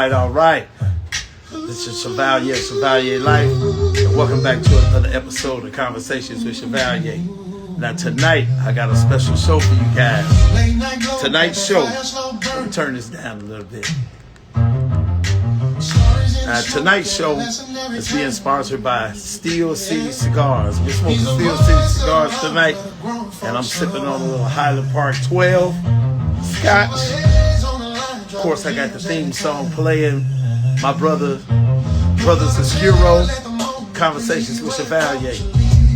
All right. This is Chevalier Life, and welcome back to another episode of Conversations with Chevalier. Now tonight, I got a special show for you guys. Tonight's show, let me turn this down a little bit. Tonight's show is being sponsored by Steel City Cigars. We're smoking Steel City Cigars tonight, and I'm sipping on a little Highland Park 12 Scotch. Of course, I got the theme song playing. My brothers Oscuro, Conversations with Chevalier.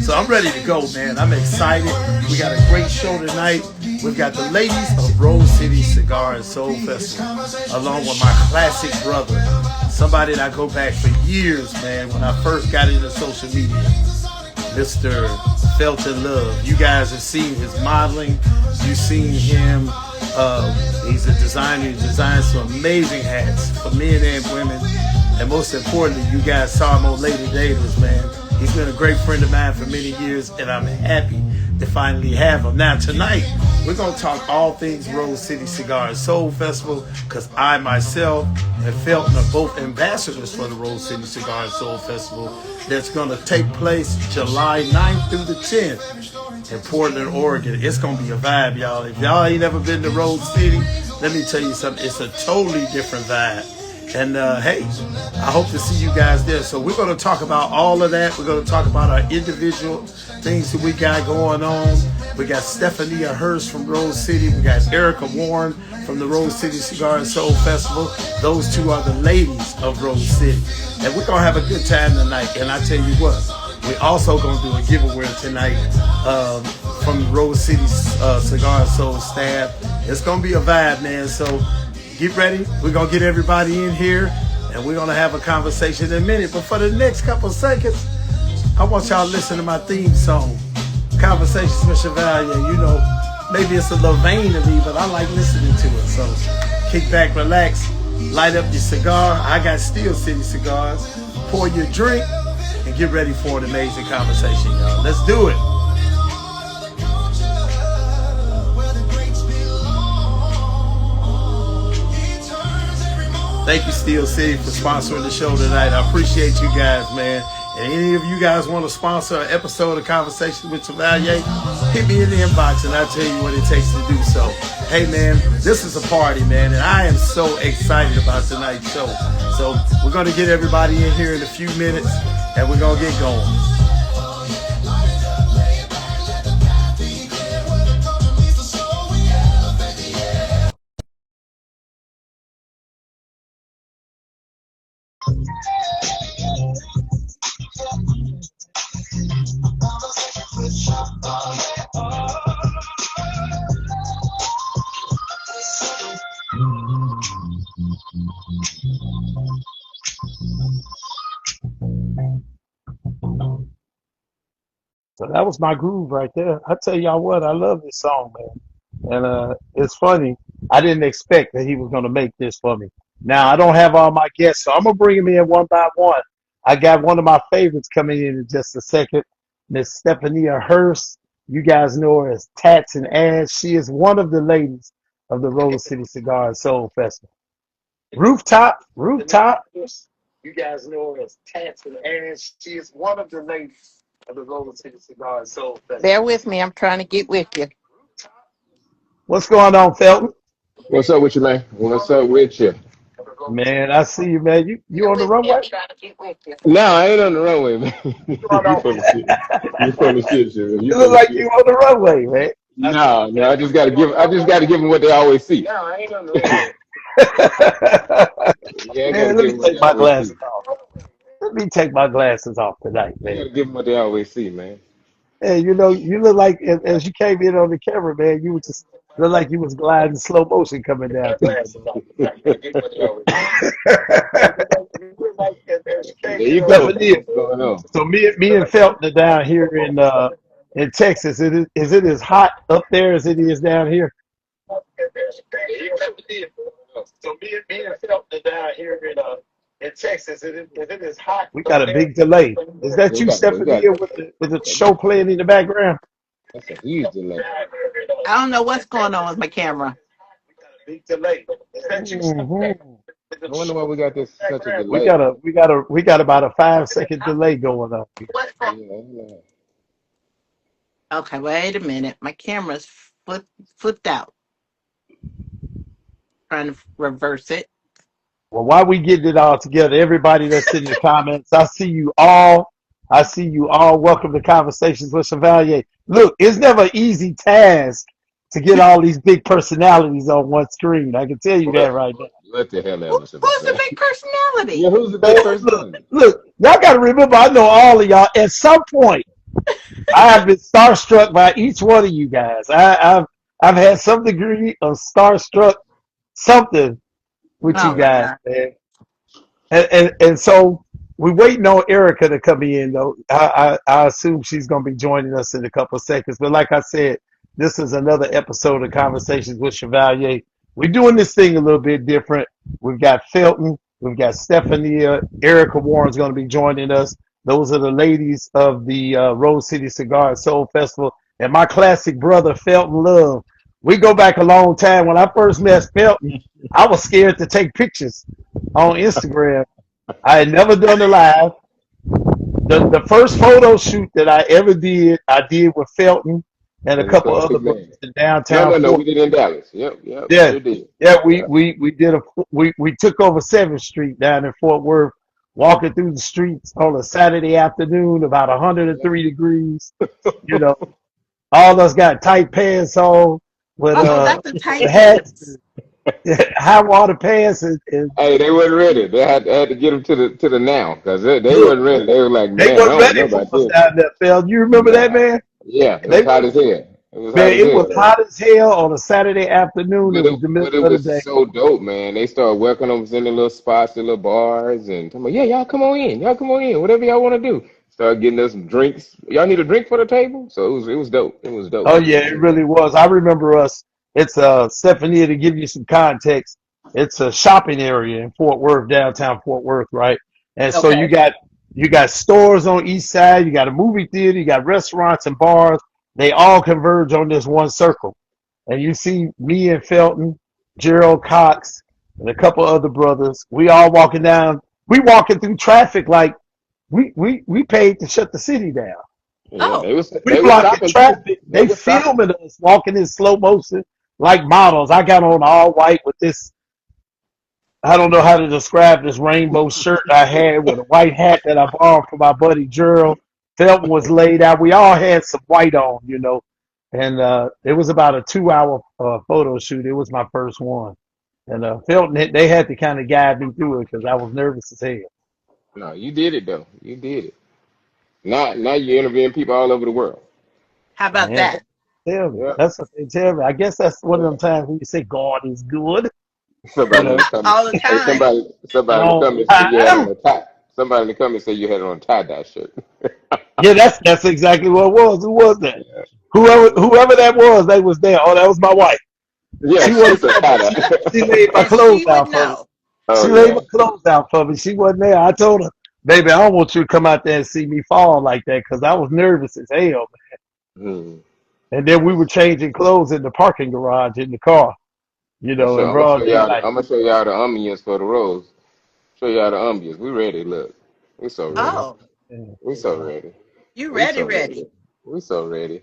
So I'm ready to go, man. I'm excited. We got a great show tonight. We've got the ladies of Rose City Cigar and Soul Festival, along with my classic brother, somebody that I go back for years, man, when I first got into social media, Mr. Felton Love. You guys have seen his modeling. You've seen him. He's a designer. He designs some amazing hats for men and women. And most importantly, you guys saw him on Lady Davis, man. He's been a great friend of mine for many years, and I'm happy to finally have him. Now, tonight, we're going to talk all things Rose City Cigar and Soul Festival, because I, myself, and Felton are both ambassadors for the Rose City Cigar and Soul Festival that's going to take place July 9th through the 10th in Portland, Oregon. It's going to be a vibe, y'all. If y'all ain't ever been to Rose City, let me tell you something. It's a totally different vibe. And hey, I hope to see you guys there. So we're going to talk about all of that. We're going to talk about our individual things that we got going on. We got Stephanie Hurst from Rose City. We got Erica Warren from the Rose City Cigar and Soul Festival. Those two are the ladies of Rose City. And we're going to have a good time tonight. And I tell you what, we're also going to do a giveaway tonight from Rose City Cigar and Soul staff. It's going to be a vibe, man. So get ready. We're going to get everybody in here, and we're going to have a conversation in a minute. But for the next couple of seconds, I want y'all to listen to my theme song, Conversations with Chevalier. You know, maybe it's a little vain of me, but I like listening to it. So kick back, relax, light up your cigar. I got Steel City Cigars. Pour your drink, and get ready for an amazing conversation, y'all. Let's do it. Thank you, Steel City, for sponsoring the show tonight. I appreciate you guys, man. And any of you guys want to sponsor an episode of Conversation with Chevalier, hit me in the inbox and I'll tell you what it takes to do so. Hey, man, this is a party, man, and I am so excited about tonight's show. So we're going to get everybody in here in a few minutes, and we're going to get going. So that was my groove right there. I tell y'all what, I love this song, man. And it's funny. I didn't expect that he was going to make this for me. Now, I don't have all my guests, so I'm going to bring them in one by one. I got one of my favorites coming in just a second, Miss Stephanie Hurst. You guys know her as Tats and Ash. She is one of the ladies of the Rose City Cigar and Soul Festival. Rooftop. You guys know her as Tats and Ash. She is one of the ladies of the Rose City Cigar and Soul Festival. Bear with me. I'm trying to get with you. What's going on, Felton? What's up with you, man? What's up with you? Man, I see you, man. You on the runway? I'm trying to get with you. No, I ain't on the runway, man. You full of shit. You full of shit, shit. You look like you on the runway, man. No, I just gotta give them what they always see. No, I ain't on the runway. Man, let me take my glasses off. Let me take my glasses off tonight, man. You gotta give them what they always see, man. Hey, you know, you look like as you came in on the camera, man, you just look like you was gliding slow motion coming down. There you go. What's going on? So me and Felton are down here in Texas. Is it as hot up there as it is down here? So me and Felton are down here in Texas. Is it as hot? We got a big delay. Is that you, Stephanie, with the show playing in the background? That's a huge delay. I don't know what's going on with my camera. Mhm. I wonder why we got this such a We delay. got we got about a 5 second delay going on here. Yeah. Okay, wait a minute. My camera's flipped out. Trying to reverse it. Well, while we getting it all together, everybody that's in the comments, I see you all. I see you all. Welcome to Conversations with Chevalier. Look, it's never an easy task to get all these big personalities on one screen. I can tell you that right now. What the hell Who's ever, the Sebastian? big Yeah, personality? who's the Man, big look, personality? look, y'all got to remember, I know all of y'all. At some point, I have been starstruck by each one of you guys. I've had some degree of starstruck something with you Oh my guys, God. man. And so we're waiting on Erica to come in, though. I assume she's going to be joining us in a couple of seconds. But like I said, this is another episode of Conversations with Chevalier. We're doing this thing a little bit different. We've got Felton, we've got Stephanie, Erica Warren's going to be joining us. Those are the ladies of the Rose City Cigar and Soul Festival. And my classic brother, Felton Love. We go back a long time. When I first met Felton, I was scared to take pictures on Instagram. I had never done a live. The first photo shoot that I ever did, I did with Felton and a And it's couple called other Big brothers Man. in No, downtown no, no. We Fort. did it in Dallas. Yep. Yeah, Sure did. yeah. We Yeah. we we did a we took over 7th Street down in Fort Worth, walking through the streets on a Saturday afternoon, about Yeah. 103 degrees. You know, all of us got tight pants on with Oh, that's a tight hats, pants. high water pants, and Hey, they wasn't ready. They had to get them to the now because they look. wasn't ready. They were like, They man, I weren't don't know ready for about us this. down there, Phil. You remember that, Nah. man? Yeah, it They was hot were, as hell. It was hot man, as it hell was though. hot as hell on a Saturday afternoon. It But was it, the but middle it of the was day. so dope, man. They started welcoming us in the little spots, the little bars, and talking about, yeah, y'all come on in, whatever y'all want to do. Start getting us some drinks. Y'all need a drink for the table, so it was dope. It was dope. Oh It yeah, was it dope. really was. I remember us. It's Stephanie, to give you some context. It's a shopping area in Fort Worth, downtown Fort Worth, right? And so Okay. you got stores on east side. You got a movie theater. You got restaurants and bars. They all converge on this one circle. And you see me and Felton, Gerald Cox, and a couple other brothers. We all walking down. We walking through traffic like we paid to shut the city down. Yeah, Oh, We they was blocking stopping too. traffic. They They was stopping. filming us walking in slow motion like models. I got on all white with this. I don't know how to describe this rainbow shirt I had with a white hat that I borrowed from my buddy Gerald. Felton was laid out. We all had some white on, and it was about a 2 hour photo shoot. It was my first one, and Felton they had to kind of guide me through it because I was nervous as hell. No, you did it though. You did it. Now you're interviewing people all over the world. how about Man, that? tell me. Yeah. That's what they tell me. I guess that's one of Yeah. them times when you say God is good. You Somebody in know, the comments. All the Hey, time. somebody in the all the comments said you had on time. a tie. Somebody in the comments said you had on a tie-dye shirt. Yeah, that's exactly what it was. Who was that? Yeah. Whoever that was, they was there. Oh, that was my wife. Yeah, She she wasn't said there, but she tie-dye. she laid my And clothes she would out for me. know. Oh She laid my yeah. clothes out for me. She wasn't there. I told her, baby, I don't want you to come out there and see me fall like that because I was nervous as hell. Hmm. And then we were changing clothes in the parking garage in the car, in I'm gonna show broad y'all. daylight. I'm gonna show y'all the onions for the rose. Show y'all the onions. We ready. Look, we so ready. Oh, Yeah. We so ready. you We ready, so ready. ready. We so ready.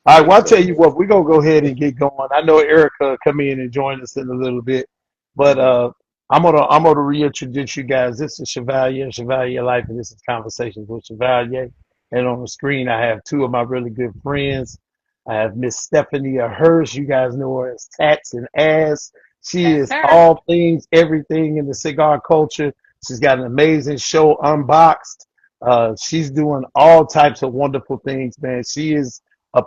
All right, We well, I'll so tell you ready. what, we're going to go ahead and get going. I know Erica will come in and join us in a little bit, but I'm gonna reintroduce you guys. This is Chevalier Life, and this is Conversations with Chevalier. And on the screen, I have two of my really good friends. I have Miss Stephanie Hirsch. You guys know her as Tats and Ass. She That's is her. all things, everything in the cigar culture. She's got an amazing show, Unboxed. She's doing all types of wonderful things, man. She is a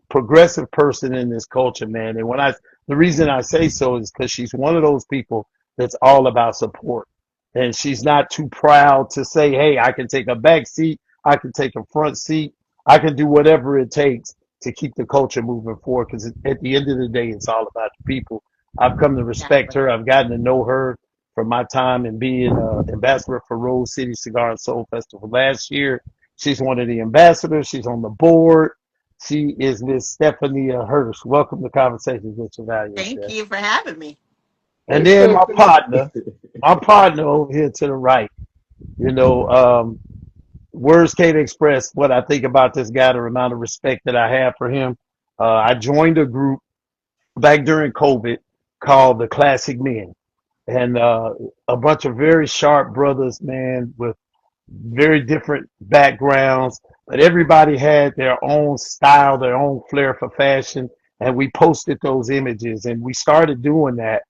progressive person in this culture, man. And the reason I say so is because she's one of those people that's all about support. And she's not too proud to say, hey, I can take a back seat, I can take a front seat, I can do whatever it takes to keep the culture moving forward. Because at the end of the day, it's all about the people. I've come to respect Exactly. her. I've gotten to know her from my time in being ambassador for Rose City Cigar and Soul Festival last year. She's one of the ambassadors. She's on the board. She is Miss Stephanie Hirsch. Welcome to Conversations with Chevalier, Thank Steph. you for having me. And Hey, then Stephanie. my partner over here to the right. You know, words can't express what I think about this guy, the amount of respect that I have for him. I joined a group back during COVID called the Classic Men. And a bunch of very sharp brothers, man, with very different backgrounds, but everybody had their own style, their own flair for fashion. And we posted those images, and we started doing that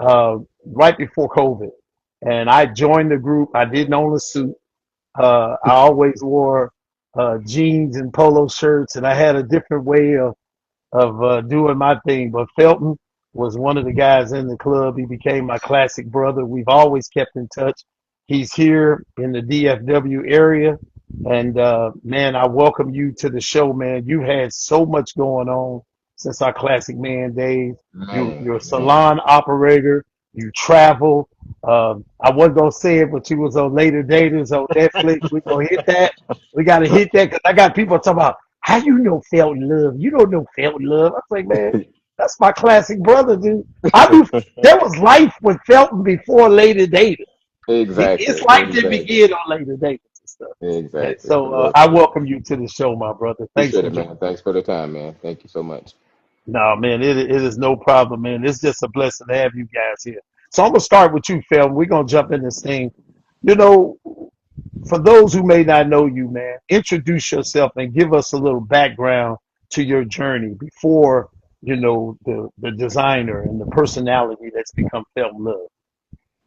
right before COVID. And I joined the group. I didn't own a suit. I always wore jeans and polo shirts, and I had a different way of doing my thing. But Felton was one of the guys in the club. He became my classic brother. We've always kept in touch. He's here in the DFW area. And man, I welcome you to the show, man. You had so much going on since our classic man days. You're a Man. salon operator. You travel. I wasn't gonna say it, but you was on Later Daters on Netflix. We gonna hit that. We gotta hit that because I got people talking about how you know Felton Love? You don't know Felton Love. I was like, man, that's my classic brother, dude. I knew there was life with Felton before Later Daters. His Exactly. life didn't Exactly. begin on Later Daters and stuff. And Exactly. so Well, I welcome you to the show, my brother. Thanks appreciate for it, joining. man. Thanks for the time, man. Thank you so much. No, man, it is no problem, man. It's just a blessing to have you guys here. So I'm gonna start with you, Felton. We're gonna jump in this thing. You know, for those who may not know you, man, introduce yourself and give us a little background to your journey before, the designer and the personality that's become Felton Love.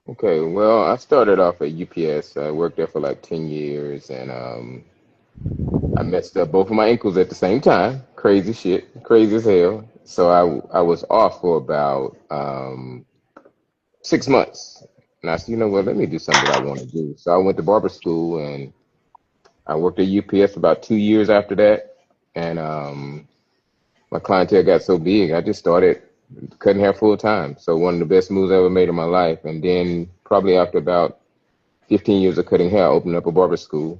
Okay, well, I started off at UPS. I worked there for like 10 years and I messed up both of my ankles at the same time. Crazy shit, crazy as hell. So I was off for about 6 months. And I said, you know what, let me do something that I want to do. So I went to barber school and I worked at UPS about 2 years after that. And my clientele got so big, I just started cutting hair full time. So one of the best moves I ever made in my life. And then probably after about 15 years of cutting hair, I opened up a barber school.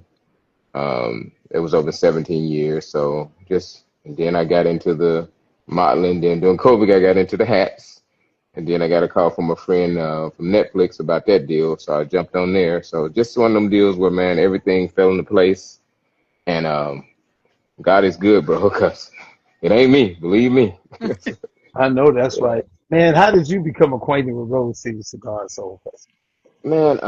It was over 17 years. So just, and then I got into the modeling. Then during COVID, I got into the hats. And then I got a call from a friend from Netflix about that deal. So I jumped on there. So just one of them deals where, man, everything fell into place. And God is good, bro, because it ain't me, believe me. I know that's Yeah. right, man. How did you become acquainted with Rose City Cigar Soul Festival? Man,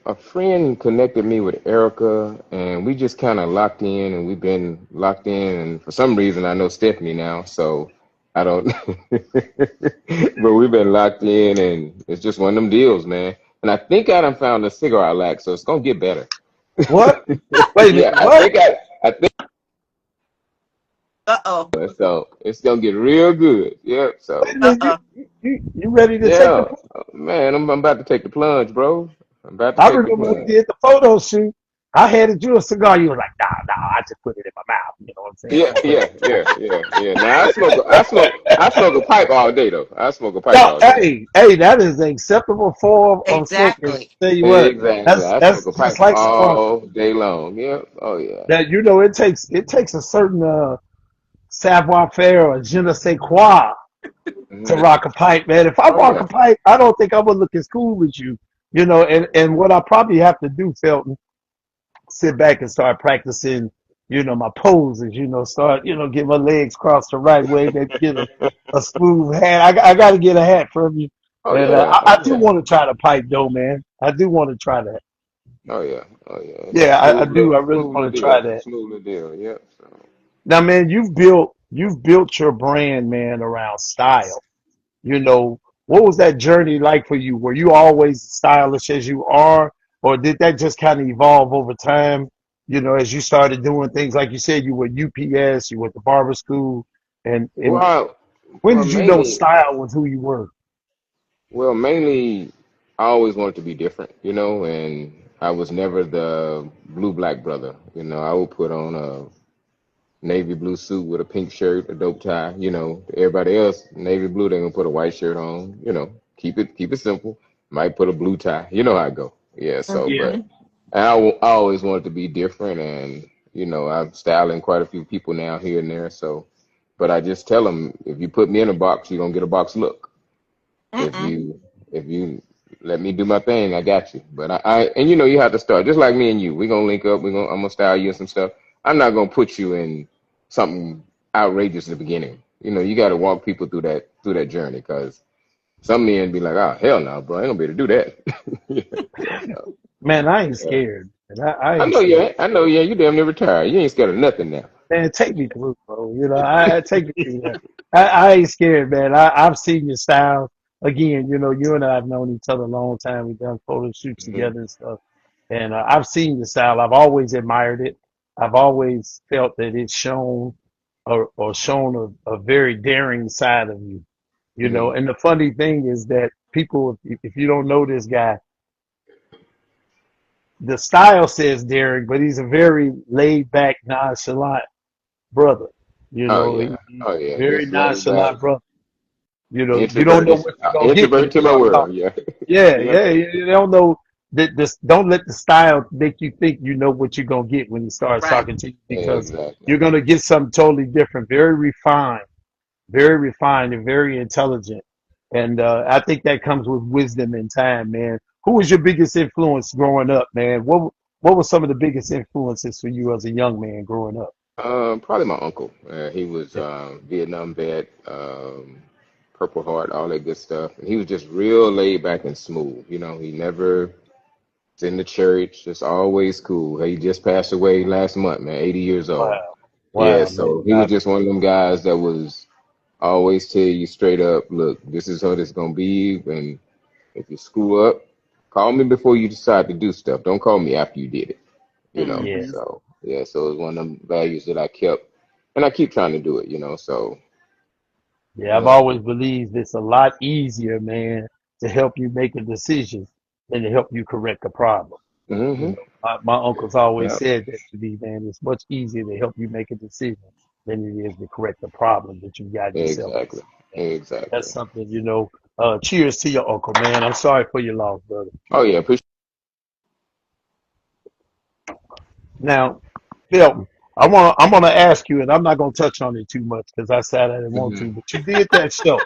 a friend connected me with Erica, and we just kind of locked in, and we've been locked in. And for some reason, I know Stephanie now, so I don't. But we've been locked in, and it's just one of them deals, man. And I think I done found a cigar I like, so it's gonna get better. What? Wait a Yeah, minute. What? I think Uh-oh. so. It's gonna get real good. Yep. Wait So a minute. Uh-oh. You ready to take the? yeah, man, I'm about to take the plunge, bro. I'm about to I take the remember we plunge. did the photo shoot. I handed you a cigar. You were like, nah, I just put it in my mouth. You know what I'm saying? I Yeah, don't put it. yeah, yeah, yeah, yeah. Now I smoke a pipe all day though. I smoke a pipe No, all day. hey, that is an acceptable form of smoking. Exactly. Tell you what, Exactly. that's I smoke that's a just pipe like cigar. all day long. Yep. Oh yeah. That it takes a certain savoir faire or je ne sais quoi to Hmm. rock a pipe, man. If I Oh rock a yeah. pipe, I don't think I'm gonna look as cool as you. And what I probably have to do, Felton, sit back and start practicing, my poses, start, get my legs crossed the right way, maybe get a smooth hat. I got to get a hat from you. Oh And yeah. I Oh do yeah. want to try the pipe though, man. I do want to try that. Oh yeah. Oh yeah. It's Yeah, I do. I really smooth want little to try deal. that. Smooth little deal. Yep. So. Now, man, you've built your brand, man, around style. What was that journey like for you? Were you always stylish as you are, or did that just kind of evolve over time? As you started doing things like you said, you were UPS, you went to barber school, and Well, when well, did you know mainly, style was who you were? mainly, I always wanted to be different, and I was never the blue black brother. I would put on a navy blue suit with a pink shirt, a dope tie. Everybody else navy blue, they're gonna put a white shirt on. Keep it simple. Might put a blue tie. You know how I go. Yeah. So, Yeah, but Mm-hmm. I always wanted to be different, and You know, I'm styling quite a few people now here and there. So, but I just tell them, if you put me in a box, you're gonna get a box look. If Mm-mm. you let me do my thing, I got you. But and you know, you have to start just like me and you. We're gonna link up. I'm gonna style you in some stuff. I'm not gonna put you in something outrageous in the beginning. You know, you got to walk people through that journey because some men be like, oh hell no, bro, I ain't gonna be able to do that. So, Man, I ain't yeah. scared. Man, I I ain't know you scared. ain't. I know you ain't. You damn near retired. You ain't scared of nothing now. Man, take me through, bro. You know, I take me through that. I ain't scared, man. I've seen your style. Again, you know, you and I have known each other a long time. We've done photo shoots Hmm. together and stuff. And I've seen your style. I've always admired it. I've always felt that it's shown or shown a very daring side of you. You know, Hmm. and the funny thing is that people, if you don't know this guy, the style says daring, but he's a very laid back, nonchalant brother. You Oh know, yeah. he's Oh a yeah. very Just laid back. nonchalant brother. You know, you don't Introvert. know what you're gonna get when Introvert you to my start world. talking. Yeah. Yeah, You know. yeah. You don't know that this. Don't let the style make you think you know what you're gonna get when he starts Right. talking to you because Exactly. you're gonna get something totally different. Very refined, and very intelligent. And I think that comes with wisdom and time, man. Who was your biggest influence growing up, man? What were some of the biggest influences for you as a young man growing up? Probably my uncle. He was Yeah. Vietnam vet, Purple Heart, all that good stuff. And he was just real laid back and smooth. You know, he never was in the church, just always cool. He just passed away last month, man, 80 years old. Wow. Yeah, Wow, man. so he was God, just one of them guys that was always tell you straight up, look, this is how this gonna be. And if you screw up, call me before you decide to do stuff. Don't call me after you did it. You know. yeah. Mm-hmm. So yeah, so it's one of them values that I kept, and I keep trying to do it. You know. So Yeah, I've yeah. always believed it's a lot easier, man, to help you make a decision than to help you correct a problem. You Hmm. know, my uncles always Yeah. said that to me, man. It's much easier to help you make a decision than it is to correct the problem that you got yourself Exactly. into. Man. Exactly. That's something, you know. Cheers to your uncle, man. I'm sorry for your loss, brother. Oh yeah. Appreciate. Now, Felton, I'm gonna ask you, and I'm not gonna touch on it too much because I said I didn't want Hmm. to, but you did that show.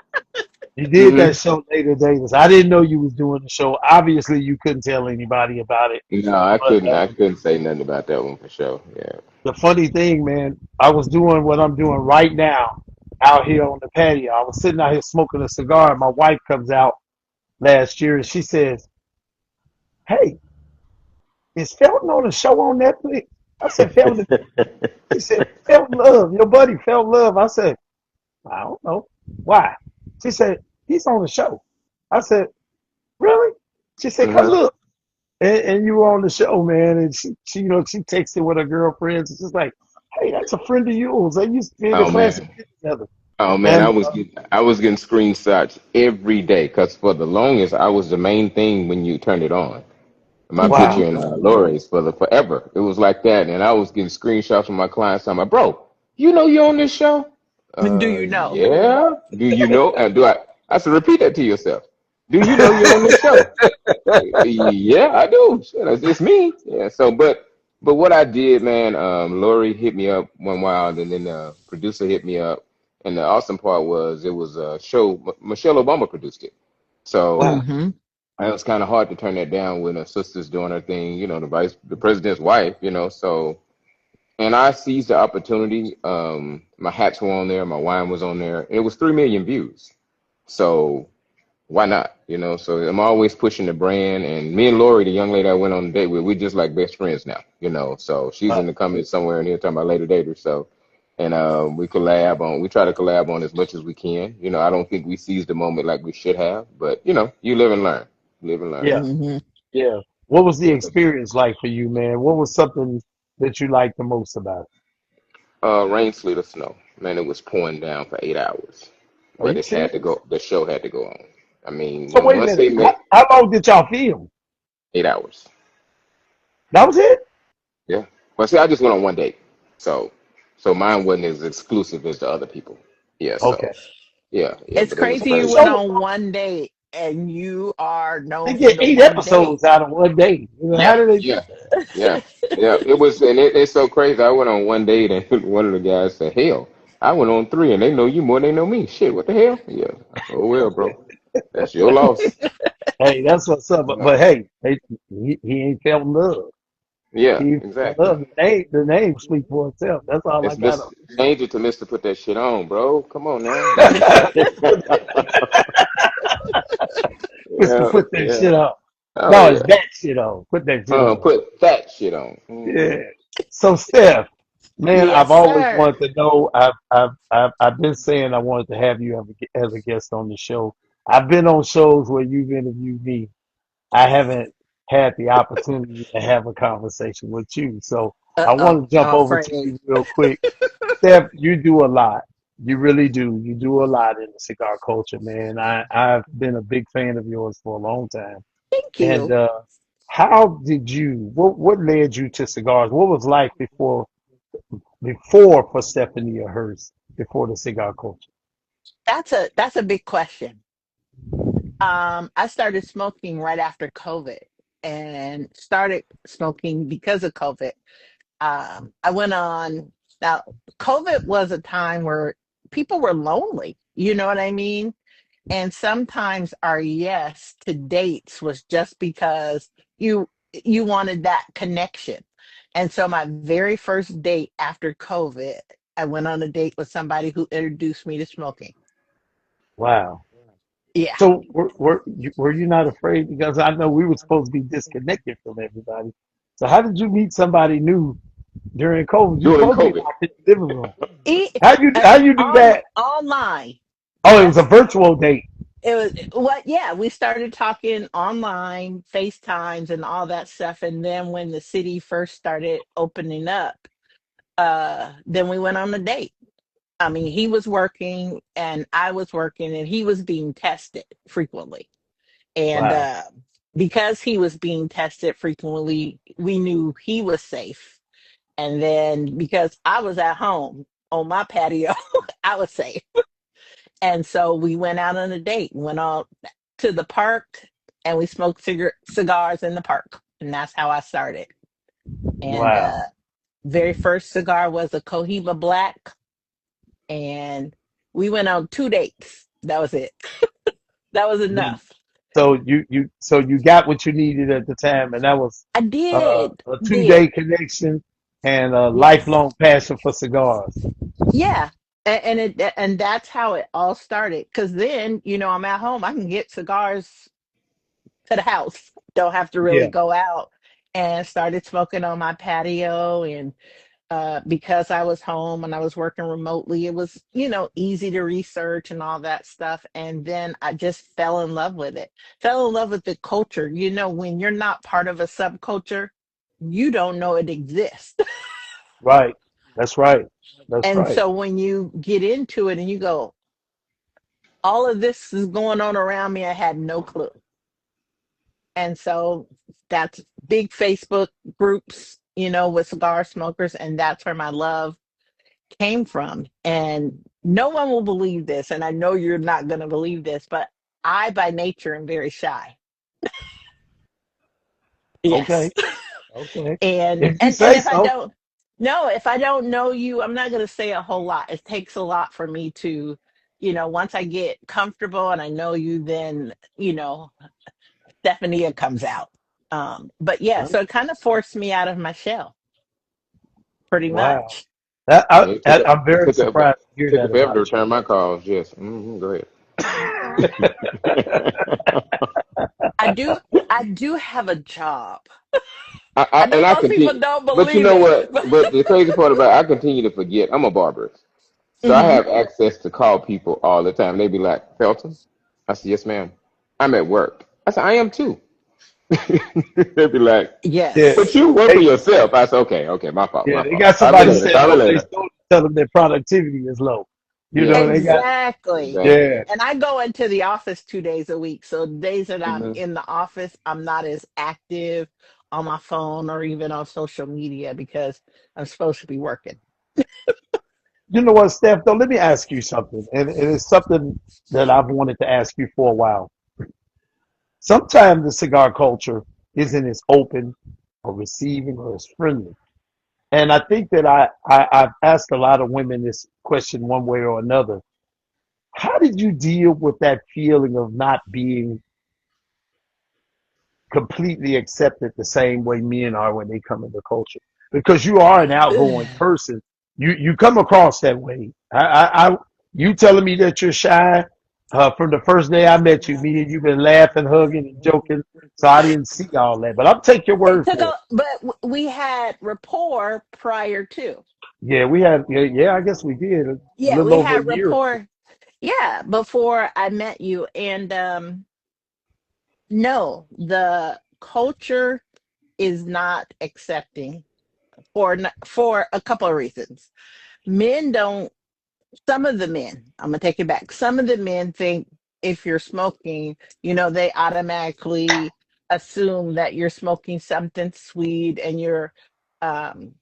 You did Hmm. that show later Davis. I didn't know you was doing the show. Obviously, you couldn't tell anybody about it. No, I But couldn't. I couldn't say nothing about that one for sure. Yeah. the funny thing, man, I was doing what I'm doing right now out here on the patio. I was sitting out here smoking a cigar. And my wife comes out last year and she says, "Hey, is Felton on a show on Netflix?" I said, "Felton." She said, "Felton Love, your buddy Felton Love." I said, "I don't know. Why?" She said, "He's on the show." I said, "Really?" She said, "Come Hmm. look." And you were on the show, man. And she, you know, she texted with her girlfriends. It's just like, hey, that's a friend of yours. They used to be in the Oh class man. together. Oh man. And I was getting screenshots every day because for the longest I was the main thing when you turned it on. My Mm-hmm. picture wow, and Lori's for the forever. It was like that, and I was getting screenshots from my clients. I'm like, bro, you know you're on this show? And do you know? Yeah. Do you know? And do I? I said, repeat that to yourself. Do you know you're on this show? Yeah, I do. Shit, it's me. Yeah. So, but what I did, man, Lori hit me up one while, and then the producer hit me up, and the awesome part was it was a show. Michelle Obama produced it. So wow, Mm-hmm. and it was kind of hard to turn that down when her sister's doing her thing, you know, the president's wife, you know. So, and I seized the opportunity. My hats were on there, my wine was on there. It was 3 million views. So why not? You know, so I'm always pushing the brand. And me and Lori, the young lady I went on a date with, we're just like best friends now, you know. So she's wow. in the comments somewhere in here talking about later daters. So, and we try to collab on as much as we can. You know, I don't think we seized the moment like we should have, but you know, you live and learn. Live and learn. Yeah, Mm-hmm. yeah. What was the experience like for you, man? What was something that you liked the most about it? Rain, sleet, or snow. Man, it was pouring down for 8 hours, Are but you it had to serious? go. The show had to go on. I mean, So wait a once minute. they met, How long did y'all film? 8 hours. That was it? Yeah. Well, see, I just went on one date, so mine wasn't as exclusive as the other people. Yeah. Okay. So yeah, yeah, It's but it was crazy So the you crazy. went show was on one date and you are They known for get the 1 date. eight episodes out of one day. You know, how Yeah, do they do yeah, yeah, yeah. It was, and it's so crazy. I went on one date, and one of the guys said, "Hell, I went on three, and they know you more than they know me. Shit, what the hell?" Yeah. I said, "Oh well, bro, that's your loss." Hey, that's what's up. But, Yeah, but hey, he ain't felt love. yeah, He ain't felt exactly. love. The name speak for itself. That's all I It's got Miss on. change it to Mister Put that shit on, bro. Come on now. Yeah, Mr. yeah, Put that yeah. shit on. Oh No, it's yeah. that shit on. Put that shit on. Put that shit on. Yeah. So Steph, man, I've Yes, always sir. wanted to know. I've been saying I wanted to have you as a guest on the show. I've been on shows where you've interviewed me. I haven't had the opportunity to have a conversation with you. So I Uh-oh, want to jump I'm over to afraid. you real quick. Steph, you do a lot. You really do. You do a lot in the cigar culture, man. I've been a big fan of yours for a long time. Thank And you. how did you? What led you to cigars? What was life before for Stephanie or hers before the cigar culture? That's a big question. I started smoking right after COVID and started smoking because of COVID. I went on now. COVID was a time where people were lonely. You know what I mean? And sometimes our yes to dates was just because you wanted that connection. And so my very first date after COVID, I went on a date with somebody who introduced me to smoking. Wow. Yeah. So were you not afraid? Because I know we were supposed to be disconnected from everybody. So how did you meet somebody new during COVID? You During supposed to be COVID. locked in the living room. E- How you do that? online. Oh, it was a That's virtual date. it was what yeah, we started talking online, FaceTimes and all that stuff. And then when the city first started opening up, then we went on a date. I mean, he was working and I was working, and he was being tested frequently. And Wow. because he was being tested frequently, we knew he was safe. And then because I was at home on my patio, I was safe. And so we went out on a date, went out to the park, and we smoked cigars in the park. And that's how I started. And Wow. very first cigar was a Cohiba Black, and we went on 2 dates. That was it. That was You- enough. so you got what you needed at the time, and that was I did, a did. 2 day connection and a Yes. lifelong passion for cigars. Yeah. And that's how it all started. Because then, I'm at home. I can get cigars to the house. Don't have to really Yeah. go out. And started smoking on my patio. And because I was home and I was working remotely, it was, easy to research and all that stuff. And then I just fell in love with it. Fell in love with the culture. When you're not part of a subculture, you don't know it exists. Right. That's right. That's And right. so when you get into it and you go, all of this is going on around me, I had no clue. And so that's big Facebook groups, with cigar smokers. And that's where my love came from. And no one will believe this. And I know you're not going to believe this, but I, by nature, am very shy. Yes. Okay. Okay. and If you and and say if I so. don't no, if I don't know you, I'm not going to say a whole lot. It takes a lot for me to, once I get comfortable and I know you, then, Stephanie comes out. But yeah, so it kind of forced me out of my shell, pretty Wow. much. That, I, It took I, a, I'm it very took a, surprised to hear took a that forever to about return my calls. Yes. Go ahead. you. I do have a job. I I know and I most people continue, don't but you believe know it. what? But the crazy part about it, I continue to forget. I'm a barber, so I Mhm. have access to call people all the time. They be like, "Felton," I said, "Yes, ma'am." I'm at work. I said, "I am too." They be like, Yeah. "But Yes. you work for Hey, yourself." I said, "Okay, okay, my fault, yeah, my they fault. got Call me somebody later. sitting Call me on their later." store to tell them their productivity is low. You Yeah, know, they got, Exactly. exactly. yeah. And I go into the office 2 days a week. So the days that I'm Hmm. in the office, I'm not as active on my phone or even on social media because I'm supposed to be working. You know what, Steph, though, let me ask you something. And it's something that I've wanted to ask you for a while. sometimes the cigar culture isn't as open or receiving or as friendly. And I think that I've asked a lot of women this question one way or another. How did you deal with that feeling of not being completely accepted the same way men are when they come into culture? Because you are an outgoing person. You come across that way. You telling me that you're shy from the first day I met you, meaning you've been laughing, hugging, and joking. So I didn't see all that, but I'll take your It word took for a, it. but we had rapport prior to. Yeah, we had. Yeah, I guess we did a Yeah, little we over a had year. rapport. Yeah, before I met you, and no, the culture is not accepting for a couple of reasons. Men don't. Some of the men, I'm gonna take it back. Some of the men think if you're smoking, they automatically assume that you're smoking something sweet and you're um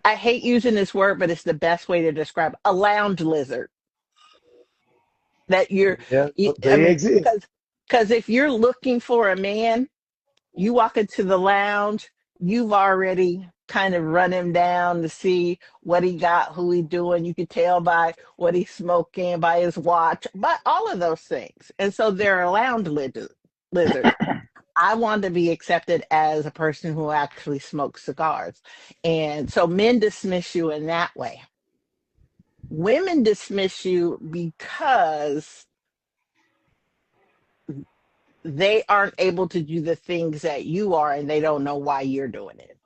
I hate using this word, but it's the best way to describe a lounge lizard. That Yeah, I they mean, exist. because if you're looking for a man, you walk into the lounge, you've already kind of run him down to see what he got, who he doing. You can tell by what he's smoking, by his watch, by all of those things. And so they're lounge lizards. I want to be accepted as a person who actually smokes cigars. And so men dismiss you in that way. Women dismiss you because they aren't able to do the things that you are and they don't know why you're doing it.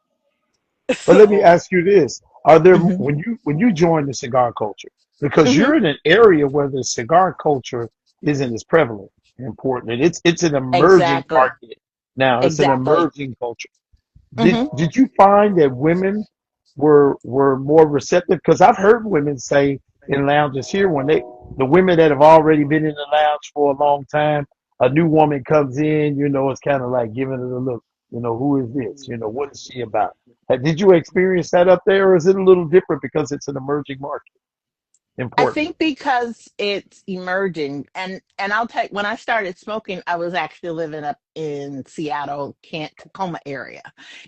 But let me So, ask you this: Are there mhm, when you join the cigar culture, because mhm, you're in an area where the cigar culture isn't as prevalent and important, and it's an emerging exactly. market now. It's an Exactly. emerging culture. Did Hmm. did you find that women were more receptive? Because I've heard women say in lounges here when the women that have already been in the lounge for a long time, a new woman comes in, it's kind of like giving it a look. Who is this? What is she about? Did you experience that up there, or is it a little different because it's an emerging market? I Important. think because it's emerging, and I'll take when I started smoking, I was actually living up in Seattle, Kent, Tacoma area,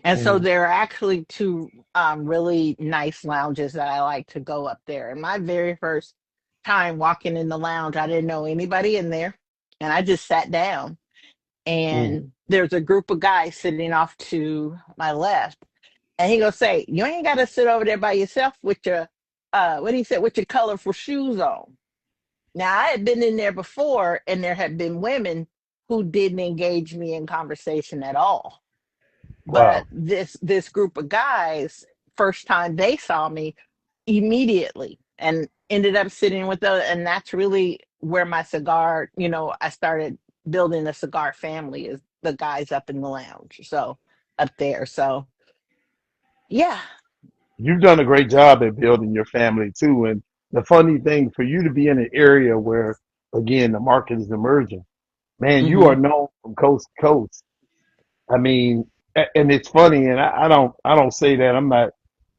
and so Mm, there are actually two really nice lounges that I like to go up there. And my very first time walking in the lounge, I didn't know anybody in there, and I just sat down, mm. and there's a group of guys sitting off to my left. And he gonna say, you ain't gotta sit over there by yourself with your what he said, with your colorful shoes on. Now I had been in there before and there had been women who didn't engage me in conversation at all. But Wow. this group of guys, first time they saw me, immediately and ended up sitting with those, and that's really where my cigar, I started building a cigar family is the guys up in the lounge. So up there. So yeah. You've done a great job at building your family too. And the funny thing for you to be in an area where, again, the market is emerging, man, you are Hmm. known from coast to coast. I mean, and it's funny, and I don't say that. I'm not,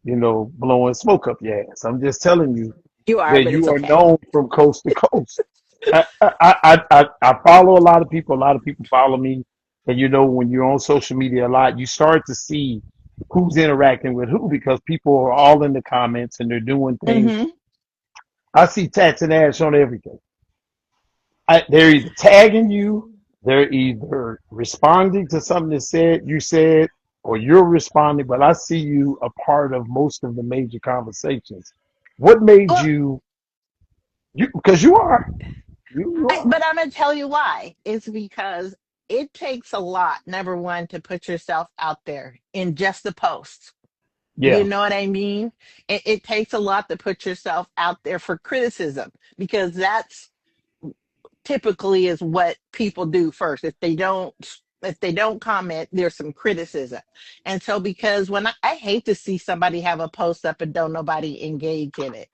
blowing smoke up your ass. I'm just telling you You are, that but it's you are okay. known from coast to coast. I follow a lot of people. A lot of people follow me, and when you're on social media a lot, you start to see who's interacting with who because people are all in the comments and they're doing things. Hmm. I see tats and ash on everything. They're either tagging you, they're either responding to something that you said, or you're responding. But I see you a part of most of the major conversations. What made Well, you? Because you are. but I'm gonna tell you why. It's because it takes a lot, number one, to put yourself out there in just a post. You Yeah, know what I mean? It takes a lot to put yourself out there for criticism because that's typically is what people do first. If they don't comment, there's some criticism. And so because when I hate to see somebody have a post up and don't nobody engage in it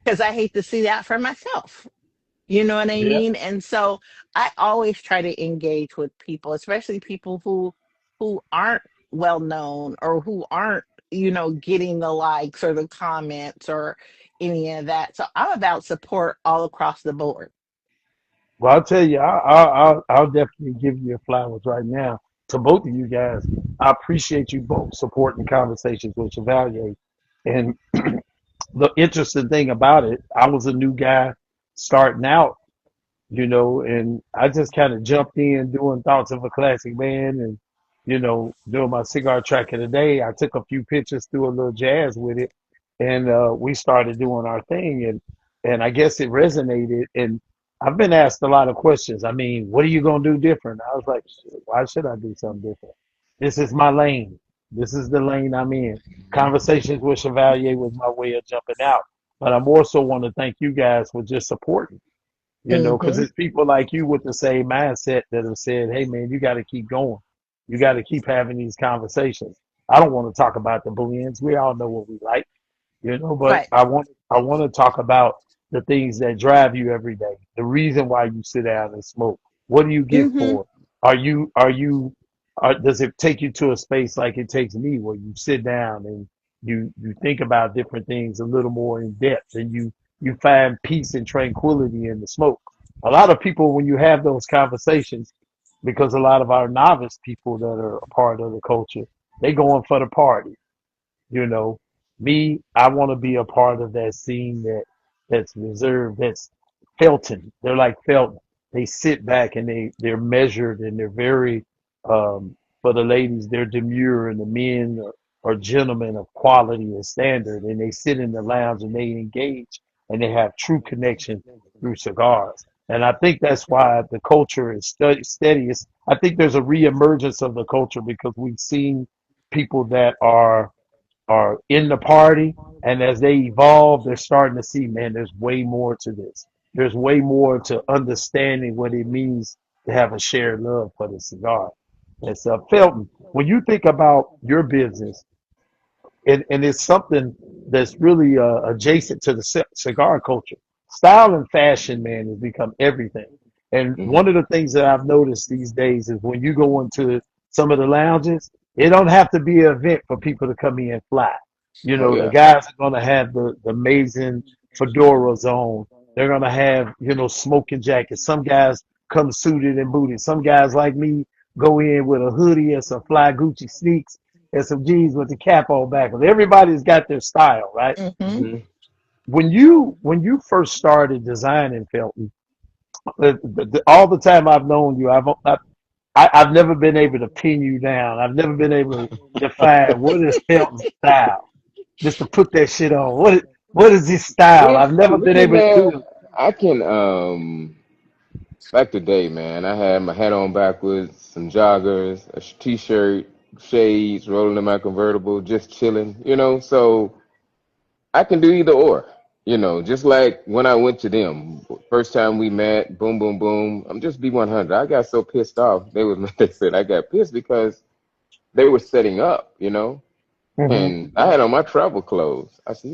because I hate to see that for myself. You know what I yeah. mean? And so I always try to engage with people, especially people who aren't well known or who aren't, getting the likes or the comments or any of that. So I'm about support all across the board. Well, I'll tell you, I'll definitely give you your flowers right now to both of you guys. I appreciate you both supporting conversations with Chevalier. And the interesting thing about it, I was a new guy starting out, and I just kind of jumped in doing Thoughts of a Classic Man and, doing my cigar track of the day. I took a few pictures, threw a little jazz with it, and we started doing our thing. And I guess it resonated. And I've been asked a lot of questions. I mean, what are you going to do different? I was like, "Shit, why should I do something different? This is my lane. This is the lane I'm in. Conversations with Chevalier was my way of jumping out. But I more so want to thank you guys for just supporting, because Mm-hmm. it's people like you with the same mindset that have said, hey, man, you got to keep going. You got to keep having these conversations. I don't want to talk about the blends. We all know what we like, but Right. I want to talk about the things that drive you every day. The reason why you sit down and smoke. What do you get Mm-hmm. for it? Does it take you to a space like it takes me where you sit down and you think about different things a little more in depth and you find peace and tranquility in the smoke. A lot of people, when you have those conversations, because a lot of our novice people that are a part of the culture, they going for the party. You know, me, I want to be a part of that scene that's reserved, that's Felton. They're like Felton. They sit back and they're measured and they're very, for the ladies, they're demure and the men are gentlemen of quality and standard. And they sit in the lounge and they engage and they have true connection through cigars. And I think that's why the culture is steady. I think there's a reemergence of the culture because we've seen people that are in the party, and as they evolve, they're starting to see, man, there's way more to this. There's way more to understanding what it means to have a shared love for the cigar. And so, Felton, when you think about your business, and it's something that's really adjacent to the cigar culture. Style and fashion, man, has become everything. And Hmm. one of the things that I've noticed these days is when you go into some of the lounges, it don't have to be an event for people to come in fly. Oh The yeah. guys are going to have the amazing fedoras on. They're going to have, smoking jackets. Some guys come suited and booted. Some guys like me go in with a hoodie and some fly Gucci sneaks and some jeans with the cap on backwards. Everybody's got their style, right? Mm-hmm. Hmm. When you first started designing, Felton, all the time I've known you, I've never been able to pin you down. I've never been able to define what is Felton's style. Just to put that shit on. What is his style? It's I've never been really, able to do man. it. I can like today, man. I had my hat on backwards, some joggers, a t-shirt, shades, rolling in my convertible, just chilling. So I can do either or. Just like when I went to them, first time we met, boom, boom, boom. I'm just B100. I got so pissed off. They said I got pissed because they were setting up, Hmm. and I had on my travel clothes. I said,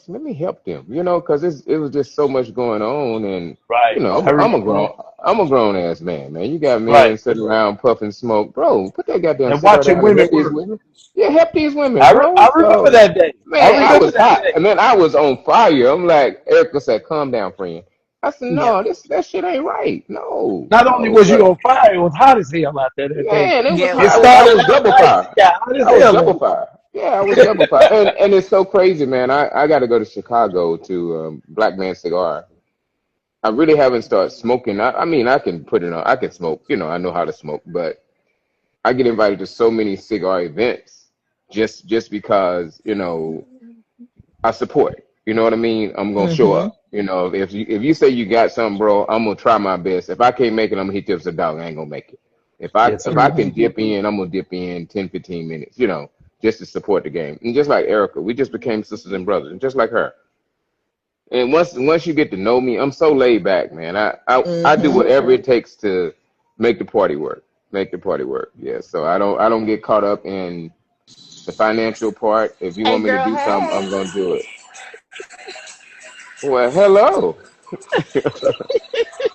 let me help them, because it was just so much going on, and Right. I remember that. I'm a grown ass man, man. You got Right. men sitting around puffing smoke, bro. Put that goddamn And cigar watching down and women help these work. women. Yeah, help these women, bro. I remember So, that day. I man, I remember was that hot, day. and then I was on fire. I'm like, Erica said, calm down, friend. I said, Yep. no, that shit ain't right. No, Not only no, was you but on fire, it was hot as hell out there that day. man, it was Yeah, it hot. It was. I started was out double nice. It fire. got hot as I was hell double that fire. Yeah, I was double fire. And it's so crazy, man. I got to go to Chicago to Black Man Cigar. I really haven't started smoking. I mean, I can put it on. I can smoke. I know how to smoke. But I get invited to so many cigar events just because I support. You know what I mean? I'm gonna show Mm-hmm. up. If you say you got something, bro, I'm gonna try my best. If I can't make it, I'm gonna hit you up with a dog. I ain't gonna make it. If I yes, if sir. I can Mm-hmm. dip in, I'm gonna dip in 10, 15 minutes. Just to support the game. And just like Erica, we just became sisters and brothers, and just like her. And once you get to know me, I'm so laid back, man. I do Mm-hmm. whatever it takes to make the party work. Make the party work. Yeah. So I don't get caught up in the financial part. If you Hey, want me to girl. do something, Hey. I'm gonna do it. Well, hello.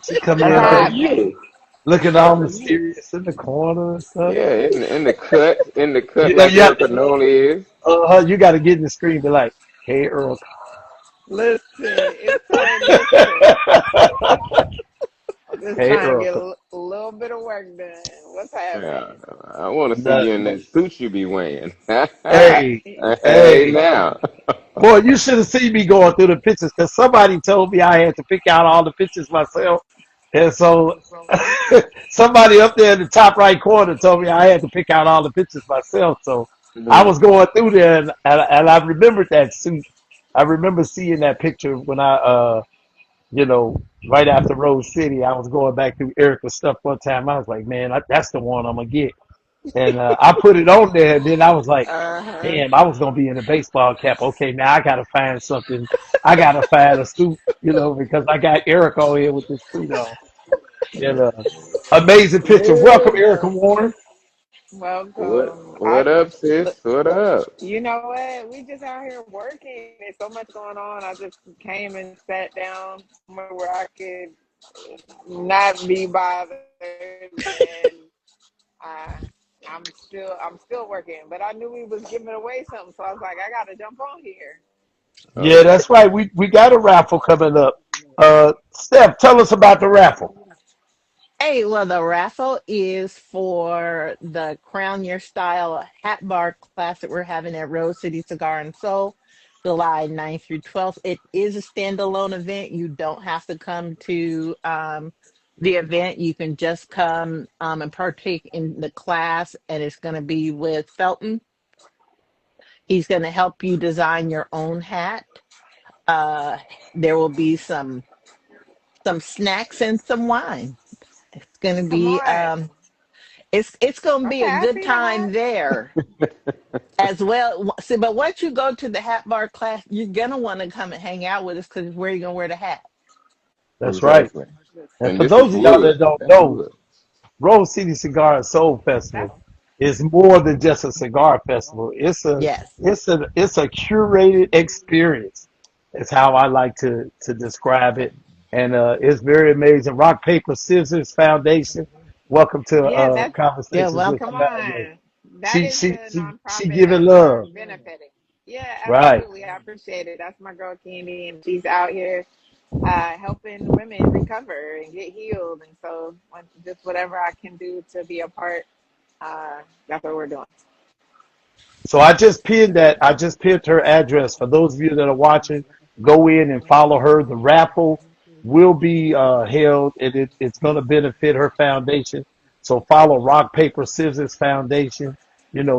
She come How in are Ah, there you? looking How all are you? mysterious in the corner and stuff. Yeah, in the cut You know, like Erica Noli is. you got to get in the screen and be like, hey, Earl. listen. It's so listen. Hey, trying to get Erica. a little bit of work done. What's Yeah, happening? I want to see you in Nothing. that suit you be wearing. Hey, Hey, hey. now. Boy, you should have seen me going through the pictures because somebody told me I had to pick out all the pictures myself. And so somebody up there in the top right corner told me I had to pick out all the pictures myself. So I Mhm. was going through there and I remembered that suit. I remember seeing that picture when you know, right after Rose City, I was going back through Erica's stuff one time. I was like, man, that's the one I'm going to get. And I put it on there, and then I was like, Uh-huh. damn, I was gonna be in a baseball cap. Okay, now I gotta find something. I gotta find a suit, because I got Eric on here with this suit on. And amazing picture. Welcome, Erica Yeah. Warren. Welcome. What up, Look, sis? What up? you know what? We just out here working. There's so much going on. I just came and sat down somewhere where I could not be bothered, and I, I'm still working. But I knew we was giving away something, so I was like, I gotta jump on here. Yeah, Okay. that's right. We got a raffle coming up. Steph, tell us about the raffle. Hey, well, the raffle is for the Crown Your Style Hat Bar class that we're having at Rose City Cigar and Soul, July 9th through 12th. It is a standalone event. You don't have to come to the event. You can just come and partake in the class, and it's going to be with Felton. He's going to help you design your own hat. Uh, there will be some snacks and some wine. It's going to Come be on. it's going to be Okay, a I good see the time hat. there as well. See, but once you go to the hat bar class, you're gonna want to come and hang out with us because where you gonna wear the hat. That's right. Exactly. And And for this is those of y'all wood. that don't That's know, wood. Rose City Cigar and Soul Festival That's is more than just a cigar festival. Yes, It's a curated experience. Is how I like to describe it, and it's very amazing. Rock Paper Scissors Foundation. Welcome to yeah. That's yeah. Conversations with come Welcome. Chevalier. on. That She is she the she she nonprofit giving that we are love, benefiting. Yeah, right? absolutely. I appreciate it. That's my girl Candy, and she's out here helping women recover and get healed. And so, just whatever I can do to be a part, that's what we're doing. So I just pinned that. I just pinned her address. For those of you that are watching, go in and follow her. The raffle will be held, and it's going to benefit her foundation. So follow Rock Paper Scissors Foundation.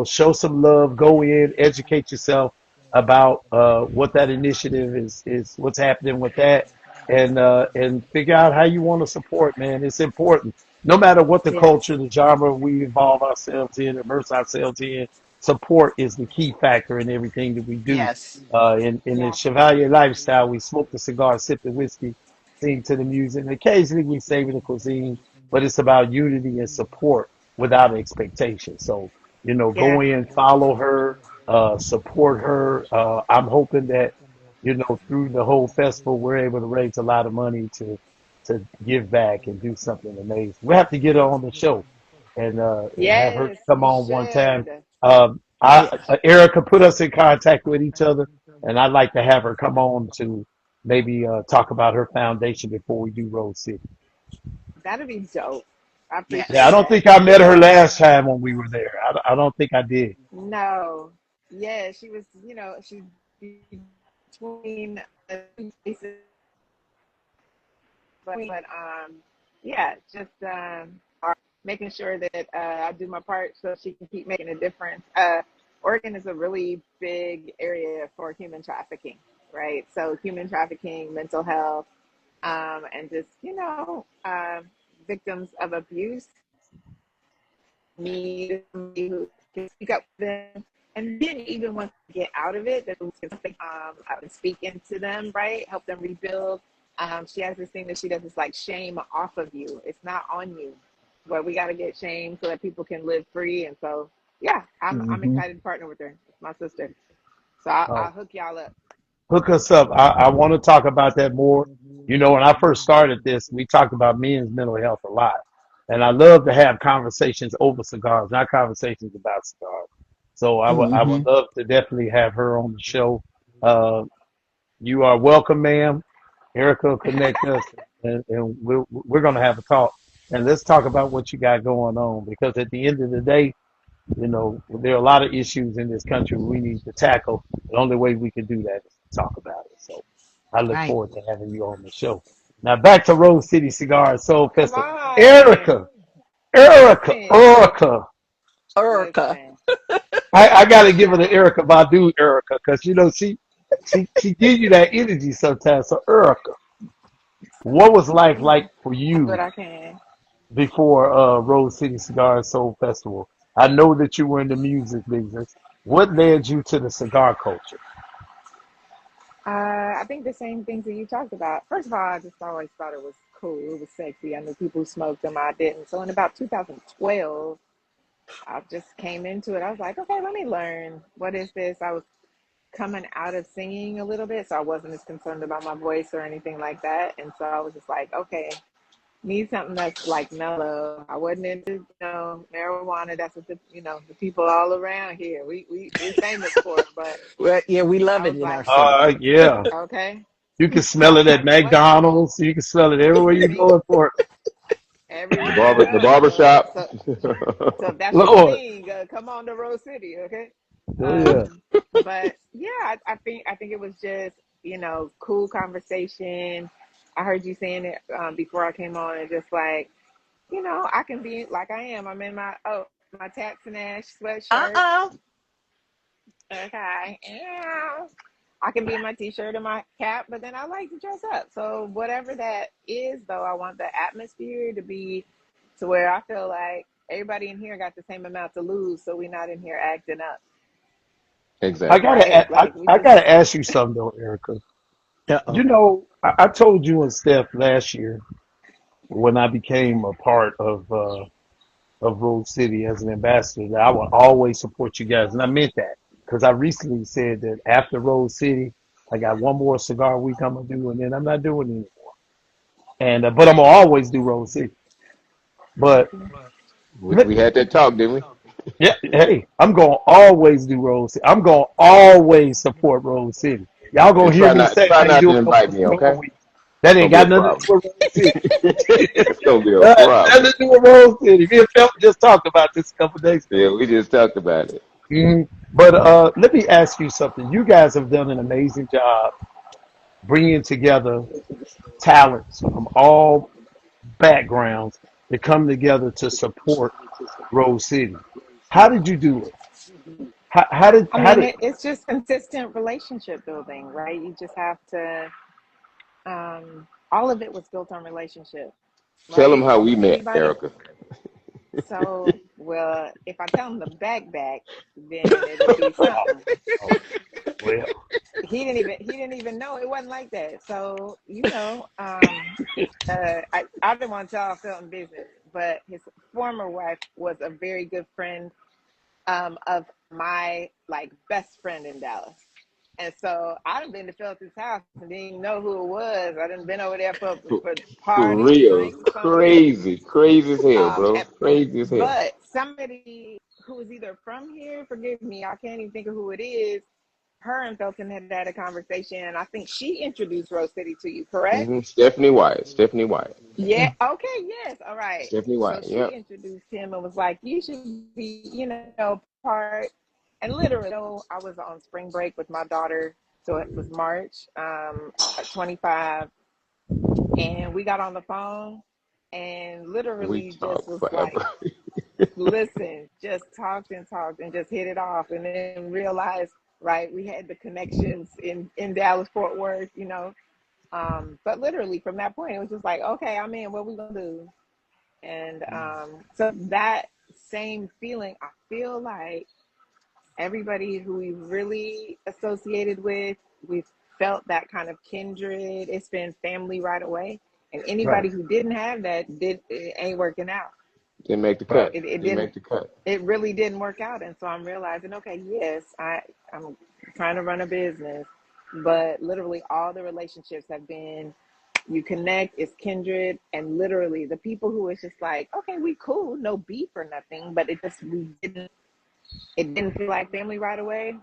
Show some love. Go in, educate yourself about what that initiative is what's happening with that, and figure out how you want to support. Man, it's important. No matter what the Yes, culture, the genre we involve ourselves in, immerse ourselves in, support is the key factor in everything that we do. Yes, In the yeah, Chevalier lifestyle, we smoke the cigar, sip the whiskey, sing to the music. And occasionally we savor the cuisine, but it's about unity and support without expectation. So, yeah, go in, follow her, support her. I'm hoping that, through the whole festival, we're able to raise a lot of money to give back and do something amazing. We have to get her on the show and have her yes. come We on one time. should. yes. Erica put us in contact with each other, and I'd like to have her come on to maybe talk about her foundation before we do Road City. That'd be dope. I Yeah, I appreciate Yes. don't that. think I met her Yeah. last time when we were there. I don't think I did. No. Yeah, she was. She's between two places, but yeah, just making sure that I do my part so she can keep making a difference. Oregon is a really big area for human trafficking, right? So human trafficking, mental health, and just victims of abuse need somebody who can speak up for them. And then even once they get out of it, that I can speak into them, right? Help them rebuild. She has this thing that she does. It's like shame off of you. It's not on you. But we got to get shame so that people can live free. And so, yeah, I'm Hmm. excited to partner with her. It's my sister. So I'll Oh, hook y'all up. hook us up. I want to talk about that more. When I first started this, we talked about men's mental health a lot. And I love to have conversations over cigars, not conversations about cigars. So I would Hmm. love to definitely have her on the show. Uh, you are welcome, ma'am. Erica will connect us. and we're going to have a talk. And let's talk about what you got going on, because at the end of the day, there are a lot of issues in this country we need to tackle. The only way we can do that is to talk about it. So I look Right. forward to having you on the show. Now back to Rose City Cigar and Soul Come Festival. on. Erica, Erica, Listen. Erica. Erica. Listen. I got to give her the Erica Badu Erica, because she gives you that energy sometimes. So Erica, what was life like for But you I can. before Rose City Cigar and Soul Festival? I know that you were in the music business. What led you to the cigar culture? I think the same things that you talked about. First of all, I just always thought it was cool. It was sexy. I knew people who smoked them. I didn't. So in about 2012, I just came into it. I was like, okay, let me learn. What is this? I was coming out of singing a little bit, so I wasn't as concerned about my voice or anything like that. And so I was just like, okay, need something that's like mellow. I wasn't into, marijuana. That's what the people all around here, we famous for it. But Well, yeah, we love I it was in our like, city. Yeah. okay. You can So I smell was it at like, what can I, McDonald's. You can smell it everywhere you're see, going for it. everywhere I The go. barber shop. So if that's your Lord. thing, come on to Rose City, okay? Oh, yeah. But yeah, I think it was just cool conversation. I heard you saying it before I came on, and just like I can be like I am. I'm in my Tats and Ash sweatshirt. Uh-uh. Okay, yeah. I can be in my t-shirt and my cap, but then I like to dress up. So whatever that is, though, I want the atmosphere to be to where I feel like everybody in here got the same amount to lose, so we're not in here acting up, I Exactly. gotta, right? Like we I just gotta ask you something though, Erica. Uh-oh. I told you and Steph last year when I became a part of Rose City as an ambassador that I would always support you guys, and I meant that because I recently said that after Rose City, I got one more cigar week I'm gonna do, and then I'm not doing it anymore. And but I'm gonna always do Rose City. But We had that talk, didn't we? yeah, hey, I'm gonna always do Rose City. I'm gonna always support Rose City. Y'all gonna And hear me say try I ain't not to doing no invite more me, cigar okay? week. That It's ain't gonna be a got nothing to problem. do with Rose City. It's gonna be a problem. Nothing to do with Rose City. Me and Felton just talked about this a couple of days ago. Yeah, we just talked about it. But let me ask you something. You guys have done an amazing job bringing together talents from all backgrounds to come together to support Rose City. How did you do it? I mean, it's just consistent relationship building, right? You just have to, all of it was built on relationship, Tell them right? how we met, Anybody, Erica. so, well, if I tell him the back, then it'll be Oh, something. oh, well, He didn't even know it wasn't like that. So, I didn't want to tell Felton business, but his former wife was a very good friend of my like best friend in Dallas. And so I done been to Felton's house and didn't even know who it was. I done been over there For, for for parties, real. drinks, so many things. Crazy. Crazy as hell, bro. And, Crazy as hell. but somebody who is either from here, forgive me, I can't even think of who it is. Her and Felton had a conversation, and I think she introduced Rose City to you, correct? Stephanie White. Stephanie White. Yeah. Okay. Yes. All right. Stephanie So White. she Yep. introduced him and was like, "You should be, part." And literally, I was on spring break with my daughter, so it was March, 25, and we got on the phone, and We literally just talk was like, forever. "Listen," just talked, and just hit it off, and then realized, right, we had the connections in Dallas, Fort Worth, but literally from that point, it was just like, okay, I'm in. What we gonna do? And so that same feeling, I feel like everybody who we really associated with, we've felt that kind of kindred. It's been family right away. And right, anybody who didn't have that it ain't working out. Didn't make the right. cut. It Didn't didn't. make the cut. It really didn't work out. And so I'm realizing, okay, yes, I'm trying to run a business, but literally all the relationships have been you connect, it's kindred, and literally the people who it's just like, okay, we cool, no beef or nothing, but it didn't feel like family right away.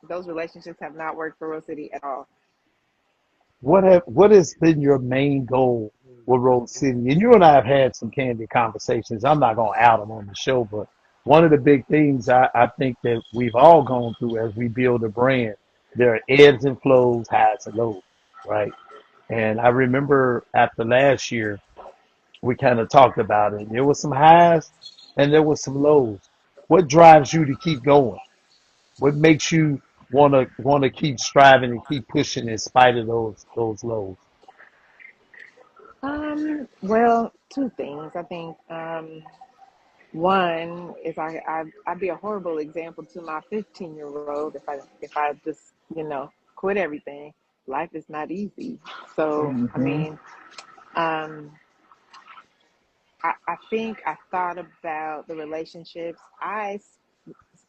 Those relationships have not worked for Rose City at all. What has been your main goal with Rose City. And you and I have had some candid conversations. I'm not going to out them on the show, but one of the big things I think that we've all gone through as we build a brand, there are ebbs and flows, highs and lows, right? And I remember after last year, we kind of talked about it. There was some highs and there was some lows. What drives you to keep going? What makes you wanna keep striving and keep pushing in spite of those lows? Well, two things. I think one is I'd be a horrible example to my 15-year-old if I just quit everything. Life is not easy. So I Mm-hmm. mean, um, I think I thought about the relationships.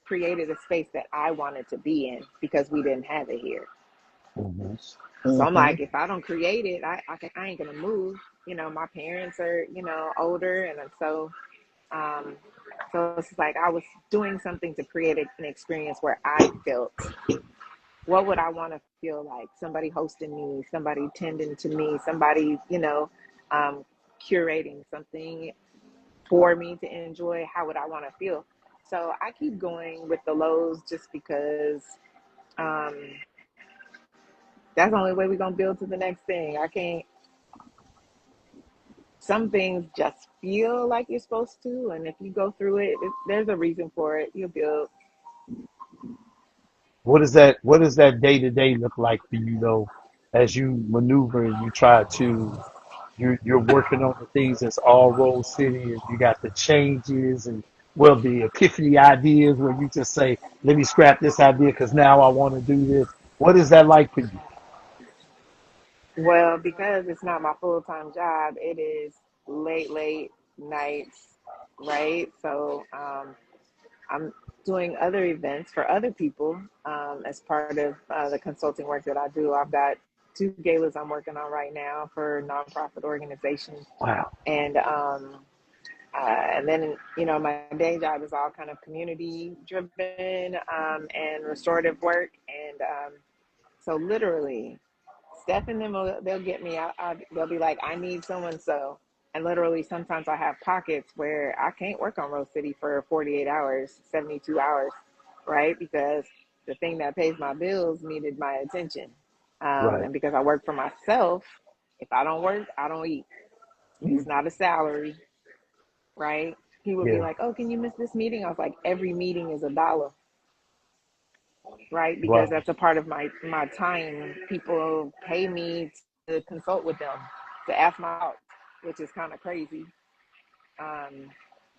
Created a space that I wanted to be in because we didn't have it here. Hmm. So I'm Mm-hmm. like, if I don't create it, I ain't gonna move. My parents are older, and um, so it's like I was doing something to create an experience where I felt what would I want to feel like? Somebody hosting me, somebody tending to me, somebody um, curating something for me to enjoy. How would I want to feel? So I keep going with the lows just because um, that's the only way we're gonna build to the next thing. I can't. Some things just feel like you're supposed to, and if you go through there's a reason for it. You'll build. What does that day to day look like for you though, as you maneuver and you try to you're working on the things that's all Rose City and you got the changes and well the epiphany ideas where you just say, let me scrap this idea because now I want to do this. What is that like for you? Well, because it's not my full time job, it is late nights, right? So I'm doing other events for other people as part of the consulting work that I do. I've got two galas I'm working on right now for nonprofit organizations, Wow. and then my day job is all kind of community driven and restorative work, and so literally Steph and them, they'll get me. They'll be like, I need someone so. And literally, sometimes I have pockets where I can't work on Rose City for 48 hours, 72 hours, right? Because the thing that pays my bills needed my attention. Right. And because I work for myself, if I don't work, I don't eat. It's not a salary, right? He would be Yeah. like, oh, can you miss this meeting? I was like, every meeting is $1, right? Because Wow. that's a part of my time. People pay me to consult with them, to ask my out, which is kind of crazy. Um,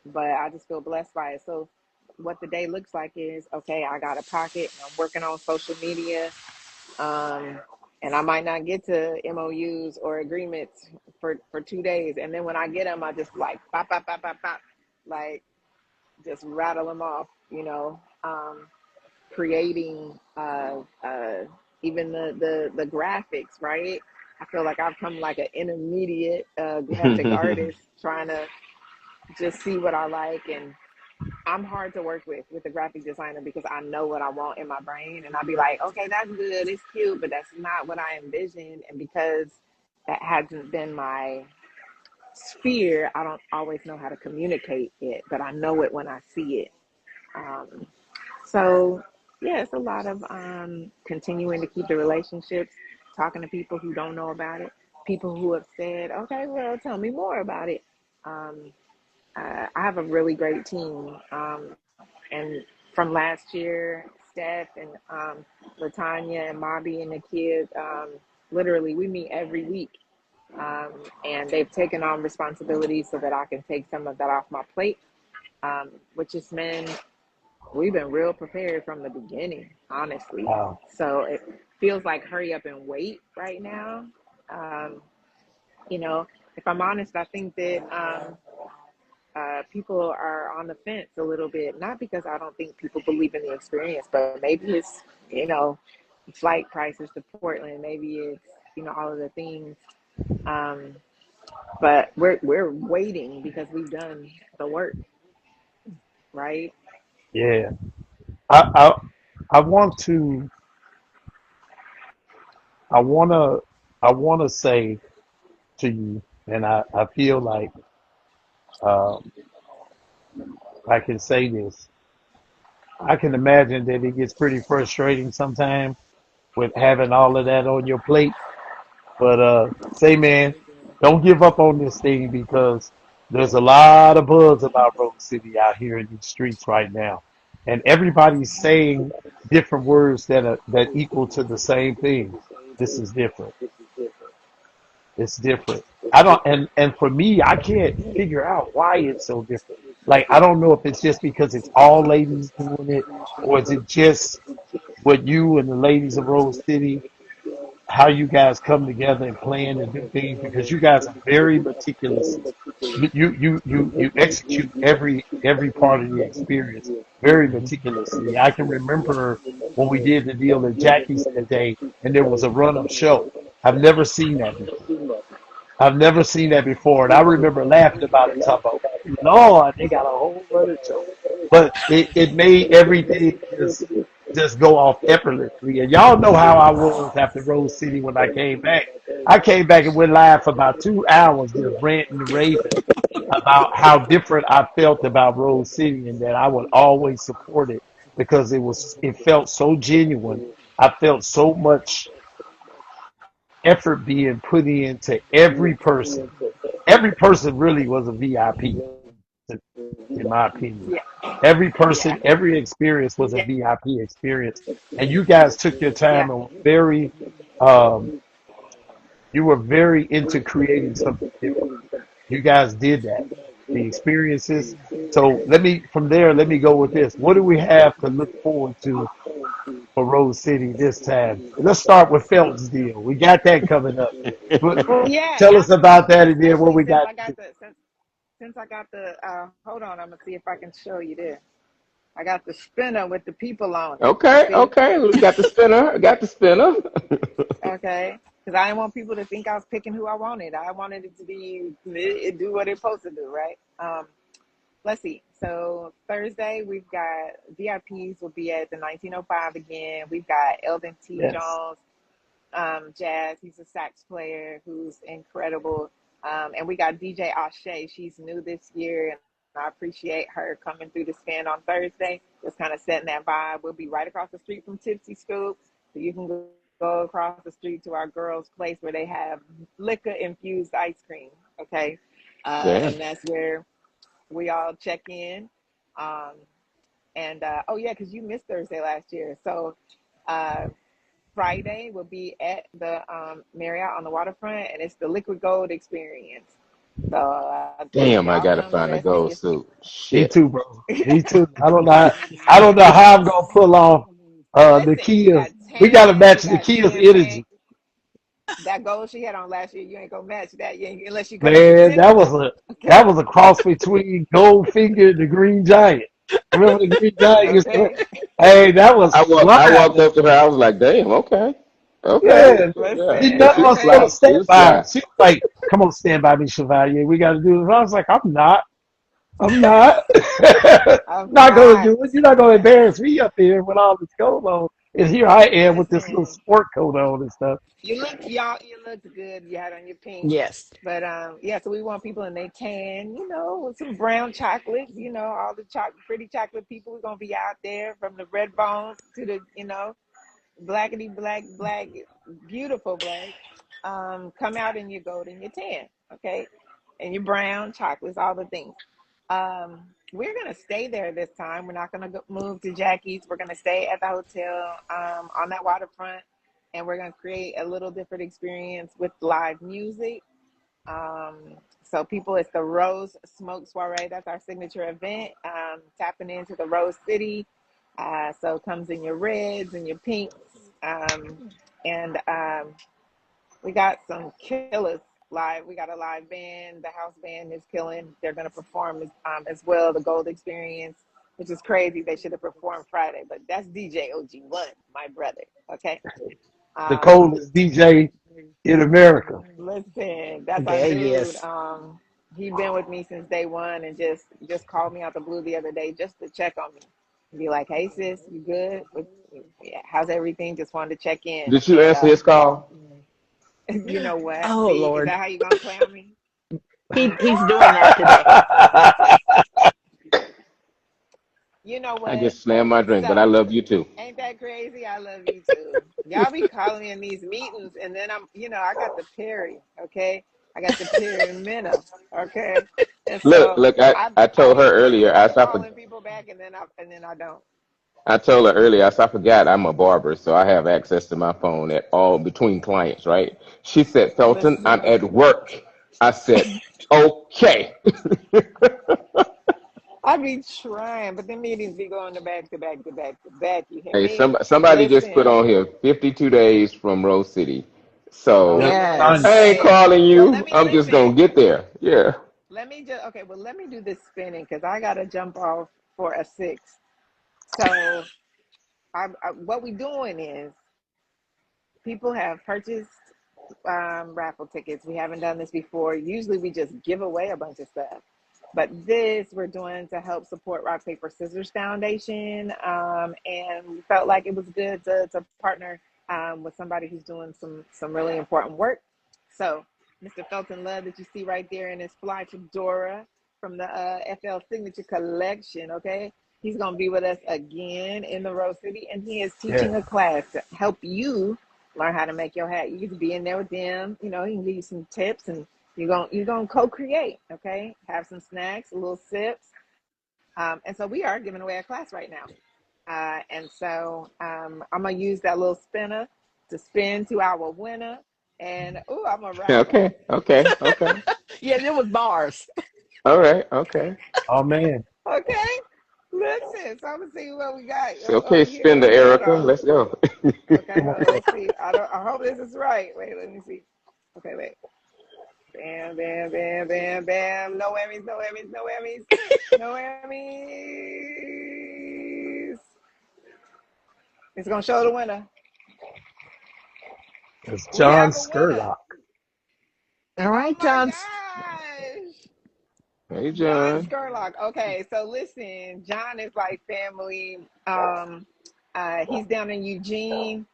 but I just feel blessed by it. So what the day looks like is okay. I got a pocket. And I'm working on social media, um, and I might not get to MOUs or agreements for 2 days, and then when I get them, I just like pop pop pop pop pop, like just rattle them off. Creating even the graphics, right? I feel like I've come like an intermediate graphic artist trying to just see what I like, and I'm hard to work with a graphic designer because I know what I want in my brain, and I'll be like, okay, that's good, it's cute, but that's not what I envisioned, and because that hasn't been my sphere, I don't always know how to communicate it, but I know it when I see it. Um, So, yeah, it's a lot of continuing to keep the relationships, talking to people who don't know about it, people who have said, okay, well, tell me more about it. Um, I have a really great team. And from last year, Steph and Latanya and Bobby and the kids, literally, we meet every week. Um, and they've taken on responsibilities so that I can take some of that off my plate, which has meant we've been real prepared from the beginning, honestly. Wow. So it feels like hurry up and wait right now. Um, you know, if I'm honest, I think that people are on the fence a little bit, not because I don't think people believe in the experience, but maybe it's, flight prices to Portland. Maybe it's, all of the things. Um, but we're waiting because we've done the work, right? Yeah. I I I want to I wanna I wanna say to you. And I feel like um, I can say this. I can imagine that it gets pretty frustrating sometimes with having all of that on your plate. But say, man, don't give up on this thing because there's a lot of buzz about Rose City out here in these streets right now, and everybody's saying different words that equal to the same thing. This is different. It's different. I don't, and for me, I can't figure out why it's so different. Like, I don't know if it's just because it's all ladies doing it, or is it just what you and the ladies of Rose City, how you guys come together and plan and do things, because you guys are very meticulous. You execute every part of the experience very meticulously. I can remember when we did the deal at Jackie's that day, and there was a run up show. I've never seen that before. I've never seen that before, and I remember laughing about it, talking about, Lord, they got a whole other show. But it made everything just go off effortlessly. And y'all know how I was after Rose City when I came back. I came back and went live for about 2 hours just ranting and raving about how different I felt about Rose City and that I would always support it because it felt so genuine. I felt so much effort being put into every person. Every person really was a VIP, in my opinion. Yeah, Every yeah, person, every experience was a yeah, VIP experience. And you guys took your yeah, time and um, you were very into creating something different. You guys did that. The experiences. So from there, let me go with this. What do we have to look forward to for Rose City this time? Let's start with Felton's deal. We got that coming up. But yeah. tell us about that and then what Especially we got. since I got the hold on, I'm gonna see if I can show you this. I got the spinner with the people on it. You Okay, see? okay. We got the spinner. I got the spinner. Okay. Because I didn't want people to think I was picking who I wanted. I wanted it to be it do what it's supposed to do, right? Let's see. So Thursday we've got VIPs will be at the 1905 again. We've got Eldon T. Yes. Jones, jazz. He's a sax player who's incredible. And we got DJ Ashe. She's new this year, and I appreciate her coming through the stand on Thursday. Just kind of setting that vibe. We'll be right across the street from Tipsy Scoop, so you can go across the street to our girls' place where they have liquor infused ice cream. Okay, Damn. and that's where we all check in. Um, and oh yeah, because you missed Thursday last year, so. Uh, Friday will be at the Marriott on the waterfront, and it's the Liquid Gold experience. So Damn, I y'all gotta come find a dressed in gold your suit. Me Shit. too, bro. Me too. I don't know how I'm gonna pull off the listen. You got Kia's. We gotta tan, match you the got Kia's champagne. energy. That gold she had on last year, you ain't gonna match that. You ain't, unless you come as a Man, signature. that Okay, was a cross between Goldfinger and the Green Giant. Remember the Green Giant used to, okay. hey, that was I walked fly. up to her. I was like, "Damn, okay, okay, Yeah. yeah." She Listen, But never she was was okay. fly. gonna She stand was by. fly. She was like, come on, stand by me, Chevalier. We gotta do this. I was like, I'm not. I'm not. I'm Not gonna not. do it. You're not gonna embarrass me up here with all this coat on. And here I am with this little Listen. sport coat on and stuff. You looked good. You had on your pink. Yes. But yeah, so we want people in their tan, with some brown chocolate, all the pretty chocolate people. We're gonna be out there from the red bones to the, blackety black, beautiful black. Come out in your gold and your tan, okay? And your brown chocolates, all the things. We're gonna stay there this time. We're not gonna move to Jackie's. We're gonna stay at the hotel on that waterfront, and we're gonna create a little different experience with live music. So people, it's the Rose Smoke Soiree. That's our signature event. Tapping into the Rose City. So it comes in your reds and your pinks. And we got some killers live. We got a live band. The house band is killing. They're going to perform as well. The Gold Experience, which is crazy. They should have performed Friday, but that's DJ OG1, my brother. Okay. The Um, coldest DJ in America. Listen, that's our Yeah, dude. yes. He been with me since day one, and just called me out the blue the other day just to check on me. Be like, "Hey sis, you good? Yeah, how's everything? Just wanted to check in." Did you And answer his call? you know what? Oh See, is Lord. that how you gonna play on me? He's doing that today. You know I what? just slammed my drink, but I So, love you too. ain't that crazy? I love you too. Y'all be calling me in these meetings, and then I got the Perry, okay? I got the Perry Minnow, okay? And Look, so look, I, I I told be her thinking earlier, I'm calling people back, and then I don't. I told her earlier, I forgot I'm a barber, so I have access to my phone at all between clients, right? She said, Felton, I'm Listen, at work. I said, okay. I be trying, but the meetings be going to back to back to back to back. You hear Hey, me? somebody just put Listen. on here 52 days from Rose City. Oh So Yep. Lord. Tanya. I ain't Yes. Okay. calling Well, let you. me I'm just gonna listen. get there. Yeah. Let me just okay. Well, let me do this spinning because I gotta jump off for a six. So, what we doing is people have purchased raffle tickets. We haven't done this before. Usually, we just give away a bunch of stuff, but this we're doing to help support Rock Paper Scissors Foundation, and we felt like it was good to partner with somebody who's doing some really important work. So, Mr. Felton Love that you see right there in his fly fedora from the FL Signature Collection. Okay, he's gonna be with us again in the Rose City, and he is Yeah. teaching a class to help you learn how to make your hat. You can be in there with them. You know, he can give you some tips, and you're gonna co-create. Okay, have some snacks, a little sips, and so we are giving away a class right now. And so I'm gonna use that little spinner to spin to our winner, and oh, I'm gonna raffle. Okay. Okay. Okay. Yeah, there was bars. All right. Okay. Oh man. Okay, listen. So I'm gonna see what we got So, okay, over here. Spender Okay, hold Erica, on. let's go. Okay, hold on. Let's see. I hope this is right. Wait, let me see. Okay, wait. Bam, bam, bam, bam, bam. No whammies, no whammies, no whammies, no whammies. It's gonna show the winner. It's We John have a winner. Skurlock. All Oh right, my John. gosh. Hey, John John. Skurlock. Okay, so listen, John is like family. He's down in Eugene.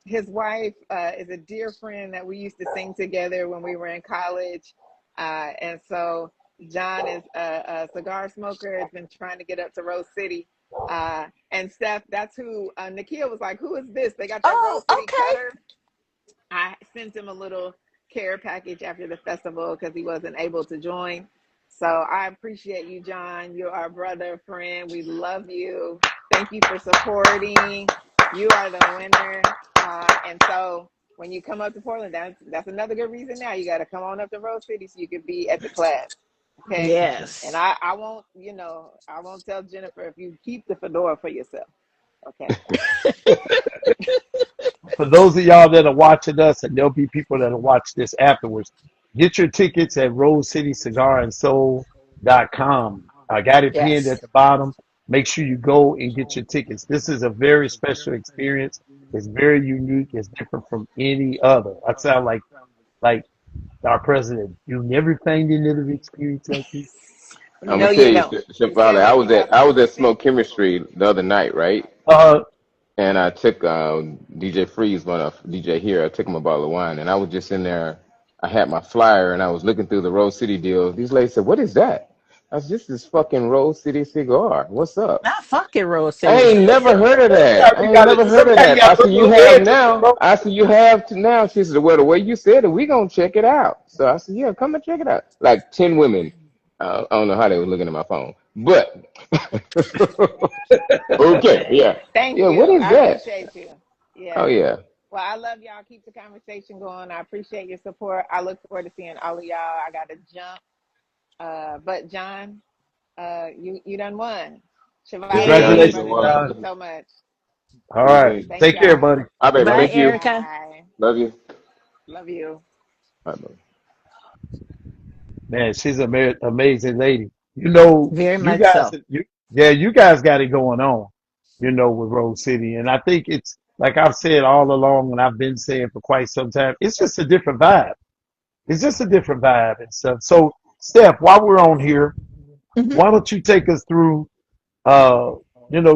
His wife is a dear friend that we used to sing together when we were in college. And so John is a cigar smoker, has been trying to get up to Rose City. And Steph, that's who Nikhil was like, who is this? They got that Oh, Rose City okay. cutter. I sent him a little care package after the festival because he wasn't able to join. So I appreciate you, John. You're our brother, friend. We love you. Thank you for supporting. You are the winner. And so when you come up to Portland, that's another good reason now. You got to come on up to Rose City so you could be at the class. Okay. And Yes. I won't, I won't tell Jennifer if you keep the fedora for yourself. Okay. For those of y'all that are watching us, and there'll be people that'll watch this afterwards, get your tickets at rosecitycigarandsoul.com. I got it pinned Yes. at the bottom. Make sure you go and get your tickets. This is a very special experience. It's very unique. It's different from any other. I sound like our president. You never find another experience like this. I'm No, gonna tell you you, don't. You sound Chevalier. I like you was have at an I was at accent. Smoke Chemistry the other night, right? Uh, And I took DJ Freeze, one of DJ here. I took him a bottle of wine, and I was just in there. I had my flyer, and I was looking through the Rose City deals. These ladies said, "What is that?" I said, "This is fucking Rose City cigar. What's up?" Not fucking Rose I City. ain't never heard of that. I you ain't gotta, never heard of sometimes you that. I gotta put said, a "You little have edge on it, now." bro. I said, "You have to now." She said, "Well, the way you said it, we gonna check it out." So I said, "Yeah, come and check it out." Like 10 women. I don't know how they were looking at my phone, but okay, yeah, Thank yeah. you. What is I that? appreciate you. Oh Yeah. yeah. Well, I love y'all. Keep the conversation going. I appreciate your support. I look forward to seeing all of y'all. I got to jump. But John, you done won. Yeah, Chevalier, John, my you done Congratulations, brother, thank John. you won. so much. All right. Appreciate it. Thank Take care, y'all. buddy. All right, baby. Bye, Thank you. Erica. Bye. Love you. Love you. All right, bye. Man, she's an amazing lady. You know, Very you much guys, so. you guys got it going on, with Rose City. And I think it's, like I've said all along, and I've been saying for quite some time, it's just a different vibe. It's just a different vibe and stuff. So, Steph, while we're on here, Hmm. why don't you take us through,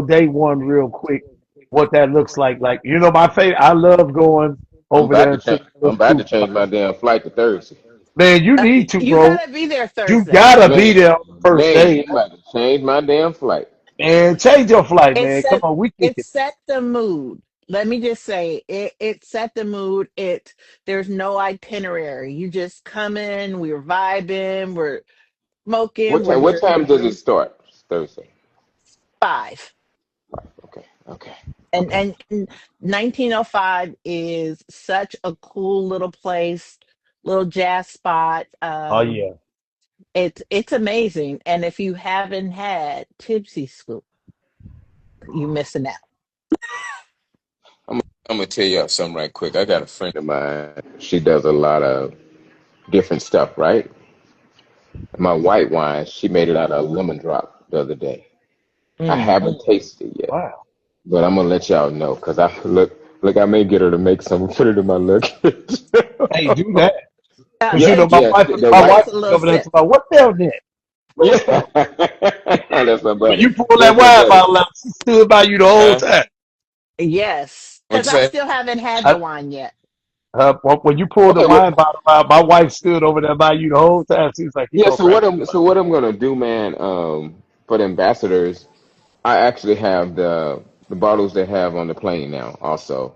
day one real quick, what that looks like. Like, my favorite, I love going I'm over about there to to change. the I'm little about to fruit change my bar. damn flight to Thursday. Man, you need to, You bro. gotta be there You Thursday. gotta be Man, there on the first man, day. I'm about to change my damn flight. Man, change your flight, It man. Come set on, we it kicking. set the mood. Let me just say it set the mood. There's no itinerary. You just come in, we're vibing, we're smoking, we're What just time does it start? Thursday. five. Okay, okay, okay. And 1905 is such a cool little place, little jazz spot. Oh yeah. It's amazing. And if you haven't had Tipsy Scoop, you missing out. I'm I'm gonna tell y'all something right quick. I got a friend of mine. She does a lot of different stuff, right? My white wine, she made it out of lemon drop the other day. I Mm. haven't tasted it yet, Wow. but I'm gonna let y'all know because I look. I may get her to make some and put it in my luggage. Hey, do that. Cause Yeah, you know Take my yeah. wife The my white, wife a is little over there to sip. my what down there? yeah. That's my When buddy. you pull that That's my wine buddy. bottle out, she stood by you the whole Huh? time. Yes, What'd because you I say? still haven't had the I, wine yet. when you pulled the Okay, wine well, bottle out, my wife stood over there by you the whole time. She was like, "He yeah. gonna crack you up." So what I'm gonna do, man, for the ambassadors, I actually have the bottles they have on the plane now, also.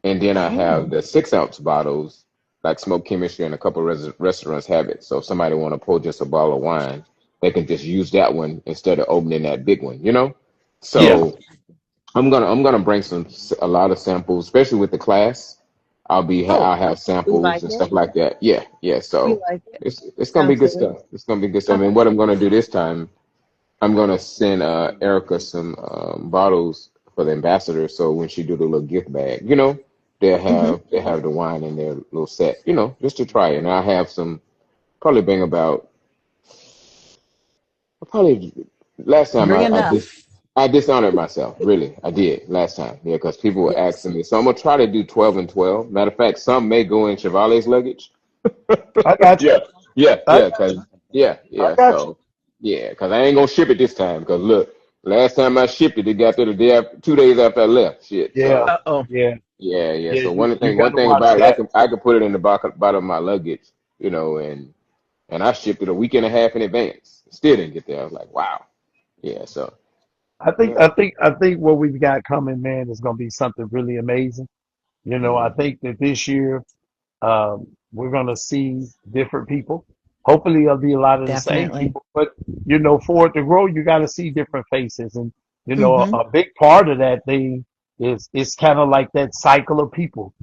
And then I have Mm. the 6 ounce bottles, like Smoke Chemistry, and a couple restaurants have it. So if somebody want to pour just a bottle of wine, they can just use that one instead of opening that big one, you know? Yeah. Mm-hmm. So I'm gonna bring a lot of samples, especially with the class. Oh, I'll have we samples like and it. stuff like that. Yeah, yeah. We So like it. it's gonna be Sounds good good. stuff. It's gonna be good stuff. And Okay. what I'm gonna do this time, I'm gonna send Erica some bottles for the ambassador. So when she do the little gift bag, Hmm. they have the wine in their little set, just to try it. And I have some probably bring about probably last time Bring enough. I dishonored myself. Really, I did last time. Yeah, because people were Yes. asking me. So I'm gonna try to do 12 and 12. Matter of fact, some may go in Chevalier's luggage. I got you. Yeah, yeah, I yeah, got cause you. yeah, I yeah. got you. So yeah, cause I ain't gonna ship it this time. Cause look, last time I shipped it, it got there the day after, 2 days after I left. Shit. Yeah. So Uh-oh. Yeah. yeah, yeah. Yeah. So You got one to thing watch about it, that. I can put it in the bottom of my luggage, and I shipped it a week and a half in advance. Still didn't get there. I was like, wow. Yeah. So yeah. I think what we've got coming, man, is going to be something really amazing. I Mm-hmm. think that this year we're going to see different people. Hopefully, it'll be a lot of the same Definitely. people. But for it to grow, you got to see different faces, and Hmm. a big part of that thing is it's kind of like that cycle of people.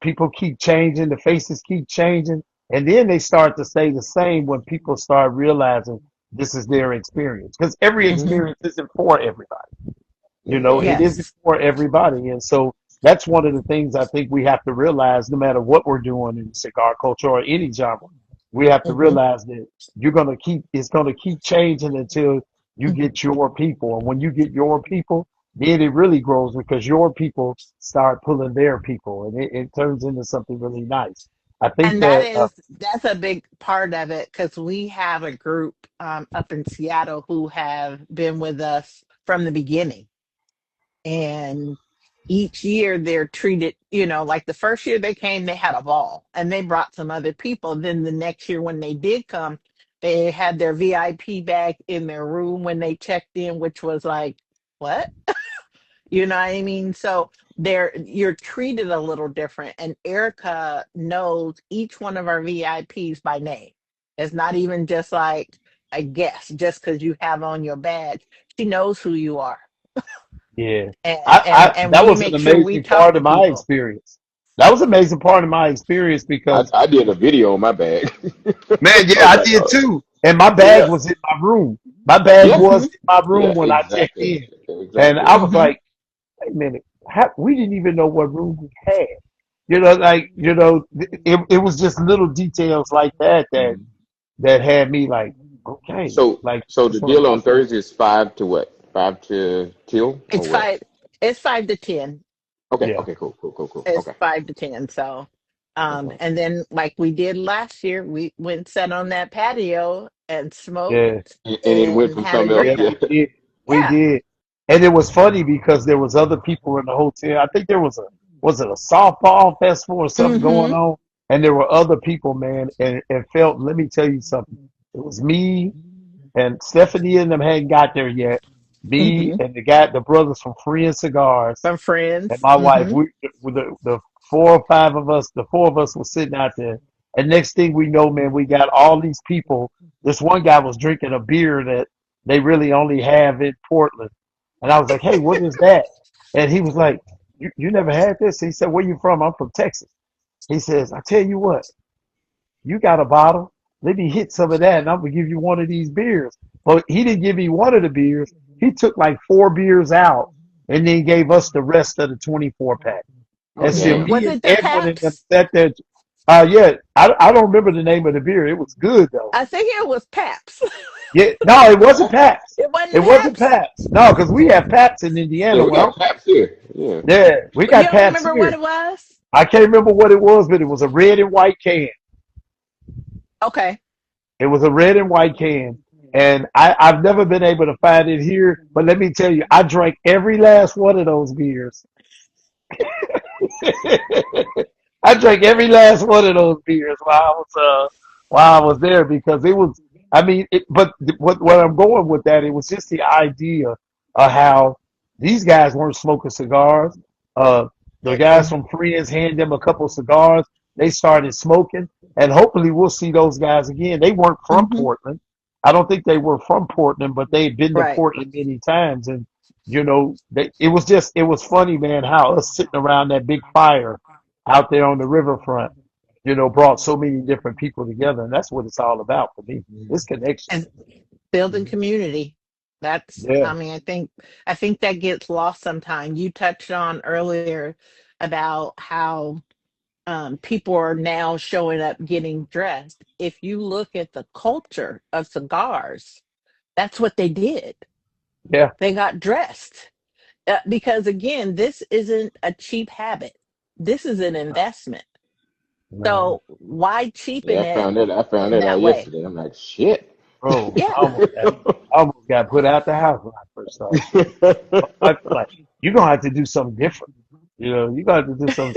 People keep changing, the faces keep changing, and then they start to stay the same when people start realizing this is their experience. Because every Mm-hmm. Hmm. experience isn't for everybody. It Exactly. isn't Yes. for everybody. And so that's one of the things I think we have to realize no matter what we're doing in cigar culture or any genre, we have to Hmm. realize that it's going to keep changing until you Hmm. get your people. And when you get your people, then it really grows because your people start pulling their people and it turns into something really nice. I think And that, that's a big part of it because we have a group up in Seattle who have been with us from the beginning. And each year they're treated, like the first year they came, they had a ball and they brought some other people. Then the next year when they did come, they had their VIP bag in their room when they checked in, which was like, what? You know what I mean? So you're treated a little different. And Erica knows each one of our VIPs by name. It's not even just like a guess, just because you have on your badge. She knows who you are. yeah, And and that we was an make sure we amazing talk part to of my people. experience. That was an amazing part of my experience because I did a video on my bag. man, I yeah, was I like, did oh too. And my bag yeah, was in my room. My bag yeah, Hmm. was in my room yeah. when I checked Exactly, in. And exactly. I was Hmm. like, wait a minute, we didn't even know what room we had. It was just little details like that Mhm. that had me like, okay, So like so the just want deal to on talk to them. Thursday is 5 to what? 5 to till or It's what? five. It's 5 to 10. Okay, Yeah, okay, cool, cool, cool, cool. It's Okay, 5 to 10. So, okay. and then like we did last year, we went and sat on that patio and yeah, smoked And it went and from had a something else. yeah, drink. Yeah. we did. We Yeah. did. And it was funny because there was other people in the hotel. I think there was was it a softball festival or something going Hmm. on? and there were other people, man, and felt. Let me tell you something. It was me and Stephanie and them hadn't got there yet. Me Hmm. and the brothers from Free and Cigars From and friends. my wife. Hmm. We with the four or five of us, the four of us were sitting out there. And next thing we know, man, we got all these people. This one guy was drinking a beer that they really only have in Portland. And I was like, hey, what is that? And he was like, you never had this? He said, where you from? I'm from Texas. He says, I tell you what, you got a bottle. Let me hit some of that and I'm going to give you one of these beers. Well, he didn't give me one of the beers. He took like 4 beers out and then gave us the rest of the 24 pack. Oh And so damn. Was me and it the Edwin and them Paps? sat there. Yeah, I don't remember the name of the beer. It was good though. I think it was Paps. Yeah, no, it wasn't Pabst. It wasn't It wasn't Paps. Pabst. No, because we have Pabst in Yeah, Indiana. we got Paps here. Yeah. Yeah, we You got don't Pabst remember what here. it was? I can't remember what it was, but it was a red and white can. Okay. It was a red and white can. And I've never been able to find it here. But let me tell you, I drank every last one of those beers. I drank every last one of those beers while I was there because it was. I mean, but what I'm going with that, it was just the idea of how these guys weren't smoking cigars. Uh, the guys Mm-mm. from Friends handed them a couple cigars. They started smoking, and hopefully we'll see those guys again. They weren't from Hmm. Portland. I don't think they were from Portland, but they'd been to Right. Portland many times, and it was funny, man, how us sitting around that big fire out there on the riverfront, brought so many different people together, and that's what it's all about for me. It's connection. And building community. That's, Yeah, I mean, I think that gets lost sometimes. You touched on earlier about how people are now showing up getting dressed. If you look at the culture of cigars, that's what they did. yeah, They got dressed. Because again, this isn't a cheap habit. This is an investment. man, So why cheapen Yeah, it I found in that that out way? yesterday. I'm like, shit. bro, Yeah. I almost got put out the house when I first started smoking. I feel like you're gonna have to do something different. You're gonna have to do some.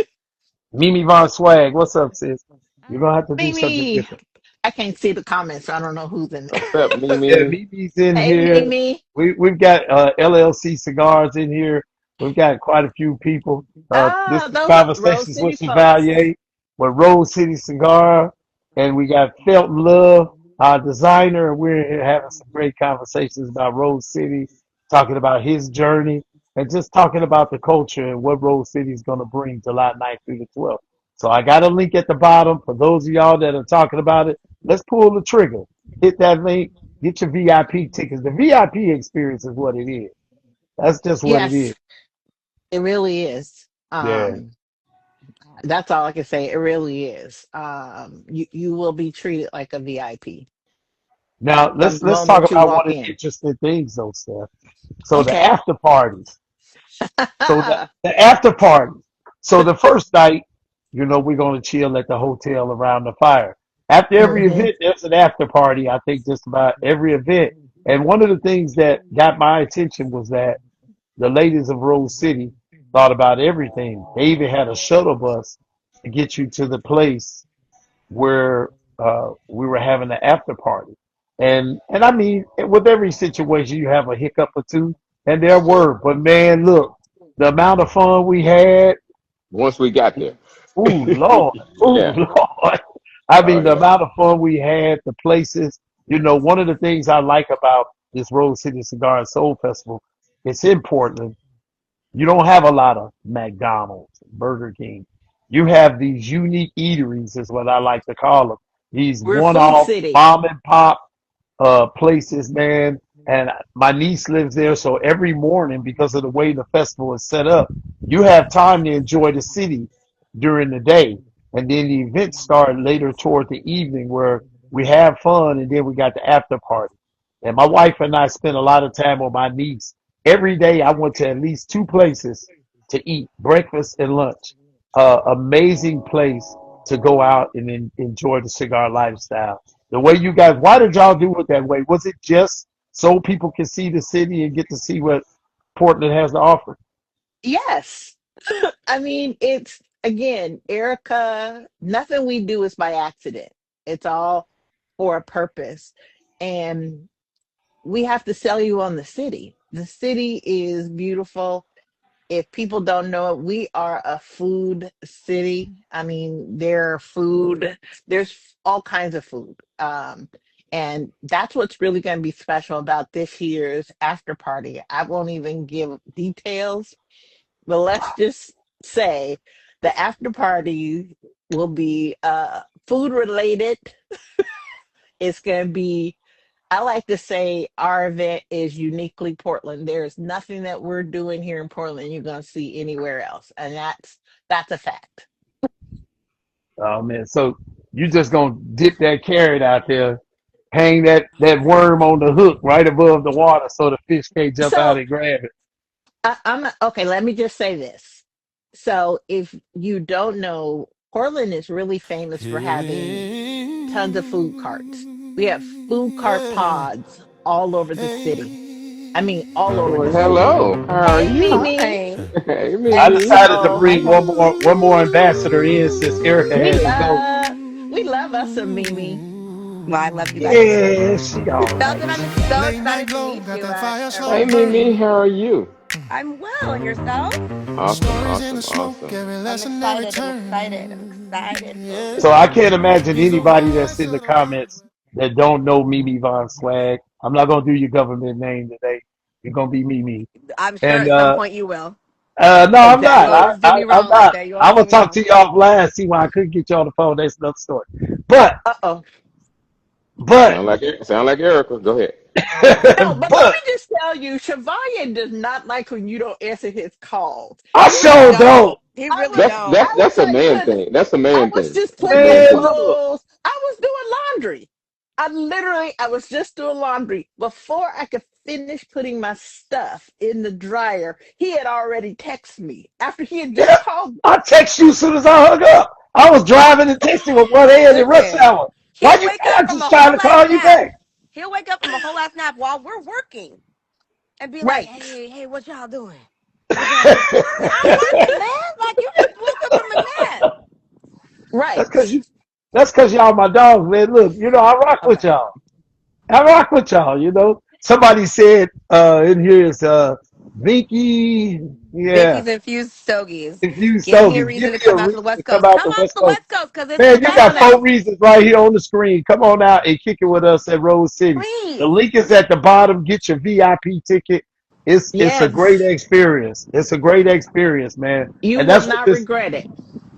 Mimi Von Swag, what's up, sis? You're gonna have to do something Mimi. different. I can't see the comments, so I don't know who's in there. What's up, Yeah, Mimi? Mimi's in Hey, here. Mimi. We've got LLC cigars in here. We've got quite a few people. This Ah, is those Rose Conversations with City folks. Chevalier with Rose City Cigar. And we got Felton Love, our designer, and we're here having some great conversations about Rose City, talking about his journey, and just talking about the culture and what Rose City is going to bring July 9th through the 12th. So I got a link at the bottom for those of y'all that are talking about it. Let's pull the trigger. Hit that link. Get your VIP tickets. The VIP experience is what it is. That's just what it is. Yes, it really is. Yeah. That's all I can say. It really is. You will be treated like a VIP Now from let's the let's talk moment you about one walk of the in. interesting things though, Steph. So the Okay. after parties. So the after party. So the first night, we're gonna chill at the hotel around the fire. After every Hmm. event, there's an after party. I think just about every event. And one of the things that got my attention was that the ladies of Rose City thought about everything. They even had a shuttle bus to get you to the place where we were having the after party. And I mean, with every situation, you have a hiccup or two, and there were. But man, look, the amount of fun we had. Once we got there. Ooh, Lord. Ooh, Yeah. Lord. I Oh mean, the yeah. amount of fun we had, the places. One of the things I like about this Rose City Cigar and Soul Festival, it's in Portland. You don't have a lot of McDonald's, Burger King. You have these unique eateries, is what I like to call them. These We're Food one-off City. mom and pop places, man. And my niece lives there, so every morning, because of the way the festival is set up, you have time to enjoy the city during the day, and then the events start later toward the evening, where we have fun, and then we got the after party. And my wife and I spent a lot of time with my niece. Every day, I went to at least two places to eat breakfast and lunch. Amazing place to go out and enjoy the cigar lifestyle. The way you guys, why did y'all do it that way? Was it just so people can see the city and get to see what Portland has to offer? Yes. I mean, again, Erica, nothing we do is by accident. It's all for a purpose. And we have to sell you on the city. The city is beautiful. If people don't know it, we are a food city. I mean, there's all kinds of food. And that's what's really going to be special about this year's after party. I won't even give details, but let's just say the after party will be food related. It's going to be, I like to say our event is uniquely Portland. There's nothing that we're doing here in Portland you're going to see anywhere else. And that's a fact. Oh man, so you just gonna dip that carrot out there, hang that worm on the hook right above the water so the fish can't jump out So and grab it. I'm okay, let me just say this. So if you don't know, Portland is really famous for having tons of food carts. We have food cart pods all over the city. I mean, all over Well, the city. hello. How are Hey, you? Mimi. Hi. Hey, I And Mimi. decided to so bring one more ambassador in since Erica we had to go. love we love us some Mimi. Well, I love you guys too. Yeah, she all right. Felton, I'm so excited to meet you at our Hey, first Mimi. party. How are you? I'm well, and yourself? Awesome, awesome, awesome. I'm excited. I'm excited. I'm excited for So I everything. can't imagine anybody that's in the comments that don't know Mimi Von Swag. I'm not gonna do your government name today. You're gonna be Mimi. I'm sure And at some point you will. no, I'm You not. Exactly. always do me I'm wrong like not. that. You I'm always do gonna me talk to wrong. you offline. See why I couldn't get you on the phone. That's another story. But Uh-oh. but Sound like Erica. Go ahead. No, but let me but just tell you, Chevalier does not like when you don't answer his calls. I He really sure don't. don't. He I really was That's don't. that's I was that's a like, man look, thing. That's a I man was thing. just That's a putting man in Man, thing. look. clothes. I was doing laundry. I was just doing laundry. Before I could finish putting my stuff in the dryer, he had already texted me after he had just Yeah, called me. I text you as soon as I hung up. I was driving and texting with one hand in rush Listen, hour. Why he'll you? wake I up from just a trying whole to ass call you nap. back. He'll wake up from a whole ass nap while we're working and be like, Right, hey, what y'all doing? What y'all doing? I'm working, man. Like, you just woke up from a nap. right. That's cause you. That's cause y'all my dogs, man. Look, I rock with Okay. y'all. I rock with y'all. Somebody said in here is Vinky. Yeah, Binky's infused stogies. if you Give me a Stogies, give reason me to a come out to the reason to West come Coast. out Come the out to West the Coast. West Coast because it's the Man, you Come on got best. out. 4 reasons right here on the screen. Come on out and kick it with us at Rose City. The Please. link is at the bottom. Get your VIP ticket. It's a great Yes, experience. It's a great experience, man. you And will that's what not this regret it.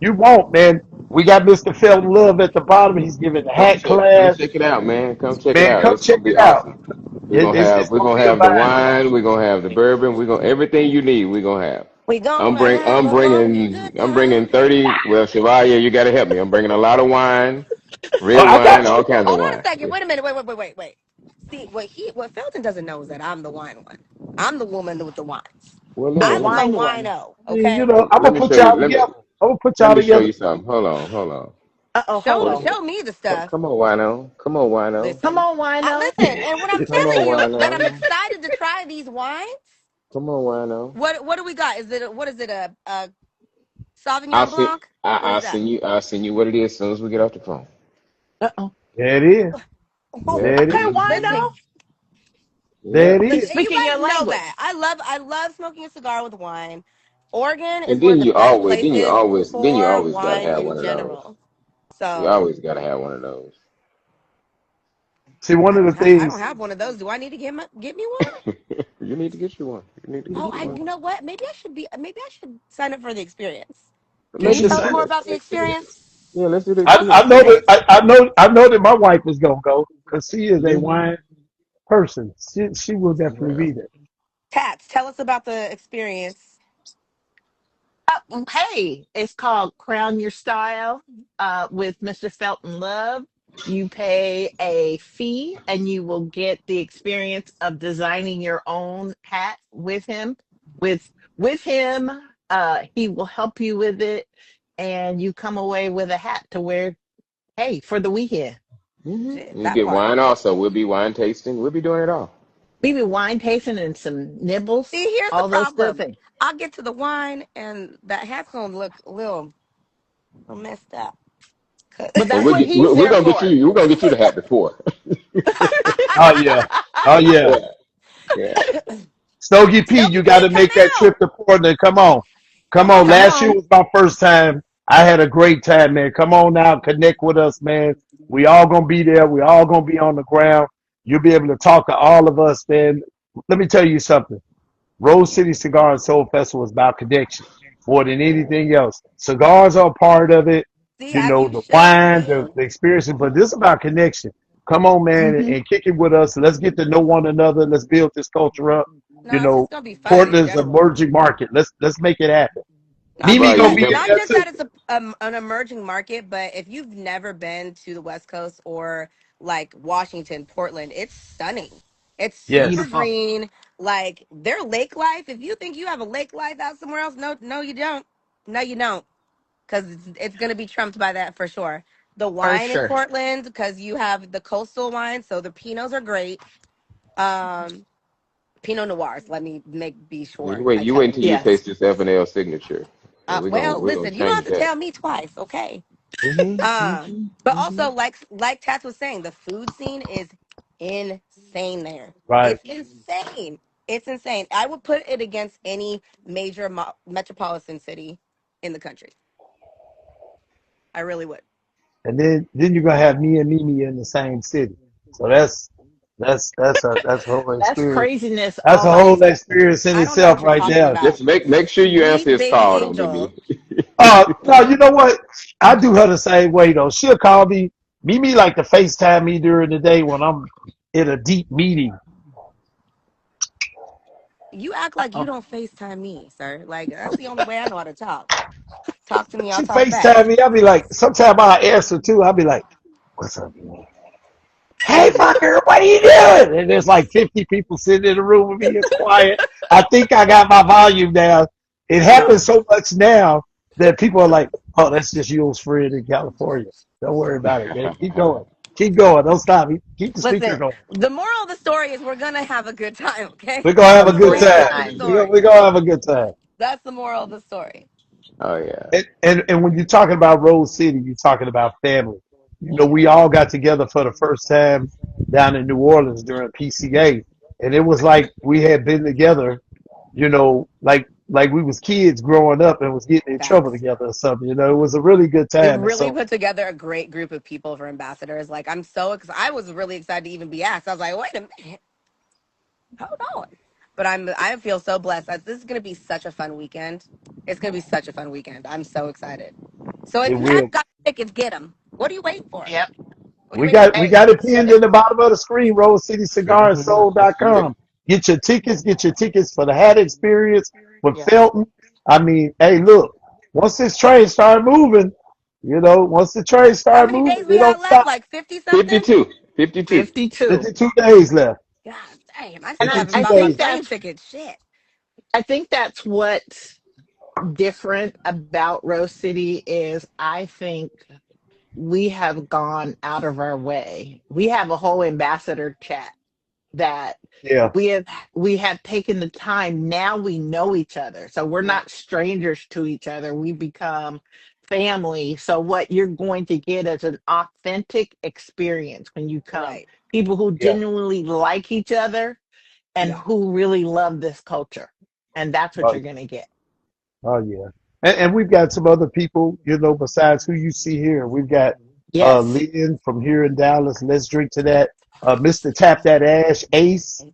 you want, man. We got Mr. Felton Love at the bottom. He's giving the hat Come class. check it out, man. Come check it Man, out. come It's check gonna be it out. awesome. We're gonna It's have we're gonna gonna be a have the vibe. wine. We're gonna have the bourbon. We're gonna everything you need. We're gonna have. We gonna have a funky good I'm time. bringing 30. Well, Chevalier, you got to help me. I'm bringing a lot of wine, Oh, red I wine, got all you. kinds of Hold on a wine. second. Wait a minute. Wait. See, what Felton doesn't know is that I'm the wine one. I'm the woman with the wines. Well, The I'm the wine one. wino, I mean, okay? I'm let gonna me put show you. y'all together. I'm gonna put Let y'all me show together. you something. Hold on. Uh-oh, hold Show What? on. show me the stuff. Come on, wino. Come on, wino. Come Listen. on, I wino. listen, and when I'm Come telling on, you that I'm wino. excited to try these wines, Come on, wino. what do we got? What is it, a I'll Sauvignon see. Blanc? What is that? I'll send you what it is as soon as we get off the phone. Uh-oh. There it is. Yeah. There it Okay, is. wino. Listen, Yeah. There it He's is. and you speaking guys your know language. that. I love smoking a cigar with wine. Oregon is And one of the best places then you for always gotta wine have in one of those. general. You So always gotta have one of those. See, one of the I don't things. have one of those. Do I need to get me one? You need to get you one. You need to Oh, get you one. you know what? Maybe I should sign up for the experience. Can You you Maybe should you tell us sign more up should. about for the the experience. experience? Yeah, let's do the I experience. know that Thanks. I know that my wife was gonna go because she is a Yeah. wine person. She will definitely Yeah. be there. Tats, tell us about the experience. Hey, it's called Crown Your Style with Mr. Felton Love. You pay a fee and you will get the experience of designing your own hat with him. With with him, he will help you with it, and you come away with a hat to wear. Hey, for the weekend, Shit, You that get part. wine also. We'll be wine tasting. We'll be doing it all. maybe wine tasting and some nibbles, See, here's the all those good problem. things. I'll get to the wine and that hat's gonna look a little. I'm messed up. 'Cause- But Well, that's what he's we're there gonna get for. you. We're gonna get you the hat before. Oh yeah. Oh yeah. Yeah, yeah. Stogie P, Stogie you P, got to come make that out. trip to Portland. Come on. Come Come on. Come on. Last year on. was my first time. I had a great time, man. Come on out, connect with us, man. We all gonna be there. We all gonna be on the ground. You'll be able to talk to all of us, man. Let me tell you something. Rose City Cigar and Soul Festival is about connection more than anything else. Cigars are a part of it, See, you as know, you the should wine, be. the experience, but this is about connection. Come on, man, Hmm. and kick it with us. Let's get to know one another. Let's build this culture up. You No, it's know, just gonna be fun in Portland's an general. emerging market. Let's make it happen. Not Mimi just Right. gonna that, be in Remember, not there just too. that it's an emerging market, but if you've never been to the West Coast or like Washington, Portland, it's stunning. It's super Yes. Beautiful. green. Like their lake life. If you think you have a lake life out somewhere else, no, no, you don't. No, you don't, because it's gonna be trumped by that for sure. The For wine in sure. Portland, because you have the coastal wine, so the Pinots are great. Um, Pinot Noirs. Let me make be sure I you tell wait you until you that. Yes. taste this F&L signature, and Well, we're gonna listen, you don't have change to that. tell me twice, okay? Mm-hmm. But Mm-hmm. also, like Tats was saying, the food scene is insane there. Right. It's insane. It's insane. I would put it against any major metropolitan city in the country. I really would. And then you're gonna have me and Mimi in the same city. So that's a whole That's experience. craziness That's all a by whole itself. experience in I don't know itself what you're right talking there. about. Just make sure you answer Sweet his baby call, though, angel. Mimi. No, you know what? I do her the same way though. She'll call me. Mimi like to FaceTime me during the day when I'm in a deep meeting. You act like you Oh, don't FaceTime me, sir. Like that's the only way I know how to talk. Talk to me, I'll She talk back. FaceTime me. I'll be like, sometimes I'll answer too. I'll be like, what's up, Mimi? Hey, fucker, what are you doing? And there's like 50 people sitting in the room with me. It's quiet. I think I got my volume down. It happens so much now that people are like, oh, that's just Yule's friend in California. Don't worry about it, man. Keep going. Keep going. Don't stop. Keep the speaker Listen, going. the moral of the story is we're gonna have a good time, okay? We're going to have That's a the good great moral time. of the time. story. We're going to have a good time. That's the moral of the story. Oh yeah. And when you're talking about Rose City, you're talking about family. You know, we all got together for the first time down in New Orleans during PCA, and it was like we had been together. You know, like we was kids growing up and was getting in trouble Facts. together or something. You know, it was a really good It time. And really so put together a great group of people for ambassadors. Like I'm so excited. I was really excited to even be asked. I was like, wait a minute, hold on. But I feel so blessed. This is gonna be such a fun weekend. It's gonna be such a fun weekend. I'm so excited. So it if you will. have got tickets, get them. What are you waiting for? Yep. What are you We waiting got for? we Hey, got it get pinned it. in the bottom of the screen, Rose City Let's Cigar and do this. Let's do this. Soul.com. Get your tickets for the hat experience with Yes. Felton. I mean, hey, look, once this train start moving, once the train How start many moving, days we it got don't left? stop. Like 50 something? 52. 52. 52. 52 days left. God damn, I And still I, 52 haven't I bought my think days. plane that's ticket. Shit. I think that's what's different about Rose City is I think we have gone out of our way. We have a whole ambassador chat that Yeah, we have we have taken the time. Now we know each other. So we're Right. not strangers to each other. We become family. So what you're going to get is an authentic experience when you come. Right. People who yeah. genuinely like each other and Yeah. who really love this culture. And that's what Oh, you're going to get. oh yeah. And we've got some other people, besides who you see here. We've got Yes. Lynn from here in Dallas. Let's drink to that. Mr. Tap That Ash Ace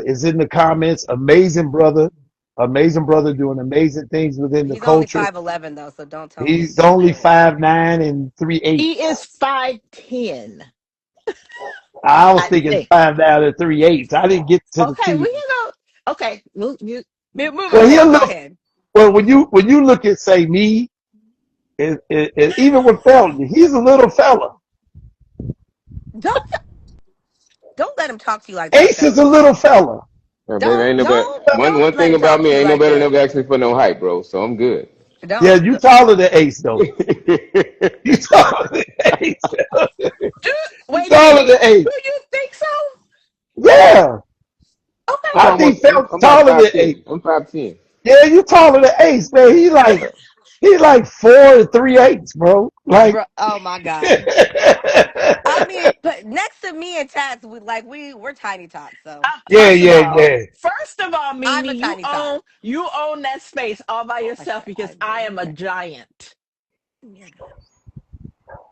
is in the comments. Amazing brother doing amazing things within the He's only culture. 5'11" though, so don't tell me He's he's only big. 5'9" and He 3/8. is 5'10", I was I thinking think. 5'9" and 3/8. I didn't get to the Okay, two. we can go. Okay, Move Well, he'll ahead. Go look. ahead. Well, when you look at say me, and even with Felton, he's a little fella. Don't don't let him talk to you like that, Ace is a fellas. little fella. Baby, ain't no better. One Don't let thing him about talk me, to you ain't no like better that. never ask me for no height, bro. So I'm good. Yeah, Don't. you taller than Ace though. You taller than Ace. You Wait a taller minute. than Ace. Do you think so? Yeah, I'm Okay. I think almost. Felton I'm like taller than 5'10". Ace. I'm 5'10". Yeah, you taller than Ace, man. He like Yeah. He like 4 3/8, bro. Like, Bro, oh my god. I mean, but next to me and Tats, we're tiny tots, so yeah, yeah. yeah. First of all, I'm Mimi, a tiny tot. you own that space all by I yourself sure because I do. I am a giant. You're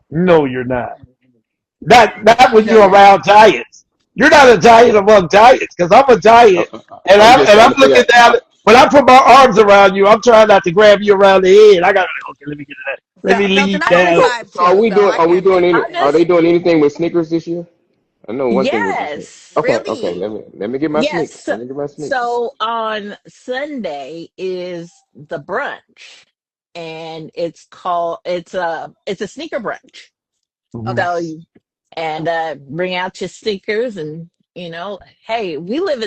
No, you're not. Not when no, you're you're not. around giants. You're not a giant among giants because I'm a giant, and I'm I'm just and trying I'm to figure looking out. down. When I put my arms around you, I'm trying not to grab you around the head. I got okay. Let me get that. Let me Felton, lean I'm So, only down. so, so are 5'2", we so doing? I Are we can't doing take any? I you. Are they just doing anything with sneakers this year? I know one thing was the sneakers. yes, Okay, okay. Really? Let me get my sneakers. yes. Let me get my sneakers. So on Sunday is the brunch, and it's a sneaker brunch. Mhm. Okay. So and bring out your sneakers, and hey, we live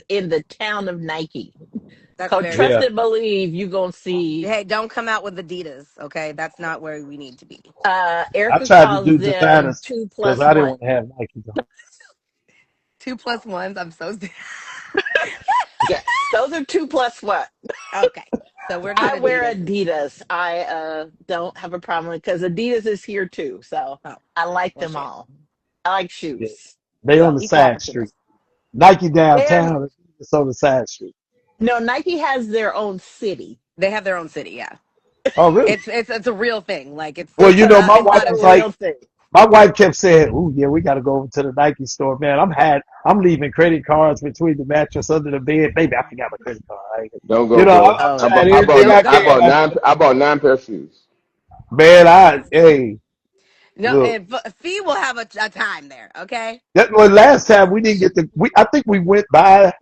in the town of Nike. That's So very trust Yeah, true. and believe you're gonna see. Hey, don't come out with Adidas, okay? That's not where we need to be. I Erica tried to calls do them designers two because plus I didn't one. want to have Nike on. 2 plus 1s. I'm so Yes, those are two plus one. okay. So we're not I wear Adidas. Adidas. I don't have a problem because Adidas is here too. So Oh, I like well, them shit. all. I like Yeah, shoes. they on So the equal side street. opportunist. Nike They're downtown. It's on the side street. no Nike has their own city. They have their own city, yeah. Oh, really? It's a real thing. Like Well, It's a my it's wife not a it's a was joke. like, real thing. my wife kept saying, "Ooh, yeah, we got to go over to the Nike store, man. I'm leaving credit cards between the mattress under the bed, baby. I forgot my credit card. Don't go, bro. I'm Oh trying You everything don't I I go. can. bought nine. I bought 9 pair of shoes. Man, hey, No, look. and Fee will have a time there, okay? That was last time we didn't get to. I think we went by.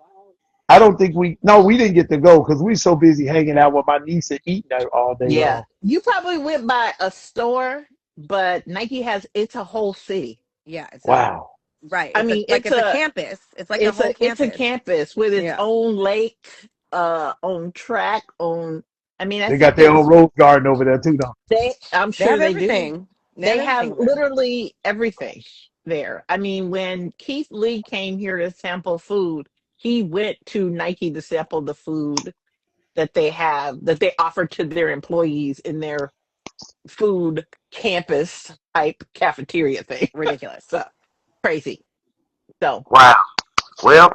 I don't think we. No, we didn't get to go because we so busy hanging out with my niece and eating out all day yeah, long. you probably went by a store, but Nike has it's a whole city. Yeah, it's a Wow. right. I mean, It's a campus. It's like a whole it's a campus. campus with its Yeah. own lake, own track, own. I mean, They that's got their own rose garden over there too, though. I'm They sure have they do. everything. They have They have everything over there. literally everything there. I mean, when Keith Lee came here to sample food, he went to Nike to sample the food that they offer to their employees in their food campus type cafeteria thing. Ridiculous. So crazy. So Wow. Well,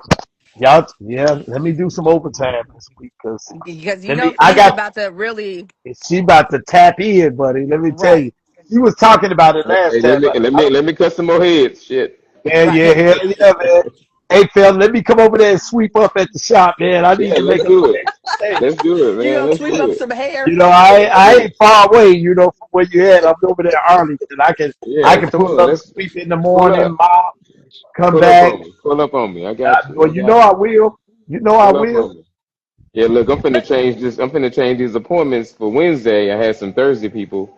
y'all, yeah. Let me do some overtime this week because Because let me. I Fee's got. about to really She about to tap in, buddy. Let me tell right. you. She was talking about it last Hey, time. let me cut some more heads. Shit. Yeah, Right. yeah, hell yeah, man. Hey, fella, let me come over there and sweep up at the shop, man. I need Yeah, to make let's a little do it. extra change. Let's do it, you man. gonna Let's sweep do up it. some hair? I ain't far away, from where you at. I'm over there in Arlington. I Yeah, can come pull on. up, Let's sweep in the pull morning, up. mop, come Pull up back. on me. Pull up on me. I got you. Well, I got I you. will. I Pull up will. on me. Yeah, look, I'm finna change this. I'm finna change these appointments for Wednesday. I had some Thursday people,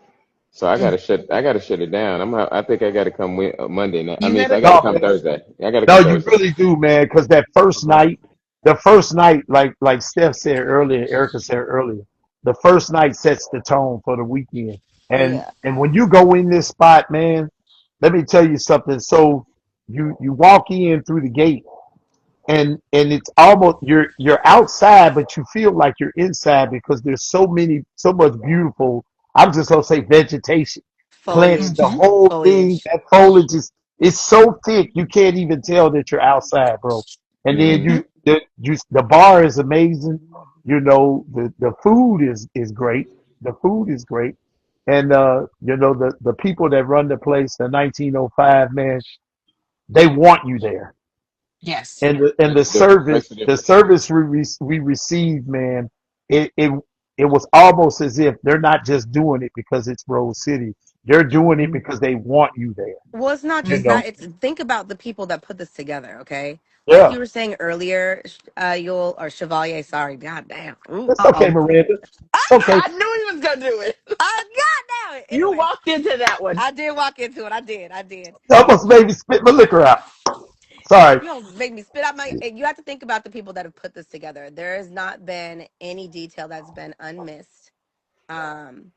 so Mm. I gotta shut it down. I think I gotta come Monday now. I You mean, gotta I gotta No, come man. Thursday. I gotta No, come you Thursday. really do, man. Because Okay. the first night, like Steph said earlier, Erica said earlier, the first night sets the tone for the weekend. And yeah. when you go in this spot, man, let me tell you something. So you walk in through the gate, and it's almost you're outside, but you feel like you're inside because there's so much beautiful. I'm just gonna say vegetation, plants, the Foliage. Hmm. whole thing. Foliage. That foliage is it's so thick you can't even tell that you're outside, bro. And then Hmm. the bar is amazing. The food is great. The food is great, and the people that run the place, the 1905 man, they want you there, Yes. and Makes a difference. Makes a the difference. service we received, man, it, it it was almost as if they're not just doing it because it's Rose City. They're doing it because they want you there. Well, it's not You just Hmm. know? that. It's think about the people that put this together, okay? Like Yeah, you were saying earlier, you'll or Chevalier, sorry, god damn. Ooh, it's okay, uh-oh. Miranda. It's okay. I knew he was gonna do it. God damn it. You Anyway, walked into that one. I did walk into it. I did. I did. You almost made me spit my liquor out. Sorry. You don't make me spit out my. You have to think about the people that have put this together. There has not been any detail that's been unmissed. Um,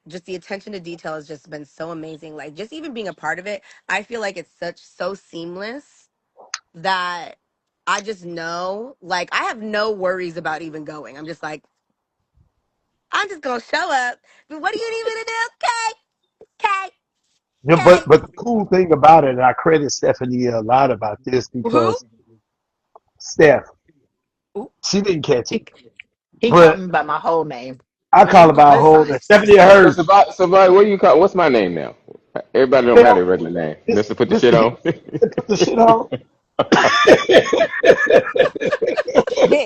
just the attention to detail has just been so amazing. Like just even being a part of it, I feel like it's so seamless that I just know. Like I have no worries about even going. I'm just like, I'm just gonna show up. But what do you need me to do? Okay, Yeah, okay. but the cool thing about it, and I credit Stephanie a lot about this Who? because Steph, Ooh. she didn't catch it, He he called but me by my whole name, I call Mm-hmm. about but it's whole fine. Stephanie So, Hurst. Survive, what do you call? What's my name now? Everybody don't have Well, their regular name. this Mister, put the shit Mr. on. Put the shit on.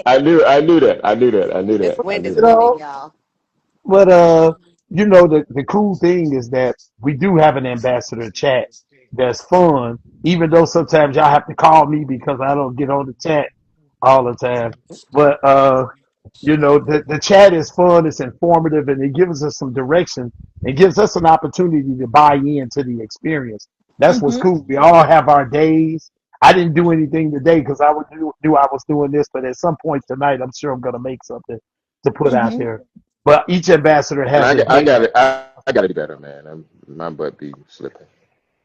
I knew that. I knew that. I knew This that. I wind knew is You that. moving, know, y'all. but the cool thing is that we do have an ambassador chat that's fun, even though sometimes y'all have to call me because I don't get on the chat all the time. But the chat is fun, it's informative, and it gives us some direction. It gives us an opportunity to buy into the experience. That's what's Mhm. cool. We all have our days. I didn't do anything today because I would knew I was doing this, but at some point tonight, I'm sure I'm gonna make something to put out Mhm. there. But each ambassador And has a I day. got it. I got to be better, man. My butt be slipping.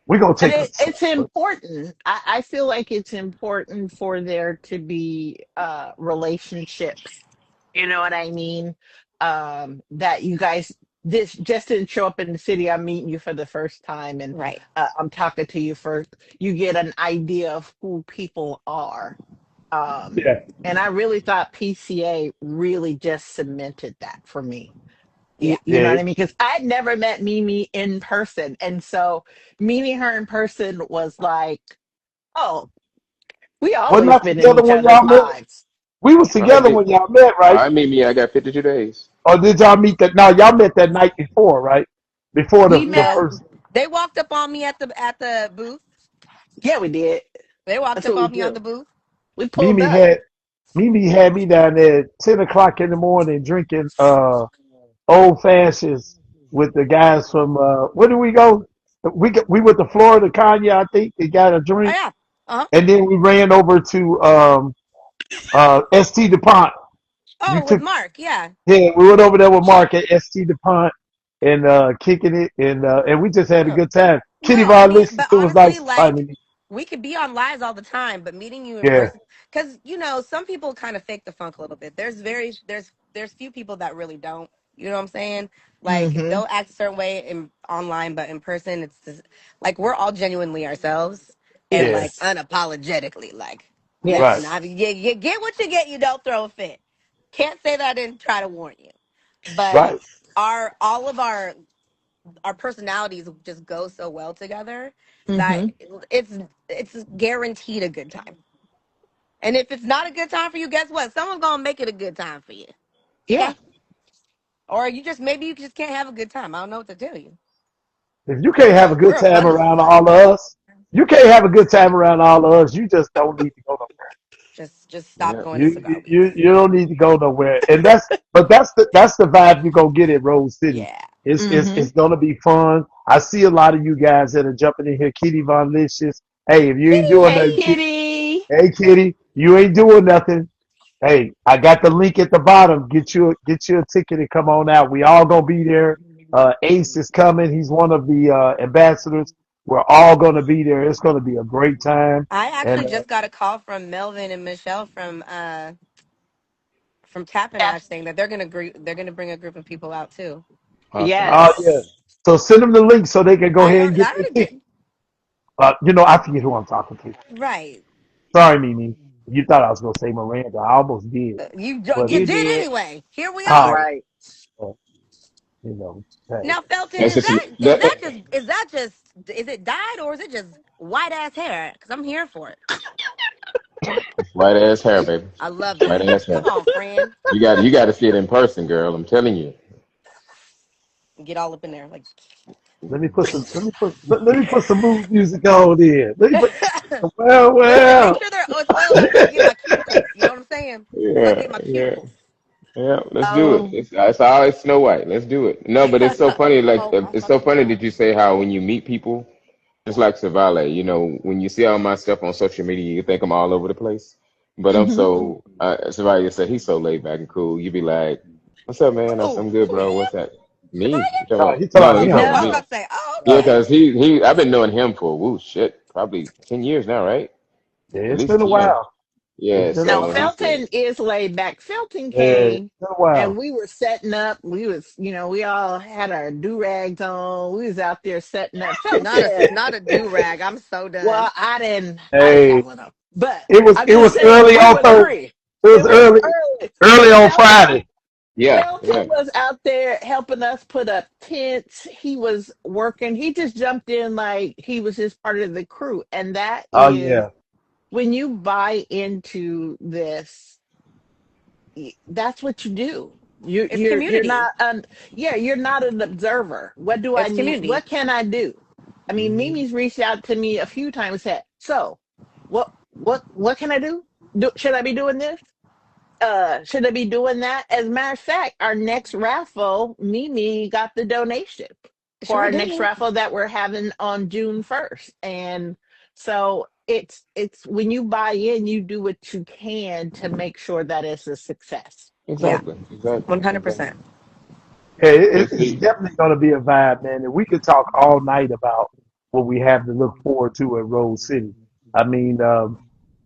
We're gonna But take a it's important. I feel like it's important for there to be relationships. You know what I mean? That you guys this just didn't show up in the city. I'm meeting you for the first time, and Right. I'm talking to you first. You get an idea of who people are. Um, yeah. and I really thought PCA really just cemented that for me. Yeah. You know Yeah. what I mean? Because I'd never met Mimi in person. And so meeting her in person was like, oh, we Wasn't always not been in together each when other's y'all met? lives. We was All right, together when y'all met, right? I mean me. I got 52 days. Or did y'all meet that? No, y'all met that night before, right? Before We the met, No, first. they walked up on me at the booth. yeah, we did. They walked That's up what we on me on do. the booth. We pulled Mimi up. had Mimi had me down there at 10 o'clock in the morning drinking old fashions with the guys from where do we go? We went to Florida, Kanye, I think, and got a Oh drink, yeah. Uh huh. and then we ran over to ST DuPont. You Oh, with took Mark. Yeah. Yeah, we went over there with Mark at ST DuPont and kicking it, and we just had a Oh. good time. Kitty No, I Von mean, Listen, but it was honestly, nice like finding me. we could be on lives all the time, but meeting you in Yeah, person, because some people kind of fake the funk a little bit. There's few people that really don't. You know what I'm saying? Like Mm-hmm. they'll act a certain way in online, but in person, it's just, like we're all genuinely ourselves and like Yes. unapologetically. Like, right, listen, Yes. you get what you get. You don't throw a fit. Can't say that I didn't try to warn you, but right. our all of our personalities just go so well together that Mm-hmm. it's guaranteed a good time. And if it's not a good time for you, guess what? Someone's gonna make it a good time for you. Yeah. Okay? Or maybe you just can't have a good time. I don't know what to tell you. If you can't have a good We're a time fun around society. all of us, you can't have a good time around all of us. You just don't need to go nowhere. Just stop Yeah. going to You cigar you weeks. you don't need to go nowhere. And that's the vibe you gonna get at Rose City. Yeah. Mm-hmm. It's gonna be fun. I see a lot of you guys that are jumping in here. Kitty Von Licious. Hey, if you ain't doing Hey, nothing, Kitty. hey Kitty, you ain't doing nothing. Hey, I got the link at the bottom. Get you a ticket and come on out. We all gonna be there. Ace is coming. He's one of the ambassadors. We're all gonna be there. It's gonna be a great time. I And actually just got a call from Melvin and Michelle from Tap and Yeah. Ash saying that they're gonna bring a group of people out too. Awesome. oh yeah, Yes. so send them the link so they can go ahead and I get their already ticket. did. I forget who I'm talking to. Right. Sorry, Mimi. You thought I was gonna say Miranda. I almost did, but You You did did. anyway. Here we all are. right, Right. uh, you know, hey, Now, Felton, That's just is it dyed or is it just white ass hair? Because I'm here for it. white ass hair, baby. I love White that. ass Come hair. on, friend. You got to see it in person, girl. I'm telling you. Get all up in there, like. let me put some mood music on there. Let me put well, Listen, make well. sure it's oiled up so I can get my cuticles. You know what I'm saying? So I can Yeah, get my yeah. cuticles. Yeah, let's do it. Oh. It's always Snow White. Let's do it. No, but it's so funny. Like Oh my it's so fucking funny god. that you say how when you meet people, just like Chevalier, when you see all my stuff on social media, you think I'm all over the place. But I'm Mm-hmm. so Chevalier said he's so laid back and cool. You be like, "What's up, man?" I'm good, Who bro. him? What's that? Me? Chevalier? You talking No, about? he talking No, about no, you him. talking Oh, about I was No. me? about to say, oh, Yeah, Uh, okay. because I've been knowing him for shit, probably 10 years now, right? yeah, At it's least been a 10. while. Yeah. It's been a Now So he while. said, Felton is laid back. Felton Yeah, it's came been a and while. we were setting up. We was, we all had our do rags on. We was out there setting up. Felton said, Not a do rag. I'm so "Well, done. I didn't Hey, have one of, but I'm it just was saying early we on were Thursday. three. It was It was early, early. early But on Felton Friday. yeah, Felton yeah. was out there helping us put up tents. He was working. He just jumped in like he was just part of the crew. And that Oh is yeah, when you buy into this, that's what you do. You It's you're community. not yeah, you're not an observer. What do I It's need? community. What can I do? I mean, hmm Mimi's reached out to me a few times, said, "So, what can I do? Should I be doing this? Should I be doing that?" As a matter of fact, our next raffle, Mimi got the donation for Sure our next did. raffle that we're having on June 1st. And so it's when you buy in, you do what you can to make sure that it's a success. Yeah. Exactly, exactly, exactly. 100%. yeah, And it's see, definitely going to be a vibe, man. And we could talk all night about what we have to look forward to at Rose City. I mean,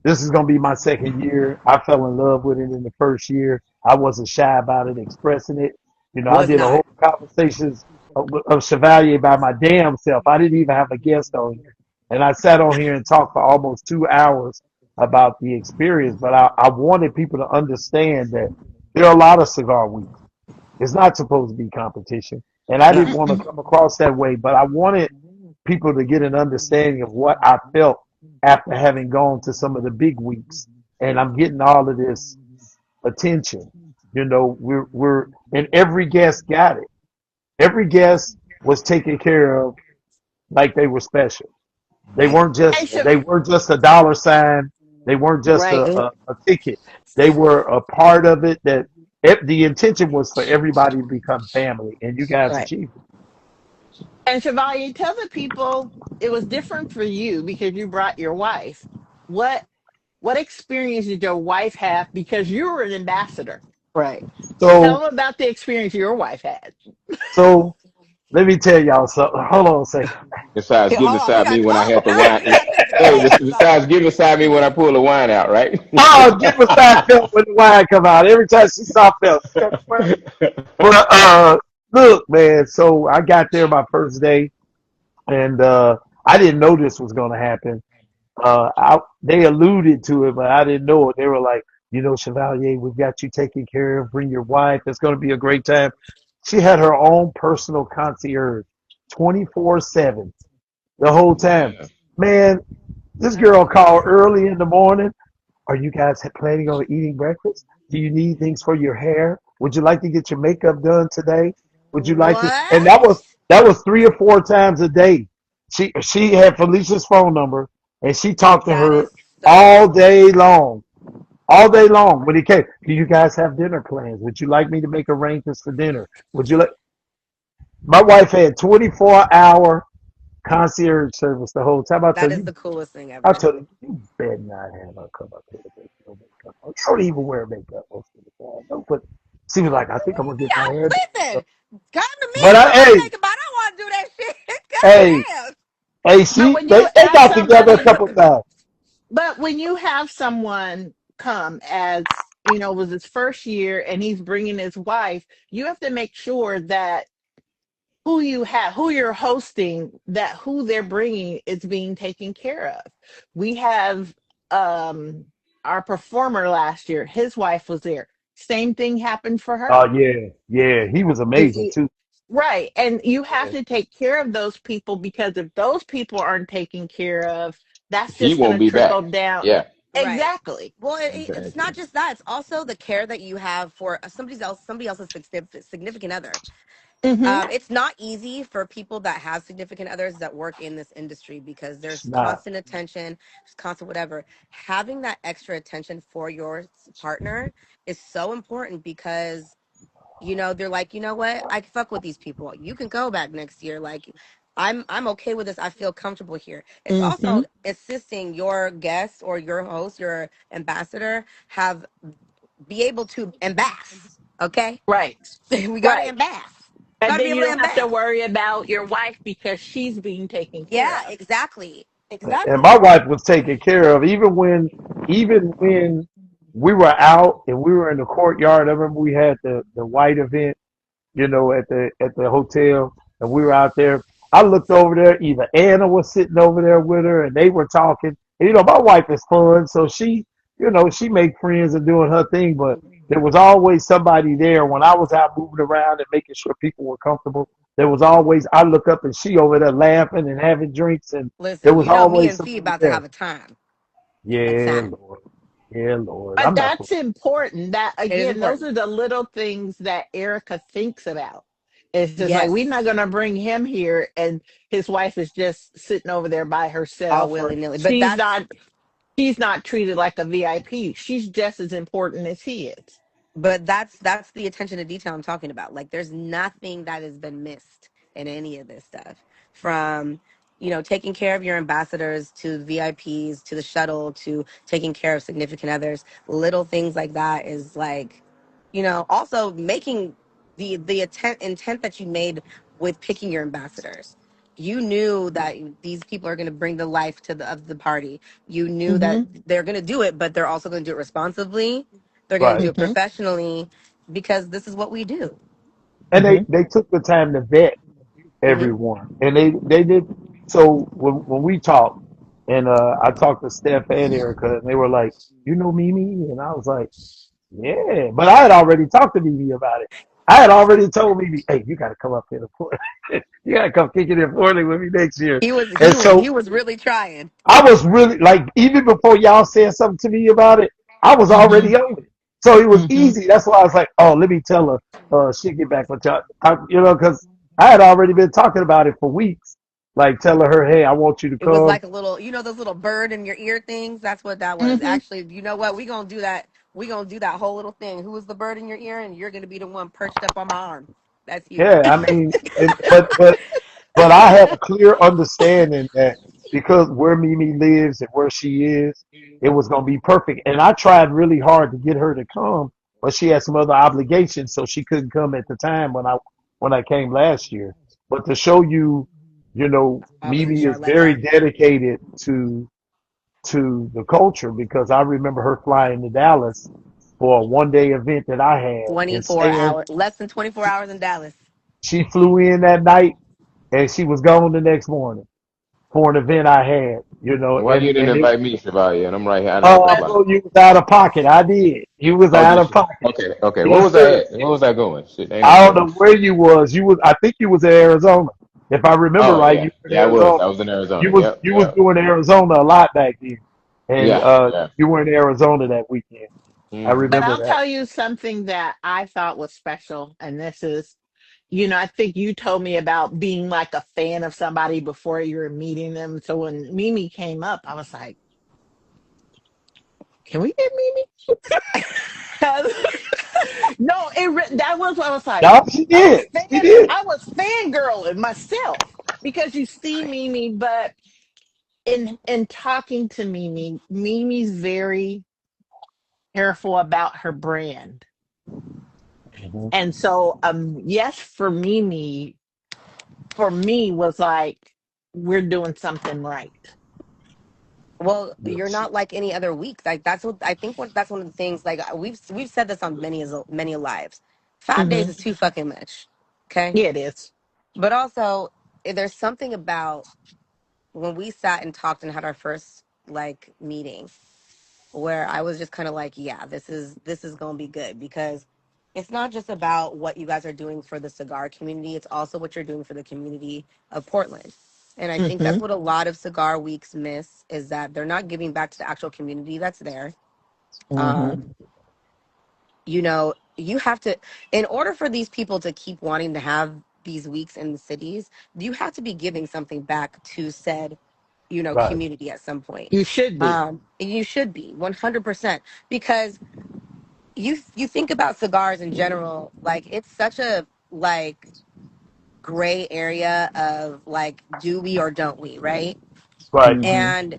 this is going to be my second year. I fell in love with it in the first year. I wasn't shy about it, expressing it. You know, I Was did a not. whole conversations of Chevalier by my damn self. I didn't even have a guest on here. And I sat on here and talked for almost 2 hours about the experience. But I wanted people to understand that there are a lot of cigar weeks. It's not supposed to be competition. And I No. didn't want to come across that way, but I wanted people to get an understanding of what I felt after having gone to some of the big weeks. And I'm getting all of this attention. You know, and every guest got it. Every guest was taken care of like they were special. They Right. weren't Hey, just they weren't just a dollar sign. They weren't just right. a ticket. They were a part of it. That the intention was for everybody to become family, and you guys Right. achieved it. And Chevalier, tell the people it was different for you because you brought your wife. What what experience did your wife have because you were an ambassador? Right. Tell So them about the experience your wife had. so let me tell y'all something. Hold on a second. besides, Hold give on. We beside got me when I oh had the now wine. we got things to Hey, say. So besides, give beside me when I pull the wine out, right? Oh, get beside Phil when the wine come out. Every time she saw Phil. But look, man. So I got there my first day, and I didn't know this was going to happen. They alluded to it, but I didn't know it. They were like, Chevalier, we've got you taken care of. Bring your wife. It's going to be a great time. She had her own personal concierge, 24/7, the whole time. Yeah. Man, this girl called early in the morning. Are you guys planning on eating breakfast? Do you need things for your hair? Would you like to get your makeup done today? Would you like to? And what? that was 3 or 4 times a day. She had Felicia's phone number, and she talked to That her is so all cool. day long. All day long. When he came, do you guys have dinner plans? Would you like me to make arrangements for dinner? Would you like? My wife had 24-hour concierge service the whole time. That is the coolest thing I ever. told her, you better not have her come up here with no makeup on. You don't even wear makeup most of the time. Don't put. She was like, I think I'm gonna get my hair done. Listen, come to me But and put my hey, makeup on. I want to do that shit. hey, God hey, But she when they you they have got together a somebody, couple times. but when you have someone come as, was his first year and he's bringing his wife, you have to make sure that who you're hosting, that who they're bringing is being taken care of. We have um our performer last year, his wife was there. Same thing happened for Oh her. yeah, yeah, he was You- amazing you- too. right. And you have Yeah. to take care of those people because if those people aren't taken care of, that's He just going won't to be back. trickle down. Yeah, Right. Exactly. Well, it's not exactly. just that. It's also the care that you have for somebody else's significant other. Hmm. It's not easy for people that have significant others that work in this industry because It's there's not. constant attention, there's constant whatever. Having that extra attention for your partner is so important because they're like, you know what, I can fuck with these people. You can go back next year. Like, I'm okay with this. I feel comfortable here. It's Hmm. also assisting your guest or your host, your ambassador, have be able to embass. Okay, Right. we got to Right. embass. And Got to be then able you to don't have to embass. worry about your wife because she's being taken care Yeah, of. exactly. And my Exactly. wife was taken care of even when even when we were out and we were in the courtyard, I remember we had the white event, at the hotel, and we were out there. I looked over there. Either Anna was sitting over there with her, and they were talking. And, my wife is fun, so she made friends and doing her thing. But there was always somebody there when I was out moving around and making sure people were comfortable. There was always I look up and she over there laughing and having drinks, and there Listen, was me always and C somebody about to there. have a time. A Yeah, time. Lord. Yeah, Lord. But I'm not. that's important. That It is again, those important. are the little things that Erica thinks about. It's just like we're Yes. not gonna bring him here and his wife is just sitting over there by All herself, or willy nilly. But she's not treated like a VIP. She's just as important as he is. that's the attention to detail I'm talking about. Like there's nothing that has been missed in any of this stuff. From, taking care of your ambassadors to VIPs to the shuttle to taking care of significant others. Little things like that is like, also making the intent that you made with picking your ambassadors. You knew that these people are going to bring the life to the party. You knew that Mm-hmm. they're going to do it, but they're also going to do it responsibly. They're going to Right. do it Mm-hmm. professionally because this is what we do. And Mm-hmm. they took the time to vet Hmm. everyone. And they did. So when we talked, and I talked to Steph and Erica, and they were like, "You know Mimi?" And I was like, "Yeah," but I had already talked to Mimi about it. I had already told Mimi, "Hey, you got to come up here to Portland. You got to come kick it in Portland with me next year." He was And he was so he was really trying. I was really like, even before y'all said something to me about it, I was Mm-hmm. already on it. So it was Mm-hmm. easy. That's why I was like, "Oh, let me tell her, she'll get back with y'all." Because I had already been talking about it for weeks. Like telling her, "Hey, I want you to It was come." like a little, those little bird in your ear things. That's what that was. Mm-hmm. Actually, you know what? We gonna do that. We gonna do that whole little thing. Who was the bird in your ear? And you're gonna be the one perched up on my arm. That's you. Yeah, I mean, but I had a clear understanding that because where Mimi lives and where she is, it was going to be perfect. And I tried really hard to get her to come, but she had some other obligations, so she couldn't come at the time when I came last year. But to show you, Obviously, Mimi is very Charletta. dedicated to the culture because I remember her flying to Dallas for a 1 day event that I had and 24 staying. hours, less than 24 hours in Dallas. She flew in that night and she was gone the next morning for an event I had, Why you and didn't and it, invite me, Chevalier? And I'm right here. I didn't have to But fly. you was out of pocket. I did. You was Oh, out did of you? pocket. Okay, okay. Where Yes, was I sir. at? Where was I going? Shit, ain't no I don't telling. know where you was. I think you was in Arizona. If I remember Oh right, yeah, you were in yeah. I was. Arizona. I was in You Arizona. was Yep, you was yep. doing Arizona a lot back then, and Yeah, yeah. you were in Arizona that weekend. I Hmm. but remember I'll that. tell you something that I thought was special, and this is, I think you told me about being like a fan of somebody before you were meeting them. So when Mimi came up, I was like, "Can we get Mimi?" No, that was what I was like. No, she did. She did. I was fangirling myself because you see Mimi, but in talking to Mimi, Mimi's very careful about her brand. Mhm. And so yes, for me was like we're doing something right. Well, you're Yes. not like any other week. Like that's what I think. What that's one of the things. Like we've said this on many lives. 5 days Hmm. is too fucking much. Okay, Yeah, it is. but also there's something about when we sat and talked and had our first like meeting where I was just kind of like, yeah, this is gonna be good because it's not just about what you guys are doing for the cigar community. It's also what you're doing for the community of Portland. And I think Hmm. that's what a lot of cigar weeks miss is that they're not giving back to the actual community that's there. Hmm. Um, you have to, in order for these people to keep wanting to have these weeks in the cities, you have to be giving something back to said, Right. community at some point. You should be. And you should be 100% because you think about cigars in general, like it's such a like gray area of like do we or don't we, right? Right. Hmm. And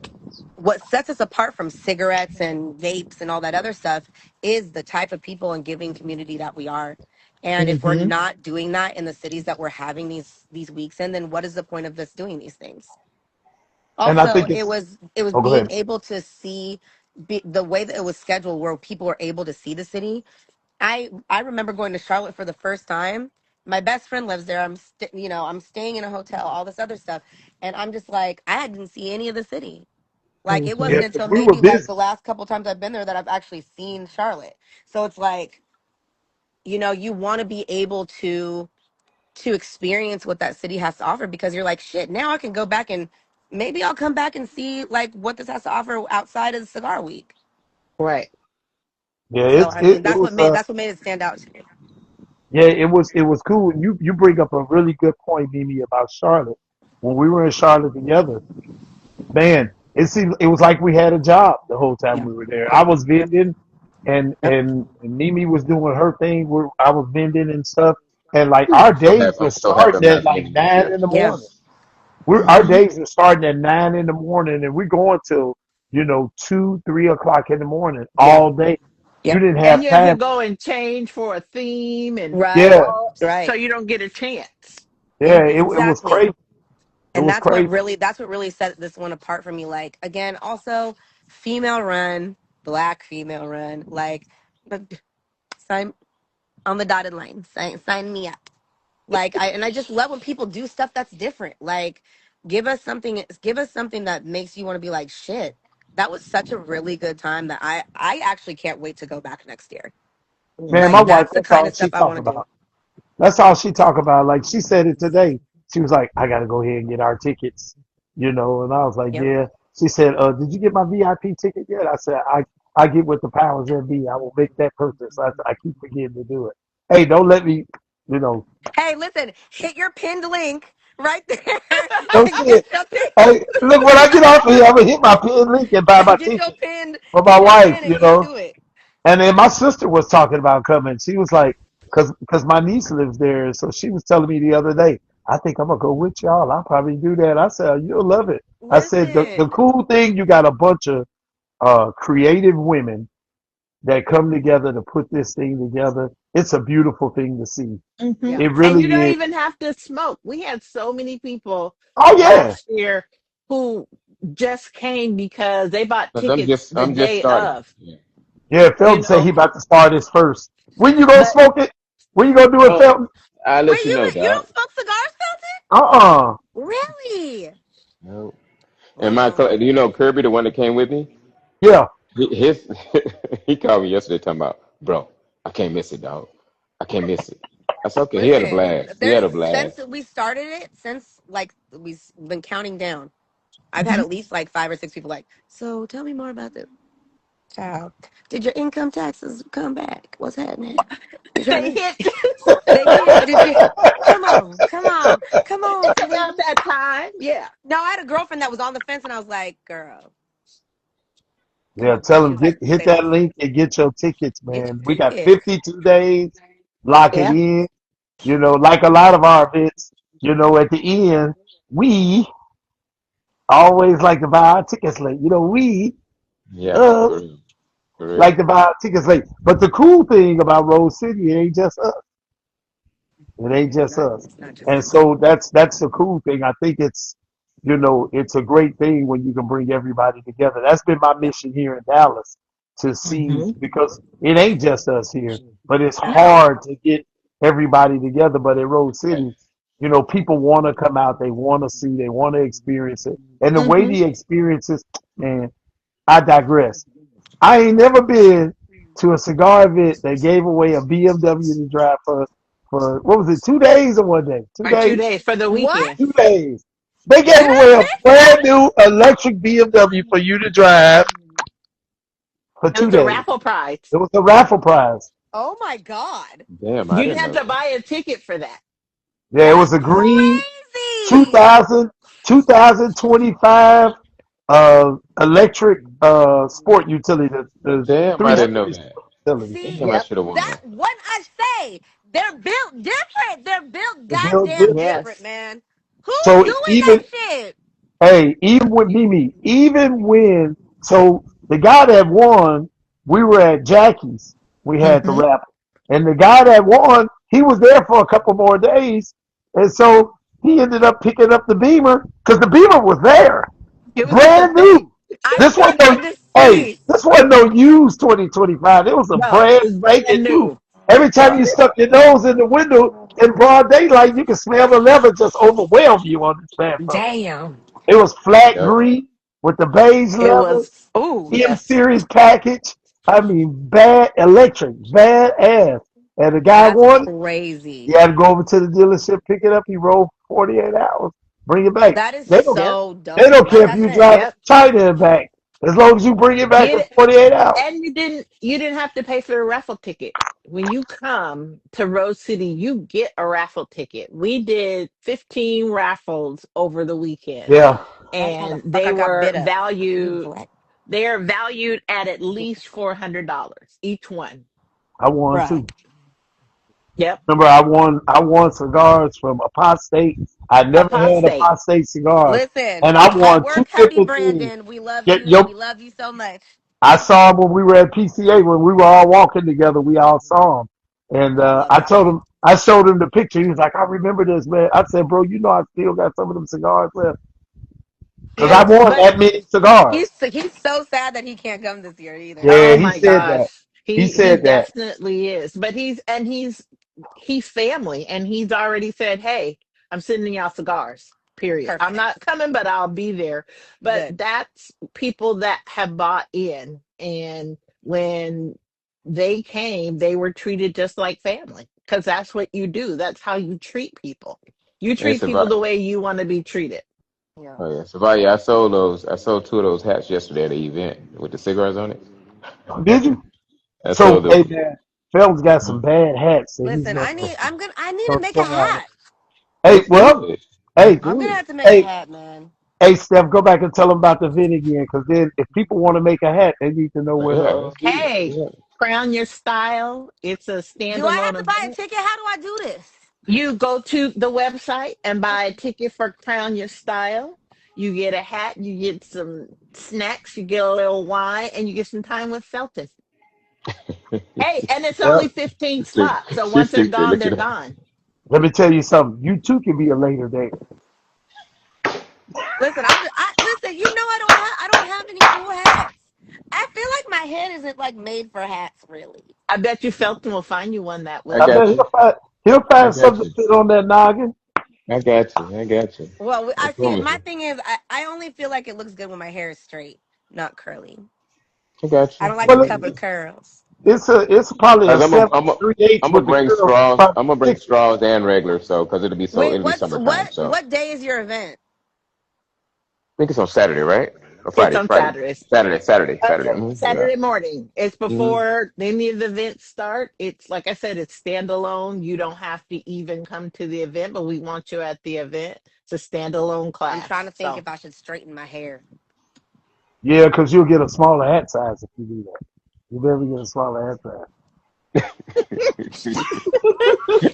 what sets us apart from cigarettes and vapes and all that other stuff is the type of people and giving community that we are. And if we're Hmm. not doing that in the cities that we're having these weeks in, then what is the point of us doing these things? And I Also, think it it's. was Oh, go being ahead. able to see the way that it was scheduled, where people were able to see the city. I remember going to Charlotte for the first time. My best friend lives there. I'm staying in a hotel, all this other stuff, and I'm just like, I didn't see any of the city. Like it Hmm. Yeah, wasn't until because we were maybe like busy. the last couple times I've been there that I've actually seen Charlotte. So it's like, you want to be able to experience what that city has to offer, because you're like, shit, now I can go back and maybe I'll come back and see like what this has to offer outside of the cigar week. Right. Yeah, So I mean, it was that's what made it stand out to me. yeah, it was cool. And you bring up a really good point, Mimi, about Charlotte. When we were in Charlotte together, man, it was like we had a job the whole time Yeah. we were there. I was Yep. vending, and Yep. Mimi was doing her thing. Where I was vending and stuff, and like Hmm. our days were I'm so happy starting I'm at not like being in 9 in the church. Yeah. morning. Our Hmm. days are starting at 9 in the morning, and we're going till 2, 3 o'clock in the morning Yeah. all day. You Yep. didn't And have you have to time. go and change for a theme and Right. Yeah, all, so Right. you don't get a chance. yeah, it was Exactly. crazy. It And was crazy. that's what really set this one apart for me. Like, again, also female run, black female run, like, but sign on the dotted line, sign me up. Like, I just love when people do stuff that's different. Like, give us something that makes you want to be like, shit, that was such a really good time that I actually can't wait to go back next year. Man, my Like, Hmm. wife, that's the that's kind all of stuff she I talk want to about. do. That's all she talk about. Like she said it today. She was like, I gotta go ahead and get our tickets. And I was like, Yep. yeah. She said, did you get my VIP ticket yet? I said, I get with the powers that be. I will make that purchase. I keep forgetting to do it. Hey, don't let me, you know, Hey, listen, hit your pinned link right there don't and say get it. your ticket. Hey, look, when I get off of here, I'm gonna hit my pin link and buy my ticket for my Get your wife, pin you and get know. to it. And then my sister was talking about coming. She was like, cause my niece lives there. So she was telling me the other day, I think I'm gonna go with y'all. I'll probably do that. I said, you'll love it. I said, the Listen, cool thing, you got a bunch of creative women that come together to put this thing together. It's a beautiful thing to see. Hmm. yeah, It And you really don't is. even have to smoke. We had so many people Oh yeah. last year who just came because they bought Cause tickets the I'm just day starting. of, Yeah. Yeah, you Felton said he know. about to start his first. When you gonna But smoke it? When you gonna do it, Oh, Felton? I'll let wait, you know, you dog. don't smoke cigars, Uh-uh. Felton? Really? No. And Wow. do you know Kirby, the one that came with me? Yeah. His he called me yesterday talking about, bro, I can't miss it, dog. I can't miss it. I said, okay, he had a Listen, blast. He there's had a since blast. we started it, since like we've been counting down, I've had Mhm. at least like 5 or 6 people like, so tell me more about this. Child, did your income taxes come back? What's happening? Did they your, hit they did. Did you? Come on, it's about sweetie. that time. Yeah. No, I had a girlfriend that was on the fence, and I was like, girl, come Yeah, on. tell She them was like, hit say that less. link and get your tickets, Get man. We your got tickets. 52 days. Lock it Yeah. in. Like a lot of our events, at the end, we always like to buy our tickets late. Yeah, for Us real. For real. like to buy our tickets late. But the cool thing about Rose City, it ain't just us. It ain't just us. It's not just And us. so that's the cool thing. I think it's a great thing when you can bring everybody together. That's been my Yep. mission here in Dallas to see, Hmm. because it ain't just us here, but it's No. hard to get everybody together. But in Rose Right. City, people want to come out, they want to see, they want to experience it. And the way Hmm. the experiences, man, I digress. I ain't never been to a cigar event that gave away a BMW to drive for what was it, 2 days or one day? Two For two days? days for the What? weekend. 2 days. They gave Did I away a miss brand that? new electric BMW for you to drive for It two was a days. raffle prize. It was a raffle prize. Oh my God. Damn, I You didn't had know to that. buy a ticket for that. Yeah, it was That's a green crazy. 2000, 2025 electric sport utility, the Damn, I Yep. didn't know 350 that. utility. See, Damn, I Yep. should have won that that. what I say, they're built different. They're built The bill goddamn different. different, Yes. man. Who's So doing that even shit? Hey, even with Mimi, so the guy that won, we were at Jackie's. We had the Hmm. raffle. And the guy that won, he was there for a couple more days. And so he ended up picking up the Beamer because the Beamer was there. It was in the Brand new. thing. I This one think was, this. Hey, Please. this wasn't no used 2025. It was a No, brand it's spanking brand new. new. Every time you stuck your nose in the window in broad daylight, you could smell the leather just overwhelm you on this bad mother. Damn. It was flat Yep. green with the beige It leather, was, oh, M yes. series package. I mean, bad electric, bad ass. And the guy That's wanted, he crazy. had to go over to the dealership, pick it up. He rolled 48 hours, bring it back. That is They don't, Yep. so they dope. don't care Like if I you said, drive it Yep. to China and back, as long as you bring it back Get in it. 48 hours. And you didn't have to pay for the raffle ticket. When you come to Rose City, you get a raffle ticket. We did 15 raffles over the weekend, Yeah, that's how the and fuck they I got were bit up. You valued black. they're valued at least $400 each one. I won Bruh. too. Yep. Remember, I won cigars from Apostate. I never had Apostate. Apostate cigars, Listen, and I at won two work, happy different things. Brandon. We love Get you. your We love you so much. I saw him when we were at PCA when we were all walking together. We all saw him, and I love I that told man. him, I showed him the picture. He was like, "I remember this, man." I said, "Bro, you know I still got some of them cigars left because I And want but that many cigars." He's so sad that he can't come this year either. Yeah, oh he my said that. gosh, He he said that. definitely is. But he's family, and he's already said, "Hey, I'm sending y'all cigars. Period. I'm Perfect. not coming, but I'll be there." But Good. that's people that have bought in, and when they came, they were treated just like family because that's what you do. That's how you treat people. You Hey, treat people Savannah. the way you want to be treated. Yeah. Oh yeah, Chevalier. I sold those. I sold two of those hats yesterday at the event with the cigars on it. Did you? I So, sold the. hey man, Felton's got some bad hats that he's Listen, gonna I need to gonna make a throw out. hat. Hey, Let's do well, it. Let's hey, I'm do gonna it. have to make a hey, hat, man. hey, Steph, go back and tell them about the event again, because then if people want to make a hat, they need to know where Yeah, to. let's do it. Hey, Yeah. Crown Your Style. It's a Do I have standalone to buy a event. ticket? How do I do this? You go to the website and buy a Okay. ticket for Crown Your Style. You get a hat, you get some snacks, you get a little wine, and you get some time with Felton. Hey, and it's only Yep. 15 Sister, spots. So once they're sister, gone, look they're at that. gone. Let me tell you something. You too can be a later date. Listen, listen. You know I don't have any cool hats. I feel like my head isn't like made for hats, really. I bet you Felton will find you one that I I will. bet got you. he'll I find got something to you. fit on that noggin. I got you. I got you. Well, I I see. promise My you. thing is, I only feel like it looks good when my hair is straight, not curly. I got I you. don't like I the Well, got cover you. curls. it's probably a Cause 7 3/8 I'm gonna with the bring curls. straws. Probably I'm gonna bring 60. straws and regular. So, cause Wait, it'll be summertime. So, I what day is your event? think it's on Saturday, right? Or It's Friday? on Friday. Saturdays. Saturday. Yeah. Saturday morning. It's hmm before any of the events start. It's like I said, it's standalone. You don't have to even come to the event, but we want you at the event. It's a standalone I'm trying class. to think So if I should straighten my hair. Yeah, because you'll get a smaller hat size if you do that. You'll never get a smaller hat size.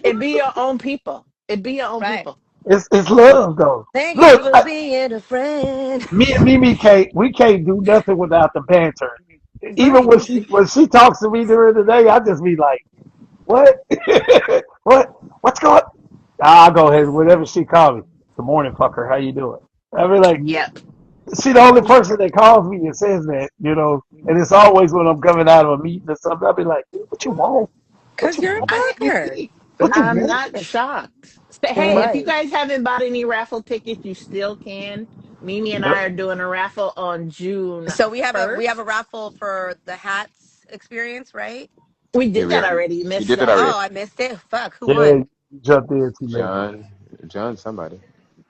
it be your own people. It be your own Right. people. It's love though. Thank you Look, for being a friend. me and Mimi can't we can't do nothing without the banter. Even Right. when she talks to me during the day, I just be like, "What? What's going?" I'll go ahead whenever she calls me. Good morning, fucker. How you doing? I be like, Yep. she the only person that calls me and says that, and it's always when I'm coming out of a meeting or something. I'll be like, "What you want? What Cause you you're a want? I, blacker. What you I'm want?" not shocked. So, hey, if you Right. guys haven't bought any raffle tickets, you still can. Mimi and I Yep. are doing a raffle on June So we have a 1st. raffle for the hats experience, right? We Yeah, did that already. You we missed did that that. already. Oh, I missed it. Fuck, who Yeah, won? you jumped in too late. John, John, somebody.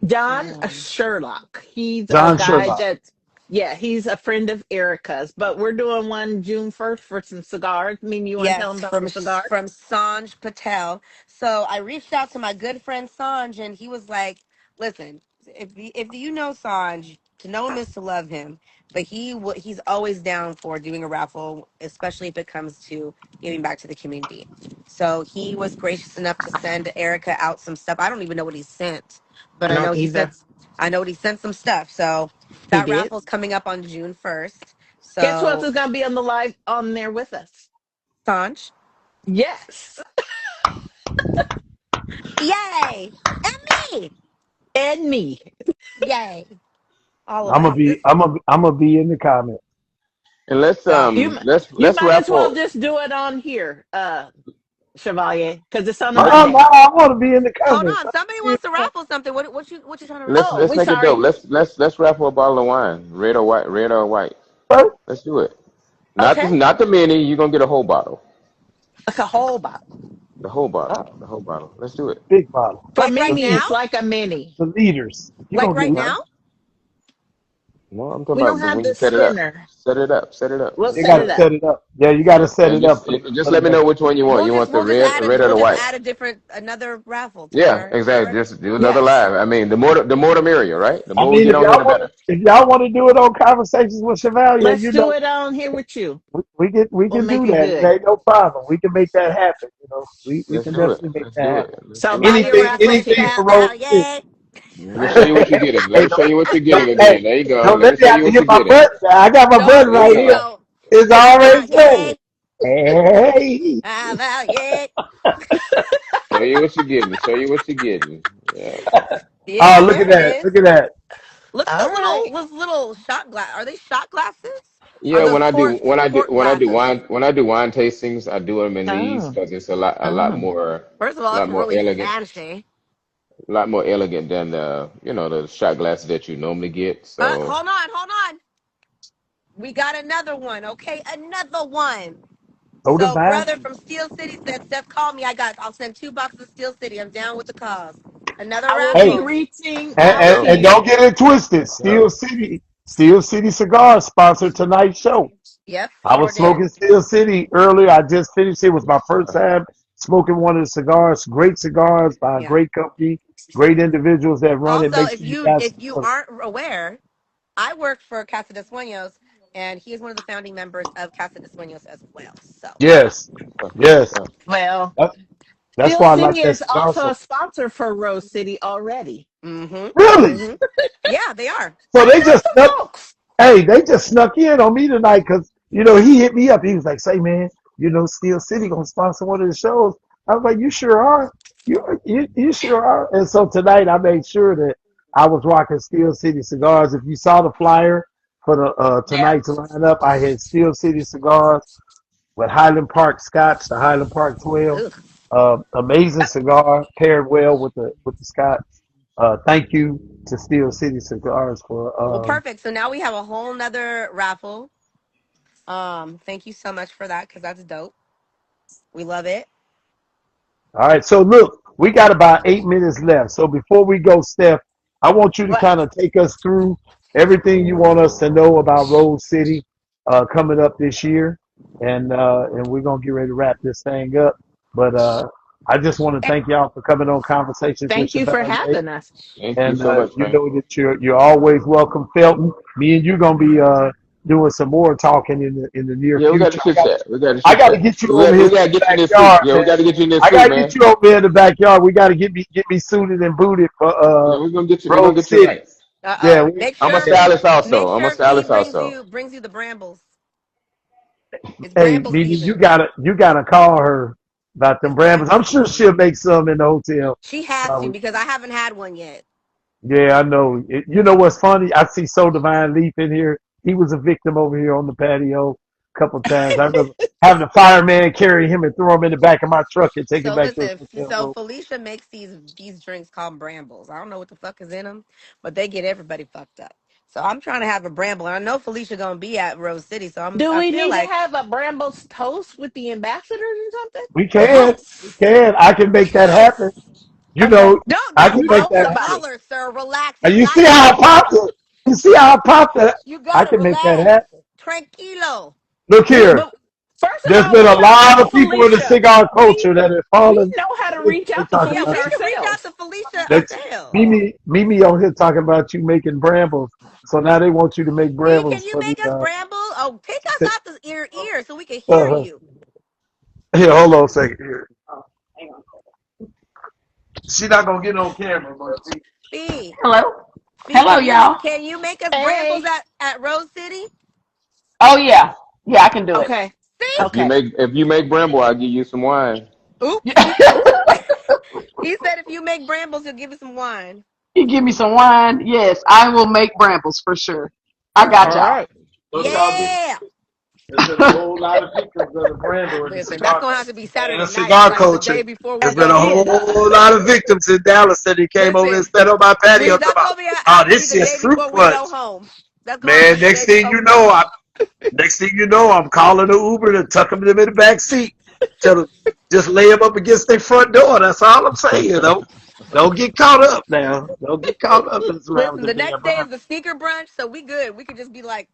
John Damn. Sherlock. He's a John guy Sherlock. that's, yeah, he's a friend of Erica's. But we're doing one June 1st for some cigars. Mimi, you want to tell Yes, them about the cigars? from Sanj Patel. So I reached out to my good friend Sanj, and he was like, "Listen, if you know Sanj, to know him is to love him. But he's always down for doing a raffle, especially if it comes to giving back to the community. So he was gracious enough to send Erica out some stuff. I don't even know what he sent, but I don't either. I know he sent some stuff. So He that did. raffle's coming up on June 1st. Guess who else So is going to be on the live on there with us? Sanj, Yes. yay, and me. And me. Yay. All of I'm gonna us. be I'm gonna be in the comments. And let's So You m- you let's might as well raffle. just do it on here, Chevalier, because it's on a Let's No, Monday. I want to be in the hold comments. on. Somebody wants to raffle something. What you trying to let's raffle? Oh, let's we make it dope. sorry. Let's raffle a bottle of wine, red or white, red or white. First, Let's do it. Okay, Not the mini. You're gonna get a whole bottle. like a whole bottle. The whole bottle. Oh, The whole bottle. Let's do it. big bottle. for Like right The Mimi, now? it's leaders. like a mini. The leaders. You Like gonna get right Huh? now? No, I'm talking We don't about have when you the set it up. spinner. Set it up. Set it up. We'll You Set it set got it to up. up. set it up. Yeah, you got to set And it up just for the let me know next. which one you want. You want the red or the We'll just white? add another raffle to Yeah, our exactly. record. Just do another Yes. live. I mean, the more the merrier, right? The I more we mean, get on here, the better. if y'all want to do it on Conversations with Chevalier, Let's you do know, it on here with you. we We'll can do make it that. It good. ain't no problem. We can make that happen. You know, we Let's can do it. definitely make Let's that do happen. it. Let's So do it. buy your raffle Anything for ticket. Rose City. Chevalier. Let me show you what you're getting. Let Hey, me show you what you're don't, getting hey, again. There you go. don't Let let me me show have you to what hit you're my getting. button. I got my button There right you here. go. It's already Chevalier. ready. Hey. Chevalier. Show you what you're getting. Show you what you're getting. Yeah. Yeah, Oh, look there at it that. is. Look at that. Look at All right. those little shot glass. Are they shot glasses? Are Yeah, those port glasses? when I do wine tastings, I do them in these Oh, because it's oh. First of all, a it's lot more really elegant, fancy. than the the shot glasses that you normally get. So Hold on. We got another one. Okay, another one. So So, divine. brother from Steel City said, Steph, call me. I'll send 2 boxes of Steel City. I'm down with the cause. Another I will be Hey, raffle. reaching let's out to go. and you. don't get it twisted. Let's go. Steel City Cigars sponsored tonight's show. Yep, I sure was did. smoking Steel City earlier. I just finished. It was my first time smoking one of the cigars. Great cigars by a Yeah. great company, great individuals that run it. Also, Make sure you guys if you support it. aren't aware, I work for Casa de Sueños, and he is one of the founding members of Casa de Sueños as well. So, Yes, yes. Uh, Well, That, that's Steel why I like City that is cigar also so. a sponsor for Rose City already. Really? mm-hmm. Yeah, they are. So I they know just some snuck. folks. Hey, they just snuck in on me tonight because he hit me up. He was like, "Say, man, Steel City gonna sponsor one of the shows." I was like, "You sure are? You sure are?" And so tonight, I made sure that I was rocking Steel City cigars. If you saw the flyer for the Yeah. tonight's lineup, I had Steel City cigars with Highland Park Scotch, the Highland Park 12. Ugh. Amazing cigar, paired well with the Scotch. Thank you to Steel City Cigars for Well, perfect. So now we have a whole nother raffle. Thank you so much for that because that's dope. We love it. All right, so look, we got about 8 minutes left. So before we go, Steph, I want you to What? kind of take us through everything you want us to know about Rose City coming up this year, and we're gonna get ready to wrap this thing up. But I just want to Eh, thank y'all for coming on Conversations with Thank you for Chevalier, having us. Thank you and so much, you man. know that you're always welcome, Felton. Me and you gonna be doing some more talking in the near Yeah, we got to future. chit chat. We got to I chit got to chat. get you over here We to got to the get you in this suit. backyard, Yeah, we got man. to get you in this I suit, gotta get man. you over there in the backyard. We gotta get me suited and booted for Yeah, we're gonna get you. We're gonna Rose get you City. right. Yeah, Make I'm a sure yeah. stylist also. make I'm a sure Fee stylist also. brings you the brambles. It's Hey, bramble Mimi, season. you gotta call her about them It's brambles. I'm sure she'll make some in the hotel. She has to Uh, because I haven't had one yet. yeah, I know. You know what's funny? I see So Divine Leaf in here. He was a victim over here on the patio a couple times. I remember having the fireman carry him and throw him in the back of my truck and take him So back to his listen, hotel so room. Felicia makes these drinks called brambles. I don't know what the fuck is in them, but they get everybody fucked up. So I'm trying to have a bramble, and I know Felicia gonna be at Rose City. So Do I we feel need to like have a Brambles toast with the ambassadors or something? We can, we yes, can. I can make that happen. yes. You Okay. know, I Don't can Well, make pop that the somebody. happen. collar, sir. Relax. And You you got see it. how I popped it? You see how I popped it? You I gotta can make that relax. happen. Tranquilo. Look here. But first of There's all, been we a don't lot know of people in the Felicia. cigar We culture that have we fallen. know how to reach They out to talking Yeah, about we Felicia you. can reach out ourselves. to Felicia That's ourselves. Mimi on here talking about you making brambles. So now they want you to make Fee, can brambles you for the make us bramble? Oh, take us out the ear so we can hear uh you. here, hold on a second here. She not gonna get on camera, but see. Fee, Hello. Fee, Hello, y'all. can you make us brambles Hey. at Rose City? Oh yeah. Yeah, I can do it. Okay. See? Okay. If you make Bramble, I'll give you some wine. Oops. He said if you make brambles, he'll give you some wine. You give me some wine. Yes, I will make brambles for sure. I got All y'all. right. Don't y'all get Yeah. There's been a whole lot of victims of the Brando in the Listen, that's cigar gonna have to be and the Saturday night, cigar like the culture. day before we There's That's been go a gonna be home. whole lot of victims in Dallas that he came over and Listen, sat on my patio Reese, talking that's about, gonna be oh, have to be this the is day fruit before we punch. go home. That's gonna have to be Man, the day before we go home. next thing you know, I'm calling the Uber to tuck them in the back seat. Tell them, just lay them up against their front door. That's all I'm saying. Don't get caught up now. Don't get caught up messing around with Listen, the the damn next day Brown. is the sneaker brunch, so we good. We could just be like,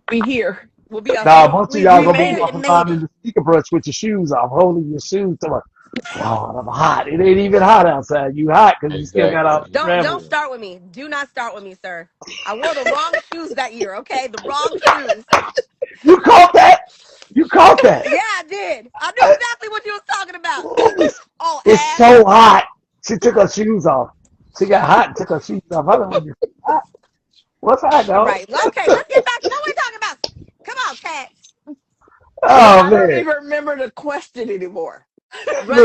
we here. we'll be a Now, whole. most of y'all We We gonna be made there it. walking and made around in it. the sneaker brush with your shoes off, holding your shoes. Talking about, God, I'm hot. It ain't even hot outside. You hot because you still got all the Exactly. Don't travel. start with me. Do not start with me, sir. I wore the wrong shoes that year. Okay, the wrong shoes. You caught that? You caught that? Yeah, I did. I knew I- exactly what you was talking about. It's, Oh, it's ass. so hot. She took her shoes off. She got hot and took her shoes off. I don't know. Hot. What's hot, dog? Right. Well, okay, let's get back to what we're talking about. Come on, cats. Well, Oh I don't man. even remember the question anymore.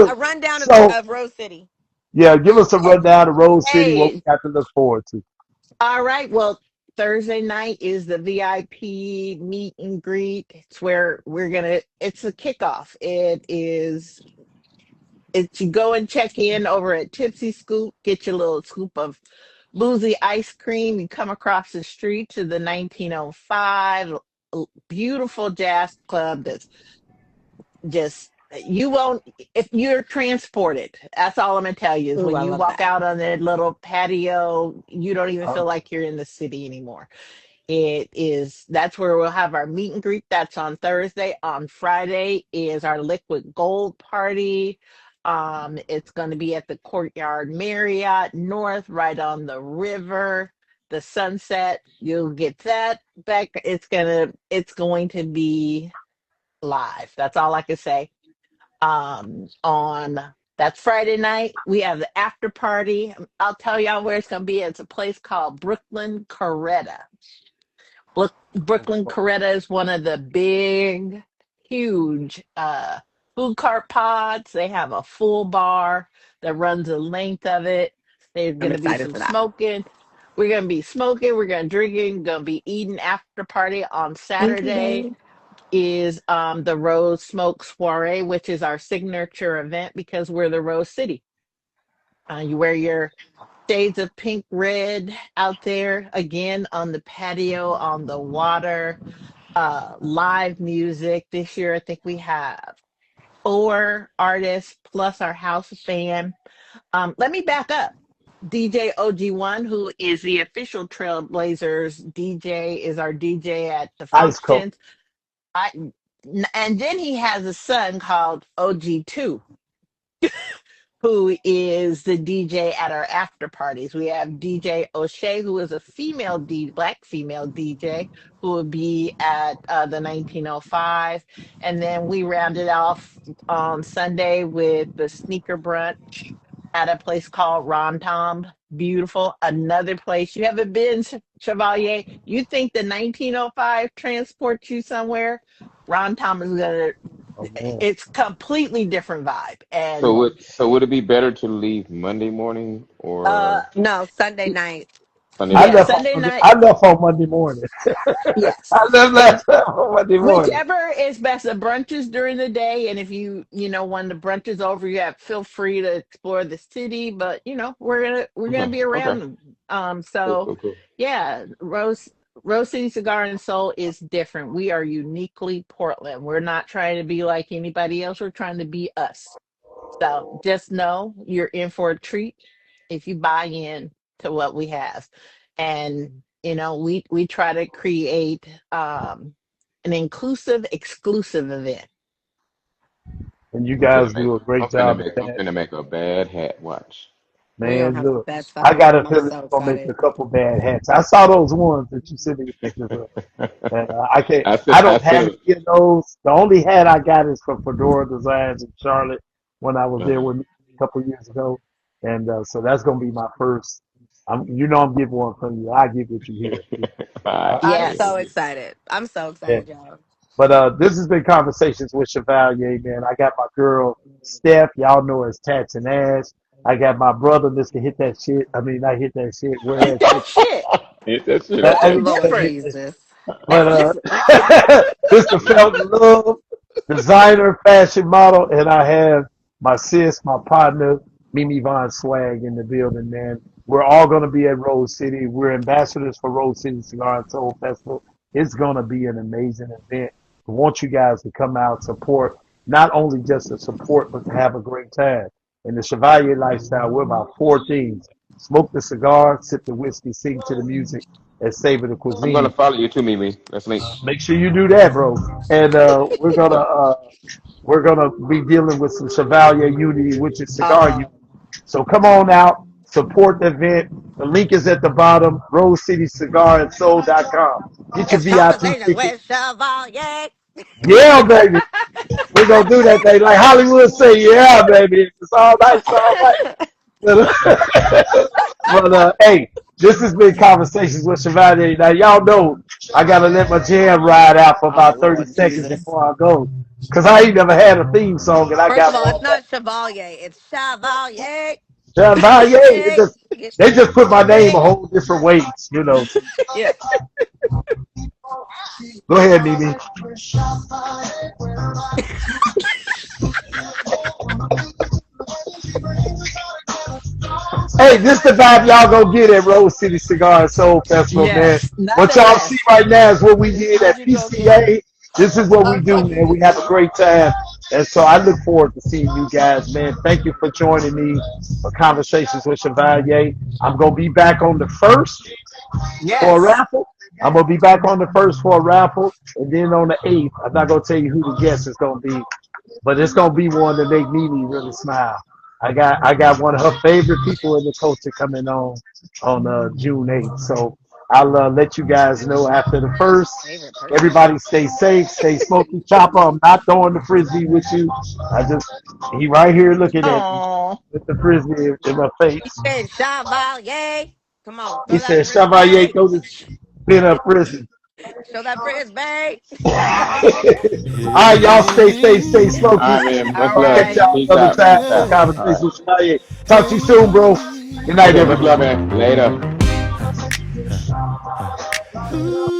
A Look. rundown So of Rose City. yeah, give us a rundown of Rose City. What we Hey, got to look forward to. all right. Well, Thursday night is the VIP meet and greet. It's where it's a kickoff. It's you go and check in over at Tipsy Scoop, get your little scoop of boozy ice cream. You come across the street to the 1905 beautiful jazz club that's just you won't if you're transported. That's all I'm gonna tell you is Ooh, when I you love walk that. out on that little patio, you don't even feel Oh, like you're in the city anymore. That's where we'll have our meet and greet. That's on Thursday. On Friday is our liquid gold party. It's going to be at the Courtyard Marriott North, right on the river, the sunset. You'll get that back. It's going to be live. That's all I can say. On That's Friday night. We have the after party. I'll tell y'all where it's going to be. It's a place called Brooklyn Coretta. Brooklyn Coretta is one of the big, huge food cart pods. They have a full bar that runs the length of it. There's I'm going to be excited some for that. smoking. We're going to be smoking. We're going to drinking. Going to be eating after party on Thank you, Saturday. babe. Is the Rose Smoke Soiree, which is our signature event because we're the Rose City. You wear your shades of pink, red out there again on the patio, on the water, live music. This year, I think we have 4 artists plus our house band. Let me back up. DJ OG1, who is the official Trailblazers DJ, is our DJ at the ice cold. functions. I and then he has a son called OG2, who is the DJ at our after parties. We have DJ O'Shea, who is a black female DJ, who will be at the 1905. And then we rounded off on Sunday with the sneaker brunch at a place called Ron Tom. Beautiful. Another place you haven't been, Chevalier. You think the 1905 transports you somewhere? Ron Tom is gonna. Oh man. It's completely different vibe, So and would it be better to leave Monday morning uh, or No, Sunday night. Sunday I yeah, night? left on Sunday Monday. night. I left on Monday morning. Yes, I left last time on Monday morning. whichever is best. The brunches during the day, and if when the brunch is over, feel free to explore the city. But we're gonna Okay. be Okay. around them. Cool. So Cool. Cool. yeah, Rose City Cigar and Soul is different. We are uniquely Portland. We're not trying to be like anybody else. We're trying to be us. So just know you're in for a treat if you buy in to what we have. And we try to create an inclusive, exclusive event. And you I'm finna guys make do a I'm great finna job make at I'm that. finna make a bad hat. Watch. We're gonna Man, have the look. best I fucking got a time. I'm feeling so you're gonna make a excited. couple bad hats. I saw those ones that you sent me the pictures of. And I can't. I I don't have feel. any of those. The only hat I got is from Fedora Designs in Charlotte when I was there Uh, with me a couple years ago, and so that's gonna be my first. I'm getting one from you. I get what you here. all right. I'm Yeah, so Yes. yeah. excited. I'm so Yeah. excited, y'all. But this has been Conversations with Chevalier, man. I got my girl Steph, y'all know her as Tats and Ash. I got my brother, Mr. Hit That Shit. I mean, not hit that shit, wear Hit that that shit. shit. Hit that shit. Uh, That's Okay. uh, Lord different. hit that- Jesus. But Mr. Felton Love, designer, fashion model, and I have my sis, my partner, Mimi Von Swag in the building, man. We're all going to be at Rose City. We're ambassadors for Rose City Cigar and Soul Festival. It's going to be an amazing event. I want you guys to come out, support, not only just to support, but to have a great time. In the Chevalier lifestyle, we're about four things: smoke the cigar, sip the whiskey, sing to the music, and savor the I'm gonna cuisine. follow you too, Mimi. Let's link. Make sure you do that, bro. And we're gonna be dealing with some Chevalier Unity, which is cigar Awesome. unity. So come on out, support the event. The link is at the bottom, RoseCityCigarAndSoul.com. Get your It's VIP conversations ticket. with Chevalier. Yeah, baby. We're gonna do that thing. Like Hollywood say, yeah, baby. It's all right, it's all right. But hey, this has been Conversations with Chevalier. Now y'all know I gotta let my jam ride out for Oh about 30 Lord seconds Jesus. before I go. Cause I ain't never had a theme song and I First of got all, it's all that. not Chevalier, it's Chevalier. Chevalier, Yay. they just put my name a Yay. whole different ways, you know. Yeah. Go ahead, Mimi. Hey, this the vibe y'all gonna get at Rose City Cigar and Soul Festival, man. Yes, What nothing y'all see less. right now is what we did at PCA. This is what we do, man. We have a great time. And so I look forward to seeing you guys, man. Thank you for joining me for Conversations with Chevalier. I'm gonna be back on the first for a Yes. raffle. I'm gonna be back on the first for a raffle, and then on the 8th, I'm not gonna tell you who the guest is gonna be, but it's gonna be one to make Mimi really smile. I got one of her favorite people in the culture coming on June 8th. So I'll let you guys know after the first. Favorite person. Everybody stay safe, stay smoky chopper. I'm not throwing the frisbee with you. I just he right here looking at me Oh. with the frisbee in my He face. said Chevalier. Come on, He throw that said, Chevalier, frisbee. throw this pin up frisbee. Show that frisbee. All right, y'all stay safe, stay All smoky. right, man. All Much I'll love. catch right. y'all Peace another out. time Peace for out. All right. Conversations. Talk to you soon, bro. Good night, Okay. Much love, everybody. man. Later. Ooh.